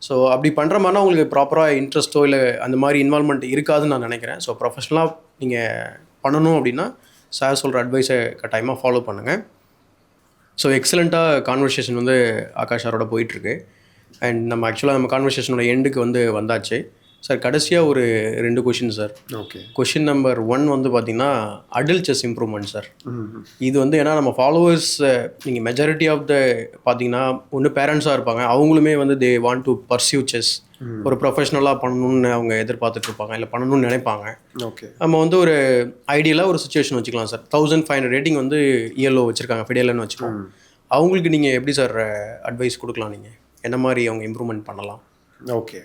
ஸோ அப்படி பண்ணுற மாதிரினா உங்களுக்கு ப்ராப்பராக இன்ட்ரெஸ்ட்டோ இல்லை அந்த மாதிரி இன்வால்மெண்ட் இருக்காதுன்னு நான் நினைக்கிறேன். ஸோ ப்ரொஃபஷ்னலாக நீங்கள் பண்ணணும் அப்படின்னா சார் சொல்கிற அட்வைஸை கட்டாயமாக ஃபாலோ பண்ணுங்கள். ஸோ எக்ஸலண்ட்டாக கான்வர்சேஷன் வந்து ஆகாஷ் சாரோட போயிட்டுருக்கு. அண்ட் நம்ம ஆக்சுவலாக நம்ம கான்வர்சேஷனோட எண்டுக்கு வந்து வந்தாச்சு. சார் கடைசியாக ஒரு 2 question sir. Okay. Question number 1 வந்து பார்த்திங்கன்னா அடல்ட் செஸ் இம்ப்ரூவ்மெண்ட் சார். இது வந்து ஏன்னா நம்ம ஃபாலோவர்ஸ் நீங்கள் மெஜாரிட்டி ஆஃப் த பார்த்தீங்கன்னா ஒன்று பேரண்ட்ஸாக இருப்பாங்க. அவங்களுமே வந்து they want to pursue chess. ஒரு ப்ரொஃபஷ்னலாக பண்ணணும்னு அவங்க எதிர்பார்த்துட்டு இருப்பாங்க, இல்லை பண்ணணும்னு நினைப்பாங்க. ஓகே. நம்ம வந்து ஒரு ஐடியலாக ஒரு சுச்சுவேஷன் வச்சுக்கலாம் சார். 1500 ரேட்டிங் வந்து ELO வச்சுருக்காங்க, FIDE-ன்னு வச்சுக்கோங்க. அவங்களுக்கு நீங்கள் எப்படி சார் அட்வைஸ் கொடுக்கலாம்? நீங்கள் என்ன மாதிரி அவங்க இம்ப்ரூவ்மெண்ட் பண்ணலாம்? ஓகே.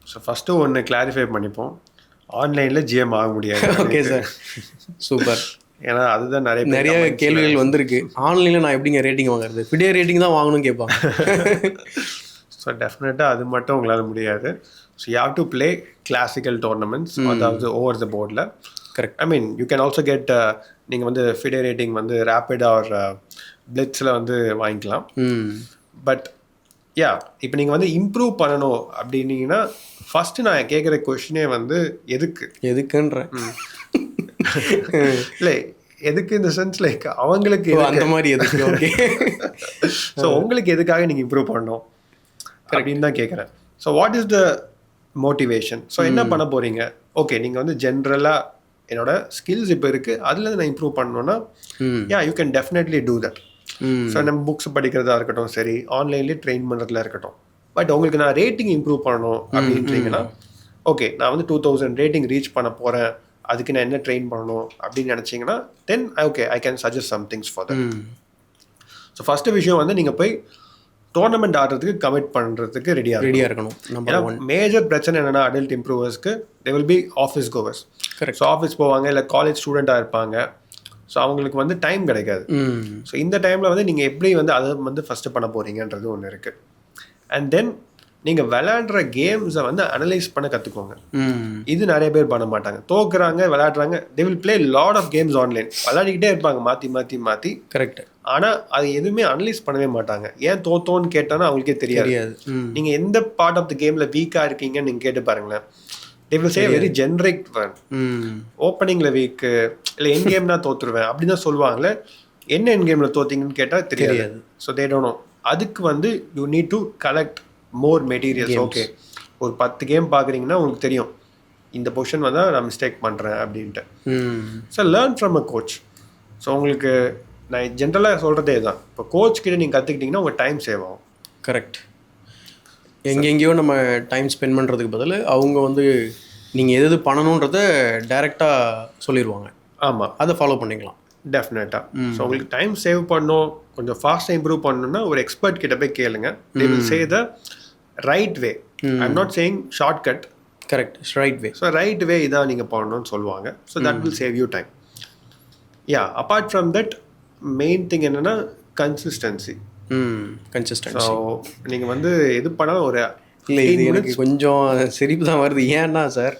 ஸோ ஃபஸ்ட்டு ஒன்று கிளாரிஃபை பண்ணிப்போம். ஆன்லைனில் ஜிஎம் ஆக முடியாது. Okay sir, super. ஏன்னா அதுதான் நிறைய கேள்விகள் வந்திருக்கு. ஆன்லைனில் நான் எப்படிங்க ரேட்டிங் வாங்குறது? FIDE ரேட்டிங் தான் வாங்கணும்னு கேட்பாங்க. ஸோ டெஃபினட்டாக அது மட்டும் உங்களால் முடியாது. So you have to play classical tournaments, அதாவது ஓவர் த போர்டில். Correct. I mean you can also get நீங்கள் வந்து FIDE ரேட்டிங் வந்து ரேப்பிட் ஆர் பிளிட்ஸில் வந்து வாங்கிக்கலாம். பட் யா இப்போ நீங்கள் வந்து இம்ப்ரூவ் பண்ணணும் அப்படின்னீங்கன்னா ஃபஸ்ட்டு நான் கேட்குற கொஷினே வந்து எதுக்குன்ற இல்லை எதுக்கு இந்த சென்ஸ் லைக் அவங்களுக்கு அந்த மாதிரி எதுக்கு. ஓகே. ஸோ உங்களுக்கு எதுக்காக நீங்கள் இம்ப்ரூவ் பண்ணணும் அப்படின்னு தான் கேட்குறேன். So what is the motivation? So என்ன பண்ண போகிறீங்க? ஓகே நீங்கள் வந்து ஜென்ரலாக என்னோட ஸ்கில்ஸ் இப்போ இருக்குது, அதுலேருந்து நான் இம்ப்ரூவ் பண்ணணுன்னா yeah you can definitely do that. So நம்ம புக்ஸ் படிக்கிறதா இருக்கட்டும், சரி ஆன்லைன்லேயே ட்ரெயின் பண்ணுறதுல இருக்கட்டும். பட் உங்களுக்கு நான் ரேட்டிங் இம்ப்ரூவ் பண்ணணும் அப்படின்றீங்கன்னா ஓகே நான் வந்து 2000 ரேட்டிங் ரீச் பண்ண போகிறேன், அதுக்கு நான் என்ன ட்ரெயின் பண்ணணும் அப்படின்னு நினச்சிங்கன்னா then okay I can suggest some things for that. So first விஷயம் வந்து நீங்கள் போய் டோர்னமெண்ட் ஆடுறதுக்கு கமிட் பண்ணுறதுக்கு ரெடியாக இருக்கணும். ஏன்னா மேஜர் பிரச்சனை என்னென்னா அடல்ட் இம்ப்ரூவர்ஸ்க்கு they will be office goers. So office போவாங்க, இல்லை காலேஜ் ஸ்டூடெண்ட்டாக இருப்பாங்க. ஸோ அவங்களுக்கு வந்து டைம் கிடைக்காது. ஸோ இந்த டைமில் வந்து நீங்கள் எப்படி வந்து அதை வந்து ஃபஸ்ட்டு பண்ண போகிறீங்கன்றது ஒன்று இருக்குது. அண்ட் தென் நீங்கள் விளையாடுற கேம்ஸை வந்து அனலைஸ் பண்ண கற்றுக்கோங்க. இது நிறைய பேர் பண்ண மாட்டாங்க. தோக்குறாங்க, விளையாடுறாங்க, they will play lot of games online, விளையாடிக்கிட்டே இருப்பாங்க மாற்றி. கரெக்ட். ஆனால் அது எதுவுமே அனலைஸ் பண்ணவே மாட்டாங்க. ஏன் தோத்தோன்னு கேட்டாலும் அவங்களுக்கே தெரியாது. நீங்கள் எந்த பார்ட் ஆஃப் த கேமில் வீக்காக இருக்கீங்கன்னு நீங்கள் கேட்டு பாருங்களேன். they will say a very generic one. ஓப்பனிங்கில் வீக்கு இல்லை என் கேம்னா தோற்றுருவேன் அப்படின்னு தான் சொல்லுவாங்களே. என்ன என் கேமில் தோற்றிங்கன்னு கேட்டால் தெரியாது. So they don't know. அதுக்கு வந்து you need to collect more materials. Okay ஒரு 10 கேம் பார்க்குறீங்கன்னா உங்களுக்கு தெரியும் இந்த பொசிஷன் வந்து நான் மிஸ்டேக் பண்ணுறேன் அப்படின்ட்டு. So learn from a coach. So உங்களுக்கு நான் ஜென்ரலாக சொல்கிறதே தான், இப்போ கோச் கிட்ட நீங்கள் கற்றுக்கிட்டிங்கன்னா உங்கள் டைம் சேவ் ஆகும். கரெக்ட். எங்கெங்கேயோ நம்ம டைம் ஸ்பெண்ட் பண்ணுறதுக்கு பதில் அவங்க வந்து நீங்கள் எது பண்ணணுன்றத டைரெக்டாக சொல்லிடுவாங்க. ஆமாம், அதை ஃபாலோ பண்ணிக்கலாம் டெஃபினட்டாக. ஸோ உங்களுக்கு டைம் சேவ் பண்ணணும், கொஞ்சம் ஃபாஸ்ட்டாக இம்ப்ரூவ் பண்ணணும்னா ஒரு எக்ஸ்பர்ட் கிட்ட போய் கேளுங்க. They will say the right way. I am not saying short cut. Correct, right way. So right way இதான் நீங்கள் பண்ணணும்னு சொல்லுவாங்க. So that will save you time. Yeah apart from that main thing என்னென்னா கன்சிஸ்டன்சி. ஸோ நீங்கள் வந்து எது பண்ணாலும் ஒரு இல்லை, இது எனக்கு கொஞ்சம் சிரிப்பு தான் வருது. ஏன்னா சார்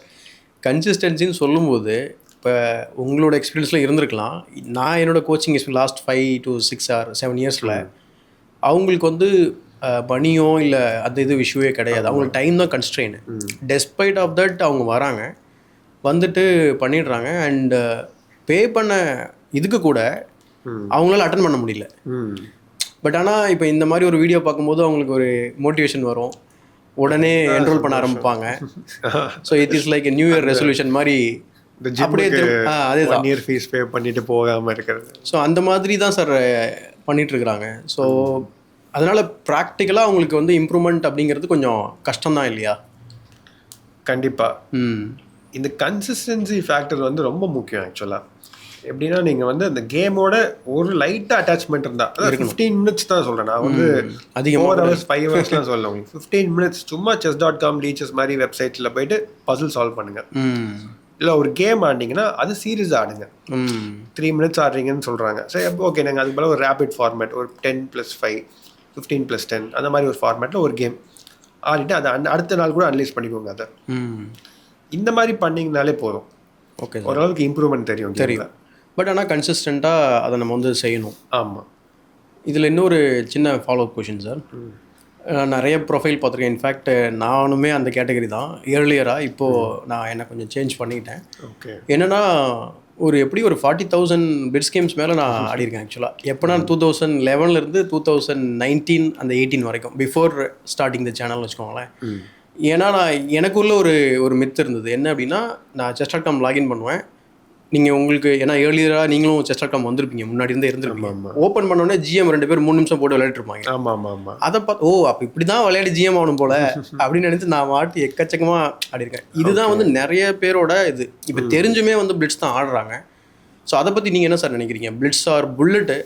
கன்சிஸ்டன்சின்னு சொல்லும்போது இப்போ உங்களோட எக்ஸ்பீரியன்ஸில் இருந்திருக்கலாம். நான் என்னோடய coaching experience last 5 to 6 or 7 இயர்ஸில் அவங்களுக்கு வந்து பனியோ இல்லை அந்த இது இஷ்யூவே கிடையாது. அவங்களுக்கு டைம் தான் கன்ஸ்ட்ரெயின். டெஸ்பைட் ஆஃப் தட் அவங்க வராங்க, வந்துட்டு பண்ணிடுறாங்க. அண்டு பே பண்ண இதுக்கு கூட அவங்களால அட்டன் பண்ண முடியல. பட் ஆனால் இப்போ இந்த மாதிரி ஒரு வீடியோ பார்க்கும்போது அவங்களுக்கு ஒரு மோட்டிவேஷன் வரும், உடனே என்ரோல் பண்ண ஆரம்பிப்பாங்க. So it is like new year resolution மாதிரி இந்த ஜிம்முக்கு அதேதான் 1 year ஃபீஸ் பே பண்ணிட்டு போகாமல் இருக்கிறது. ஸோ அந்த மாதிரி தான் சார் பண்ணிகிட்ருக்குறாங்க. ஸோ அதனால் ப்ராக்டிக்கலாக அவங்களுக்கு வந்து இம்ப்ரூவ்மெண்ட் அப்படிங்கிறது கொஞ்சம் கஷ்டம்தான் இல்லையா? கண்டிப்பாக. இந்த கன்சிஸ்டன்சி ஃபேக்டர் வந்து ரொம்ப முக்கியம் ஆக்சுவலாக. எப்படின்னா நீங்கள் வந்து அந்த கேமோட ஒரு லைட்டாக அட்டாச்மெண்ட் இருந்தால், அதாவது 15 minutes தான் சொல்கிறேன் நான், வந்து 4 hours 5 hoursலாம் சொல்ல. உங்களுக்கு 15 minutes சும்மா chess.com டீச்சர்ஸ் மாதிரி வெப்சைட்டில் போயிட்டு பசில் சால்வ் பண்ணுங்கள். இல்லை ஒரு கேம் ஆடினீங்கன்னா அது சீரியஸ் ஆடுங்க. 3 minutes ஆடுறீங்கன்னு சொல்கிறாங்க. சரி, ஓகே, நாங்கள் அதுக்கு போல ஒரு ரேபிட் ஃபார்மேட், ஒரு 10+5 15+10 அந்த மாதிரி ஒரு ஃபார்மேட்டில் ஒரு கேம் ஆடிட்டு அதை அடுத்த நாள் கூட அனலைஸ் பண்ணிக்கோங்க. அதை இந்த மாதிரி பண்ணிங்கனாலே போதும். ஓகே, ஓரளவுக்கு இம்ப்ரூவ்மெண்ட் தெரியும். பட் ஆனால் கன்சிஸ்டண்ட்டாக அதை நம்ம வந்து செய்யணும். ஆமாம். இதில் இன்னொரு சின்ன ஃபாலோஅப் கொஷின் சார். நிறைய ப்ரொஃபைல் பார்த்துருக்கேன். இன்ஃபேக்ட் நானுமே அந்த கேட்டகரி தான் ஏர்லியராக. இப்போது நான் என்ன கொஞ்சம் சேஞ்ச் பண்ணிக்கிட்டேன். ஓகே. என்னென்னா எப்படி ஒரு 40,000 பிட்ஸ் கேம்ஸ் மேலே நான் ஆடிருக்கேன் ஆக்சுவலாக. எப்போனா 2011 2019 அந்த 18 வரைக்கும், பிஃபோர் ஸ்டார்டிங் த சேனல்னு வச்சுக்கோங்களேன். ஏன்னா எனக்குள்ள ஒரு மித்து இருந்தது. என்ன அப்படின்னா, நான் chess.com லாகின் பண்ணுவேன். நீங்கள் உங்களுக்கு ஏன்னா ஏர்லியராக நீங்களும் chess.com வந்திருப்பீங்க, முன்னாடி இருந்தே இருந்திருப்பீங்க. ஓப்பன் பண்ணோடனே GM 2 பேர் 3 நிமிஷம் போட்டு விளையாட்டுருப்பாங்க. அதை பார்த்து அப்போ இப்படி தான் விளையாடி GM ஆகணும் போல அப்படின்னு நினைச்சு நான் மாட்டி எக்கச்சக்கமாக ஆடிருக்கேன். இதுதான் வந்து நிறைய பேரோட இது. இப்போ தெரிஞ்சுமே வந்து பிளிட்ஸ் தான் ஆடுறாங்க. ஸோ அதை பற்றி நீங்கள் என்ன சார் நினைக்கிறீங்க? பிளிட்ஸ் ஆர் புல்லட்டு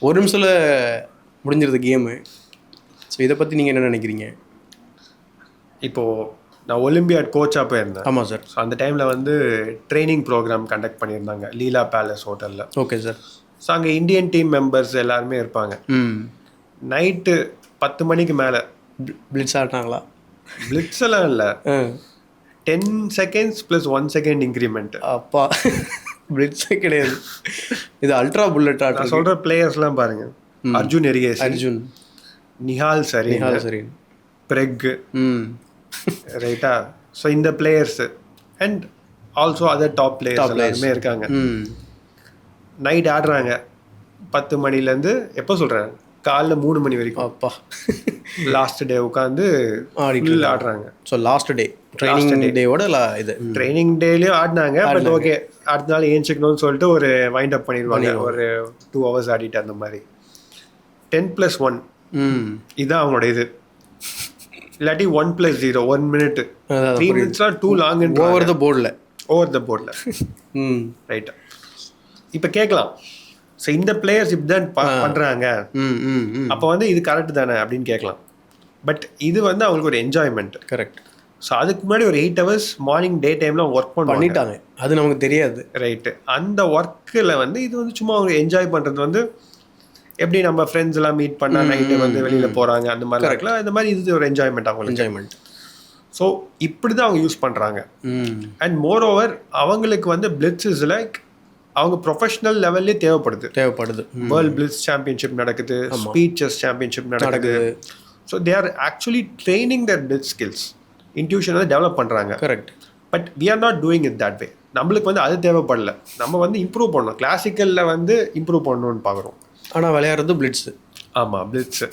ஒரு நிமிஷத்தில் முடிஞ்சிருது கேமு. ஸோ இதை பற்றி நீங்கள் என்ன நினைக்கிறீங்க? இப்போது நான் ஒலிம்பியாட் கோச்சாக போயிருந்தேன். ஆமாம் சார். ஸோ அந்த டைமில் வந்து ட்ரைனிங் ப்ரோக்ராம் கண்டக்ட் பண்ணியிருந்தாங்க லீலா பேலஸ் ஹோட்டலில். Okay sir. ஸோ அங்கே இந்தியன் டீம் மெம்பர்ஸ் எல்லாருமே இருப்பாங்க. நைட்டு 10 மணிக்கு மேலே பிளிட்ஸ் ஆடினாங்களா? பிளிட்ஸ் எல்லாம் இல்லை, 10 seconds + 1 second இன்க்ரிமெண்ட். அப்பா, பிளிட்ஸே கிடையாது, இது அல்ட்ரா புல்லட் ஆட். நான் சொல்கிற பிளேயர்ஸ்லாம் பாருங்கள். அர்ஜுன் எரிகேசி, அர்ஜுன், நிஹால் சரீன், பிரெக், ரைட்டா? ஸோ இந்த players and also other top players எல்லாருமே இருக்காங்க. நைட் ஆடுறாங்க 10 மணிலேருந்து எப்போ சொல்கிறேன், காலைல 3 மணி வரைக்கும். அப்பா, லாஸ்ட் டே உட்காந்து ஆடுறாங்க. ஸோ லாஸ்ட் டே ட்ரைனிங் டேவோட இது ட்ரைனிங் டேலேயும் ஆடினாங்க. பட் ஓகே, அடுத்த நாள் ஏஞ்சிக்கணும்னு சொல்லிட்டு ஒரு வைண்ட் அப் பண்ணிடுவாங்க. ஒரு 2 hours ஆடிட்டு அந்த மாதிரி. 10+1 இதுதான் அவங்களோட இது. இல்லாட்டி 1+0 1 minute 3 minutes too long. Over the போர்டில் ரைட்டா? இப்போ கேட்கலாம், ஸோ இந்த பிளேயர்ஸ் இப்படி தான் பண்ணுறாங்க, அப்போ வந்து இது கரெக்ட் தானே அப்படின்னு கேட்கலாம். பட் இது வந்து அவங்களுக்கு ஒரு என்ஜாய்மெண்ட். கரெக்ட். ஸோ அதுக்கு முன்னாடி ஒரு 8 hours மார்னிங் டே டைமில் ஒர்க் பண்ணிட்டாங்க, அது நமக்கு தெரியாது. ரைட்டு. அந்த ஒர்க்கில் வந்து இது வந்து சும்மா அவங்க என்ஜாய் பண்ணுறது வந்து எப்படி நம்ம ஃப்ரெண்ட்ஸ் எல்லாம் மீட் பண்ணால் நைட்டு வந்து வெளியில் போகிறாங்க அந்த மாதிரி இருக்கலாம். இந்த மாதிரி இது ஒரு என்ஜாய்மெண்ட், அவங்களுக்கு என்ஜாய்மெண்ட். ஸோ இப்படி தான் அவங்க யூஸ் பண்ணுறாங்க. அண்ட் மோர் ஓவர் அவங்களுக்கு வந்து பிளிட்ஸ் இஸ் லைக் அவங்க ப்ரொஃபஷனல் லெவல்லே தேவைப்படுது. வேர்ல்ட் பிளிட்ஸ் சாம்பியன்ஷிப் நடக்குது, ஸ்பீட் செஸ் சாம்பியன்ஷிப் நடக்குது. So they are actually training their blitz skills, intuition வந்து டெவலப் பண்ணுறாங்க. Correct. But we are not doing it that way. நம்மளுக்கு வந்து அது தேவைப்படல. நம்ம வந்து இம்ப்ரூவ் பண்ணணும், கிளாசிக்கலில் வந்து இம்ப்ரூவ் பண்ணணும்னு பார்க்குறோம். ஆனால் விளையாடுறது பிளிட்ஸு. ஆமாம், பிளிட்ஸு.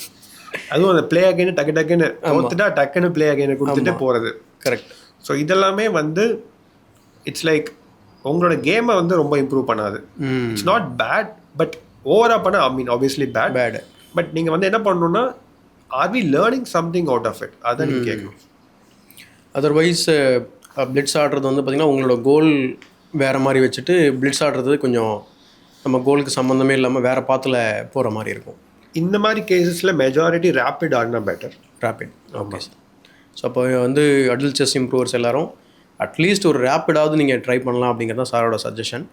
அதுவும் அந்த பிளே அகைனு டக்குன்னு கொடுத்துட்டா டக்குன்னு பிளே அகைனை கொடுத்துட்டு போகிறது. கரெக்ட். ஸோ இதெல்லாமே வந்து இட்ஸ் லைக் உங்களோட கேமை வந்து ரொம்ப இம்ப்ரூவ் பண்ணாது. இட்ஸ் நாட் பேட், பட் ஓவராக பண்ண ஆப்வியஸ்லி பேட். பட் நீங்கள் வந்து என்ன பண்ணணும்னா, are we learning something out of it, அதை நீங்கள் கேட்கணும். அதர்வைஸ் பிளிட்ஸ் ஆடுறது வந்து பார்த்திங்கன்னா உங்களோட கோல் வேறு மாதிரி வச்சுட்டு பிளிட்ஸ் ஆடுறது கொஞ்சம் நம்ம கோலுக்கு சம்மந்தமே இல்லாமல் வேறு பாத்தில் போகிற மாதிரி இருக்கும். இந்த மாதிரி கேசஸில் மெஜாரிட்டி ரேப்பிட் ஆடினா better. Rapid. Okay sir. So அப்போ வந்து அடல்ட் செஸ் இம்ப்ரூவர்ஸ் எல்லாரும் அட்லீஸ்ட் ஒரு ரேப்பிடாவது நீங்கள் ட்ரை பண்ணலாம் அப்படிங்கிறது தான் சாரோட suggestion.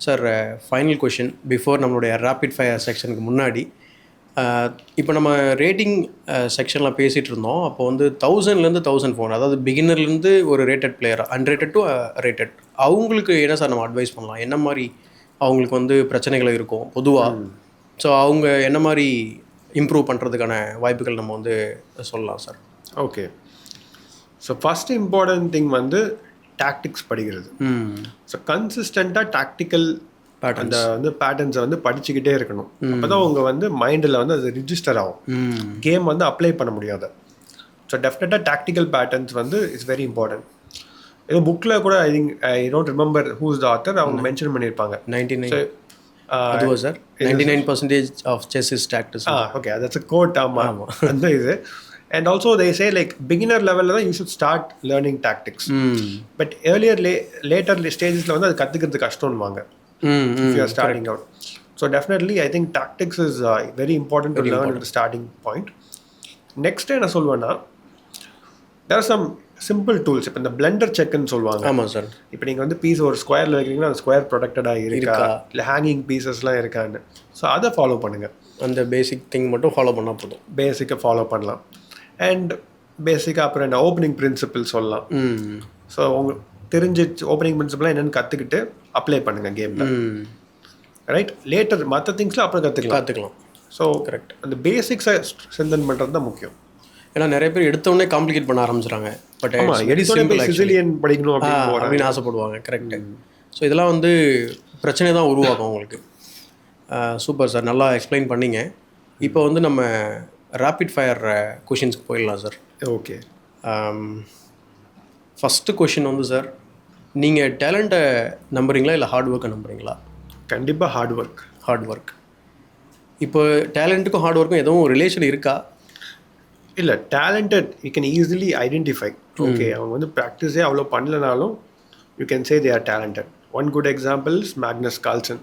Sir, final question before நம்மளுடைய ரேப்பிட் ஃபயர் செக்ஷனுக்கு முன்னாடி, இப்போ நம்ம ரேட்டிங் செக்ஷனில் பேசிகிட்டு இருந்தோம். அப்போ வந்து 1000லேருந்து 1004, அதாவது பிகினர்லேருந்து ஒரு ரேட்டட் பிளேயராக அன்ரேட்டட் டு ரேட்டட், அவங்களுக்கு என்ன சார் நம்ம அட்வைஸ் பண்ணலாம்? என்ன மாதிரி அவங்களுக்கு வந்து பிரச்சனைகள் இருக்கும் பொதுவாக? ஸோ அவங்க என்ன மாதிரி இம்ப்ரூவ் பண்ணுறதுக்கான வாய்ப்புகள் நம்ம வந்து சொல்லலாம் sir? Okay. So first important thing வந்து டாக்டிக்ஸ் படிக்கிறது. ஸோ கன்சிஸ்டண்ட்டாக டாக்டிக்கல் அந்த வந்து பேட்டர்ன்ஸை வந்து படிச்சுக்கிட்டே இருக்கணும். அப்போ தான் அவங்க வந்து மைண்டில் வந்து அது ரிஜிஸ்டர் ஆகும், கேம் வந்து அப்ளை பண்ண முடியாது. ஸோ டெஃபினட்டாக டாக்டிக்கல் பேட்டர்ன்ஸ் வந்து இட்ஸ் வெரி இம்பார்ட்டன்ட். ஏதோ புக்கில் கூட I don't remember who's the author அவங்க மென்ஷன் பண்ணியிருப்பாங்க. 99 அதுவா sir? 99% of chess is tactics. Okay, that's a quote. ஆமாம், அந்த இது. And also they say like beginner level you should start learning tactics. But earlier later stages la adu kathukiradhu kashtam vaanga if you are starting out. So definitely I think tactics is very important to learn at the starting point. Next என்ன சொல்வேன்னா, there are some simple tools. இப்போ இந்த பிளெண்டர் செக்னு சொல்லுவாங்க. ஆமாம் சார். இப்போ நீங்கள் வந்து பீஸ் ஒரு ஸ்கொயரில் வைக்கிறீங்கன்னா அந்த ஸ்கொயர் ப்ரொடெக்டடாக இருக்கா, இல்லை ஹேங்கிங் பீசஸ்லாம் இருக்கான்னு. ஸோ அதை ஃபாலோ பண்ணுங்கள். அந்த பேசிக் திங் மட்டும் ஃபாலோ பண்ணால் போதும். பேசிக்காக ஃபாலோ பண்ணலாம். அண்ட் பேசிக்காக அப்புறம் என்ன ஓப்பனிங் பிரின்சிபிள் சொல்லலாம். ஸோ உங்களுக்கு தெரிஞ்ச ஓப்பனிங் பிரின்சிபிளாக என்னென்னு கற்றுக்கிட்டு அப்ளை பண்ணுங்கள் கேமில். ரைட், லேட்டர் மற்ற திங்ஸ்லாம் அப்புறம் கற்றுக்கலாம். ஸோ கரெக்ட், அந்த பேசிக்ஸை ஸ்ட்ரென்தன் பண்ணுறது தான் முக்கியம். ஏன்னா நிறைய பேர் எடுத்தோடனே காம்ப்ளிகேட் பண்ண ஆரம்பிச்சிடுறாங்க. பட் சிசிலியன் படிக்கணும் அப்படின்னு ஆசைப்படுவாங்க. கரெக்டு. ஸோ இதெல்லாம் வந்து பிரச்சனை தான் உருவாகும் உங்களுக்கு. சூப்பர் சார், நல்லா எக்ஸ்பிளைன் பண்ணிங்க. இப்போ வந்து நம்ம ரேபிட் ஃபயர் கொஷின்ஸ்க்கு போயிடலாம் சார். ஓகே. ஃபஸ்ட்டு கொஷின் வந்து சார், நீங்கள் டேலண்ட்டை நம்புறீங்களா இல்லை ஹார்ட் ஒர்க்கை நம்புறீங்களா? கண்டிப்பாக ஹார்ட் ஒர்க். இப்போ டேலண்ட்டுக்கும் ஹார்ட் ஒர்க்கும் எதுவும் ரிலேஷன் இருக்கா? இல்லை, talented you can easily identify. Okay, அவங்க வந்து ப்ராக்டிஸே அவ்வளோ பண்ணலனாலும் you can say they are talented. One good example is Magnus Carlsen.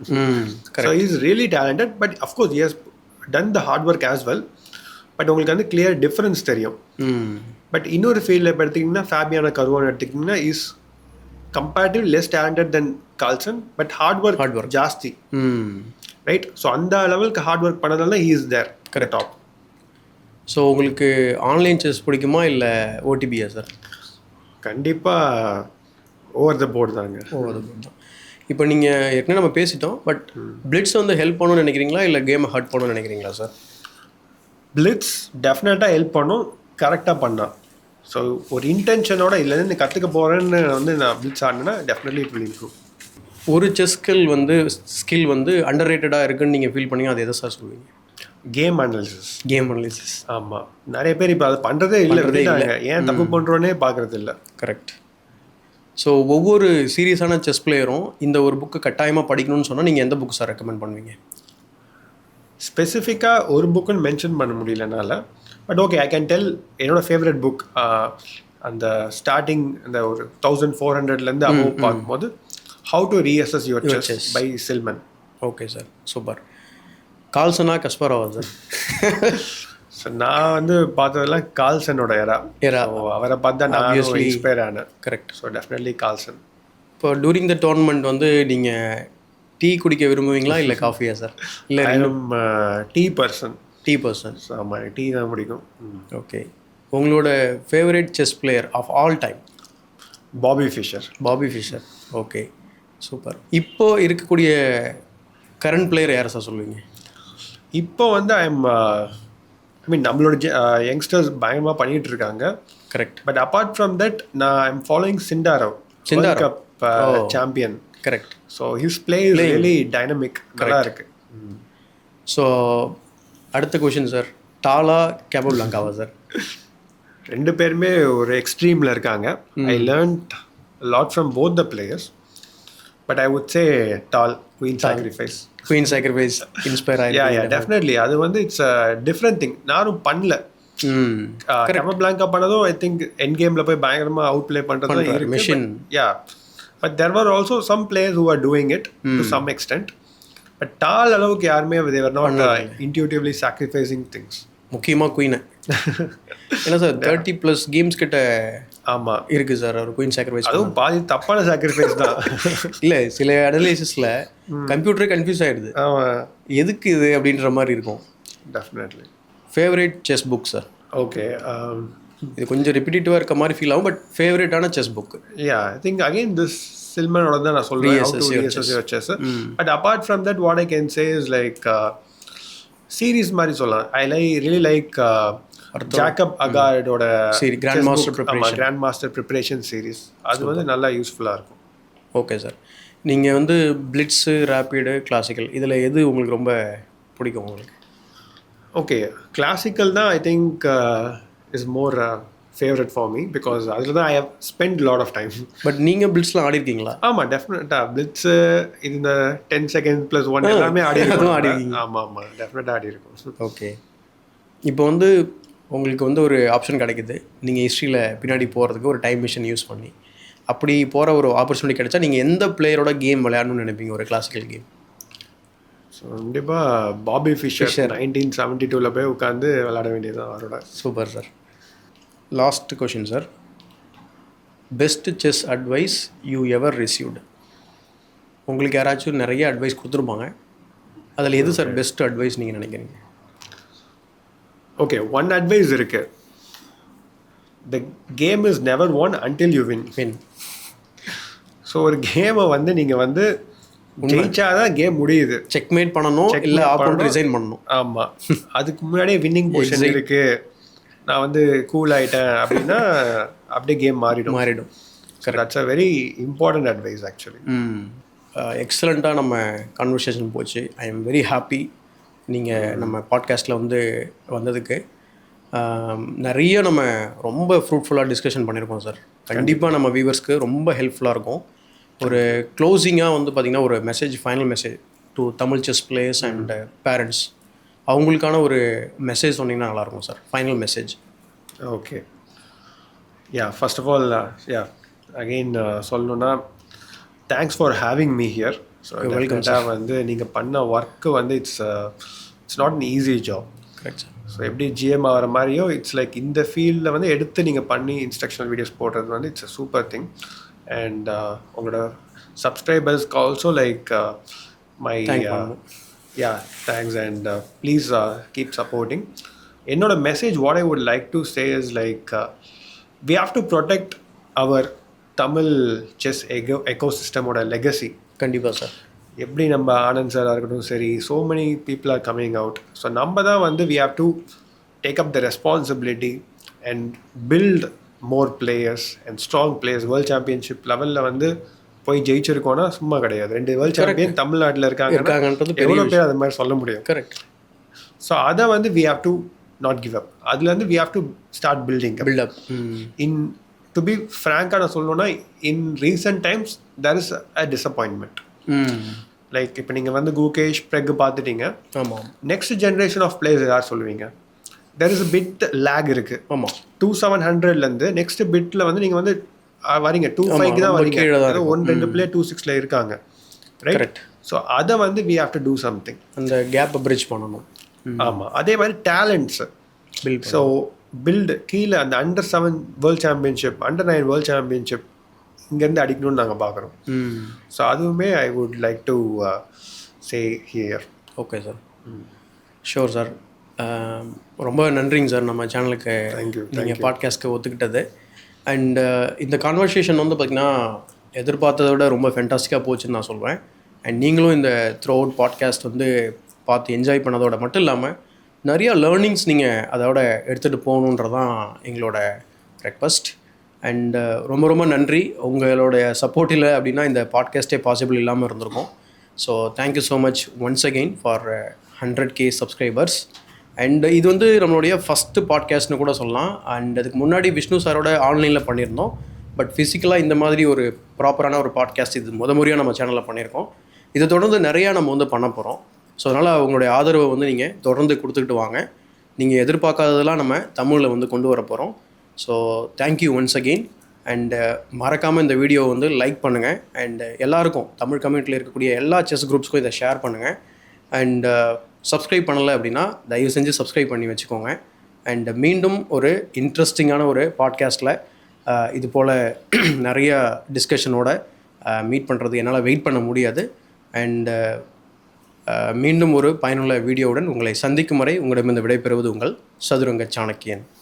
So is really talented, but of course he has done the hard work as well. But உங்களுக்கு வந்து கிளியர் டிஃப்ரென்ஸ் தெரியும். பட் இன்னொரு ஃபீல்டில் இப்போ எடுத்திங்கன்னா ஃபேபியானா கருவான்னு எடுத்திங்கன்னா is comparative less talented than Carlsen, but hard work ஜாஸ்தி. ரைட், ஸோ அந்த லெவலுக்கு ஹார்ட் ஒர்க் பண்ணதால he is there correct top. So உங்களுக்கு ஆன்லைன் செஸ் பிடிக்குமா இல்லை ஓடிபியா சார்? கண்டிப்பாக ஓவர் த போர்டு தாங்க. ஓவர் த போர்டு தான். இப்போ நீங்கள் ஏற்கனவே நம்ம பேசிட்டோம், பட் பிளிட்ஸ் வந்து ஹெல்ப் பண்ணணும்னு நினைக்கிறீங்களா இல்லை கேமை ஹர்ட் பண்ணணும்னு நினைக்கிறீங்களா சார்? பிளிட்ஸ் டெஃபினட்டாக ஹெல்ப் பண்ணும், கரெக்டாக பண்ணால். ஸோ ஒரு இன்டென்ஷனோட இல்லைன்னு நீ கற்றுக்க போகிறேன்னு வந்து நான் பிளிட்ஸ் ஆடினா டெஃபினெட்லி இட் வில் இம்ப்ரூவ். ஒரு செஸ் ஸ்கில் வந்து அண்டர் ரேட்டடாக இருக்குன்னு நீங்கள் ஃபீல் பண்ணி அது எதை சார் சொல்லுவீங்க? Game analysis. ஆமாம், நிறைய பேர் இப்போ அதை பண்ணுறதே இல்லை. ஏன் தப்பு பண்ணுறோன்னே பார்க்குறது இல்லை. கரெக்ட். ஸோ ஒவ்வொரு சீரியஸான செஸ் பிளேயரும் இந்த ஒரு புக்கு கட்டாயமாக படிக்கணும்னு சொன்னால் நீங்கள் எந்த புக்கு சார் ரெக்கமெண்ட் பண்ணுவீங்க? ஸ்பெசிஃபிக்காக ஒரு புக்குன்னு மென்ஷன் பண்ண முடியலனால, but okay I can tell என்னோடய ஃபேவரட் புக். அந்த ஸ்டார்டிங் அந்த ஒரு 1400 அபோவ் பார்க்கும்போது how to reassess your chess by Silman. Okay sir, super. கால்சனா கஸ்பரோவா சார்? ஸோ நான் வந்து பார்த்ததெல்லாம் கால்சனோட எரா. அவரை பார்த்தா நான் இன்ஸ்பயர் ஆனேன். கரெக்ட். So definitely Carlsen. இப்போ டூரிங் த டோர்னமெண்ட் வந்து நீங்கள் டீ குடிக்க விரும்புவீங்களா இல்லை காஃபியா சார்? இல்லை டீ பர்சன். ஆமாம், டீ தான் பிடிக்கும். ஓகே. உங்களோட favourite chess player of all time? Bobby Fischer. Okay, super. இப்போ இருக்கக்கூடிய கரண்ட் பிளேயர் யாரை சார் சொல்லுவீங்க? இப்போ வந்து ஐ மீன் நம்மளோட யங்ஸ்டர்ஸ் பயங்கரமாக பண்ணிகிட்டு இருக்காங்க. Correct. But apart from that நான் I am following Sindarov cup champion. Correct. So his play is really dynamic, நல்லா இருக்கு. ஸோ அடுத்த கொஷின் சார், டாலா கேபபிளாங்காவா சார்? ரெண்டு பேருமே ஒரு எக்ஸ்ட்ரீமில் இருக்காங்க. I learned lot from both the players, but I would say Tal. Queen sacrifice inspire ஆயிருக்கு. டெஃபினெட்லி அது வந்து இட்ஸ் அ டிஃப்ரெண்ட் திங். நானும் பண்ணல. கேபபிளாங்கா பண்ணதும் ஐ திங்க் எண்ட் கேமில் போய் பயங்கரமாக அவுட் பிளே பண்ணுறது இருக்கு. Machine. But there were also some players who are doing it to some extent. But Tal அளவுக்கு யாருமே they were not intuitively sacrificing things. முக்கியமாக குயினை. ஏன்னா சார் 30+ கேம்ஸ் கிட்ட ஆமாம் இருக்குது சார் அவர் குயின் சாக்ரிஃபைஸ். அதுவும் பாதி தப்பான சாக்ரிஃபைஸ் தான். இல்லை, சில அனலைசிஸில் கம்ப்யூட்டரே கன்ஃபியூஸ் ஆகிடுது. எதுக்கு இது அப்படின்ற மாதிரி இருக்கும். Definitely. Favourite chess book sir? Okay, இது கொஞ்சம் ரிப்பீட்டிவாக இருக்க மாதிரி ஃபீல் ஆகும், பட் ஃபேவரட்டான chess book? I think again this சில்மனோட தான் நான் சொல்கிறேன். But apart from that what I can say is like series மாதிரி சொல்லலாம். ஐ ரியலி லைக் ஜாக்கப் அகார்டோட கிராண்ட்மாஸ்டர் ப்ரிப்பரேஷன் சீரீஸ். அது வந்து நல்லா யூஸ்ஃபுல்லாக இருக்கும். Okay sir. நீங்கள் வந்து பிளிட்ஸு, ரேப்பிடு, கிளாசிக்கல் இதில் எது உங்களுக்கு ரொம்ப பிடிக்கும் உங்களுக்கு? ஓகே, கிளாசிக்கல் தான் I think is more favourite for me because அதில் தான் I have spend lot of time. But நீங்கள் பிளிட்ஸ்லாம் ஆடிருக்கீங்களா? ஆமாம், டெஃபினட்டாக பிளிட்ஸு இந்த 10 செகண்ட் + 1 எல்லாமே ஆடி இருக்கோம். ஆமாம், டெஃபினட்டாக ஆடி இருக்கும். ஓகே, இப்போ வந்து உங்களுக்கு வந்து ஒரு ஆப்ஷன் கிடைக்குது, நீங்கள் ஹிஸ்ட்ரியில் பின்னாடி போகிறதுக்கு ஒரு டைம் மிஷின் யூஸ் பண்ணி. அப்படி போகிற ஒரு ஆப்பர்ச்சுனிட்டி கிடைச்சா நீங்கள் எந்த பிளேயரோட கேம் விளையாடணும்னு நினைப்பீங்க, ஒரு கிளாசிக்கல் கேம்? ஸோ கண்டிப்பாக பாபி ஃபிஷர் 1972 போய் உட்காந்து விளையாட வேண்டியது அவரோட. Super sir. Last question sir. Best chess advice you ever received. உங்களுக்கு யாராச்சும் நிறைய அட்வைஸ் கொடுத்துருப்பாங்க, அதில் எது சார் பெஸ்ட் அட்வைஸ் நீங்கள் நினைக்கிறீங்க? ஓகே, ஒன் அட்வைஸ் இருக்குது. The game is never one until you win. So ஒரு கேமை வந்து நீங்கள் வந்து ஜெயிச்சாதான் கேம் முடியுது. செக்மேட் பண்ணணும், இல்லை ஆப்போனன்ட் ரிசைன் பண்ணணும். ஆமாம், அதுக்கு முன்னாடியே வின்னிங் பொசிஷன் இருக்குது, நான் வந்து கூல் ஆகிட்டேன் அப்படின்னா அப்படியே கேம் மாறிடும். That's a very important advice actually. எக்ஸலண்ட்டாக நம்ம கான்வர்சேஷன் போச்சு. ஐ எம் வெரி ஹாப்பி நீங்கள் நம்ம பாட்காஸ்ட்டில் வந்து வந்ததுக்கு. நிறைய நம்ம ரொம்ப ஃப்ரூட்ஃபுல்லாக டிஸ்கஷன் பண்ணியிருக்கோம் சார். கண்டிப்பாக நம்ம வியூவர்ஸ்க்கு ரொம்ப ஹெல்ப்ஃபுல்லாக இருக்கும். ஒரு க்ளோசிங்காக வந்து பார்த்திங்கன்னா ஒரு message, final message to Tamil chess players and parents, அவங்களுக்கான ஒரு மெசேஜ் சொன்னீங்கன்னா நல்லாயிருக்கும் sir, final message. Okay, first of all again சொல்லணுன்னா thanks for having me here. So welcome sir. வந்து நீங்கள் பண்ண ஒர்க்கு வந்து it's not an easy job. Correct sir. So எப்படி ஜிஎம் ஆகிற மாதிரியோ இட்ஸ் லைக் இந்த ஃபீல்டில் வந்து எடுத்து நீங்கள் பண்ணி இன்ஸ்ட்ரக்ஷனல் வீடியோஸ் போடுறது வந்து it's a super thing. And உங்களோட சப்ஸ்கிரைபர்ஸ்க்கு also like my thanks and please keep supporting. என்னோட message what I would like to say is like we have to protect our Tamil chess எக்கோசிஸ்டமோட லெகசி. கண்டிப்பாக சார். எப்படி நம்ம ஆனந்த் சாராக இருக்கட்டும் சரி, so many people are coming out. So நம்ம தான் வந்து we have to take up the responsibility and build more players and strong players. World championship லெவலில் வந்து போய் ஜெயிச்சிருக்கோன்னா சும்மா கிடையாது. 2 வேர்ல்ட் சாம்பியன் தமிழ்நாட்டில் இருக்காங்கன்றது எவ்வளோ பேர் அது மாதிரி சொல்ல முடியும். கரெக்ட். ஸோ அதை வந்து we have to not give up. அதுலேருந்து we have to start build up. In to be ஃப்ராங்காக நான் சொல்லணும்னா in recent times there is a disappointment. Like இப்போ நீங்கள் வந்து குகேஷ் பிரெக் பார்த்துட்டீங்க. ஆமாம். நெக்ஸ்ட் ஜென்ரேஷன் ஆஃப் பிளேயர்ஸ் யார் சொல்லுவீங்க? There is a bit lag இருக்குது. ஆமாம். 2700லேருந்து நெக்ஸ்ட் பிட்டில் வந்து நீங்கள் வந்து வரீங்க 25 தான் வரீங்க. 1-2 பிளேயர் 26ல் இருக்காங்க. ரைட். ஸோ அதை வந்து we have to do something. அந்த கேப்பை பிரிட்ஜ் பண்ணணும். ஆமாம். அதே மாதிரி டேலண்ட்ஸ் ஸோ பில்டு கீழே அந்த அண்டர்-7 வேர்ல்ட் சாம்பியன்ஷிப், அண்டர்-9 வேர்ல்ட் சாம்பியன்ஷிப் இங்கேருந்து அடிக்கணும்னு நாங்கள் பார்க்குறோம். ஸோ அதுவுமே ஐ would like to say here. Okay sir. Sure sir. ரொம்ப நன்றிங்க சார் நம்ம சேனலுக்கு நீங்கள் பாட்காஸ்ட்க்கு ஒத்துக்கிட்டது. அண்ட் இந்த கான்வர்சேஷன் வந்து பார்த்திங்கன்னா எதிர்பார்த்ததை விட ரொம்ப ஃபென்டாஸ்டிக்காக போச்சுன்னு நான் சொல்வேன். அண்ட் நீங்களும் இந்த த்ரூ அவுட் பாட்காஸ்ட் வந்து பார்த்து என்ஜாய் பண்ணதோட மட்டும் இல்லாமல் நிறையா லேர்னிங்ஸ் நீங்கள் அதோட எடுத்துகிட்டு போகணுன்றதான் எங்களோட ரெக்வஸ்ட். அண்ட் ரொம்ப ரொம்ப நன்றி. உங்களுடைய சப்போர்ட் இல்லை அப்படின்னா இந்த பாட்காஸ்ட்டே பாசிபிள் இல்லாமல் இருந்திருக்கும். So thank you so much once again for 100K subscribers. And இது வந்து நம்மளுடைய ஃபஸ்ட்டு பாட்காஸ்ட்னு கூட சொல்லலாம். அண்ட் அதுக்கு முன்னாடி விஷ்ணு சாரோட ஆன்லைனில் பண்ணியிருந்தோம். பட் ஃபிசிக்கலாக இந்த மாதிரி ஒரு ப்ராப்பரான ஒரு பாட்காஸ்ட் இது முறையாக நம்ம சேனலில் பண்ணியிருக்கோம். இதை தொடர்ந்து நிறையா நம்ம வந்து பண்ண போகிறோம். ஸோ அதனால் உங்களுடைய ஆதரவை வந்து நீங்கள் தொடர்ந்து கொடுத்துக்கிட்டு வாங்க. நீங்கள் எதிர்பார்க்காததெல்லாம் நம்ம தமிழில் வந்து கொண்டு வர போகிறோம். So thank you once again. And மறக்காமல் இந்த வீடியோவை வந்து லைக் பண்ணுங்கள். அண்டு எல்லாருக்கும் தமிழ் கம்யூனிட்டியில் இருக்கக்கூடிய எல்லா செஸ் குரூப்ஸ்க்கும் இதை ஷேர் பண்ணுங்கள். அண்டு சப்ஸ்கிரைப் பண்ணலை அப்படின்னா தயவு செஞ்சு சப்ஸ்கிரைப் பண்ணி வச்சுக்கோங்க. அண்ட் மீண்டும் ஒரு இன்ட்ரெஸ்டிங்கான ஒரு பாட்காஸ்ட்டில் இது போல் நிறைய டிஸ்கஷனோட மீட் பண்ணுறது என்னால் வெயிட் பண்ண முடியாது. அண்டு மீண்டும் ஒரு பயனுள்ள வீடியோவுடன் உங்களை சந்திக்கும் வரை உங்களிடமிருந்து விடைபெறுவது உங்கள் சதுரங்க சாணக்கியன்.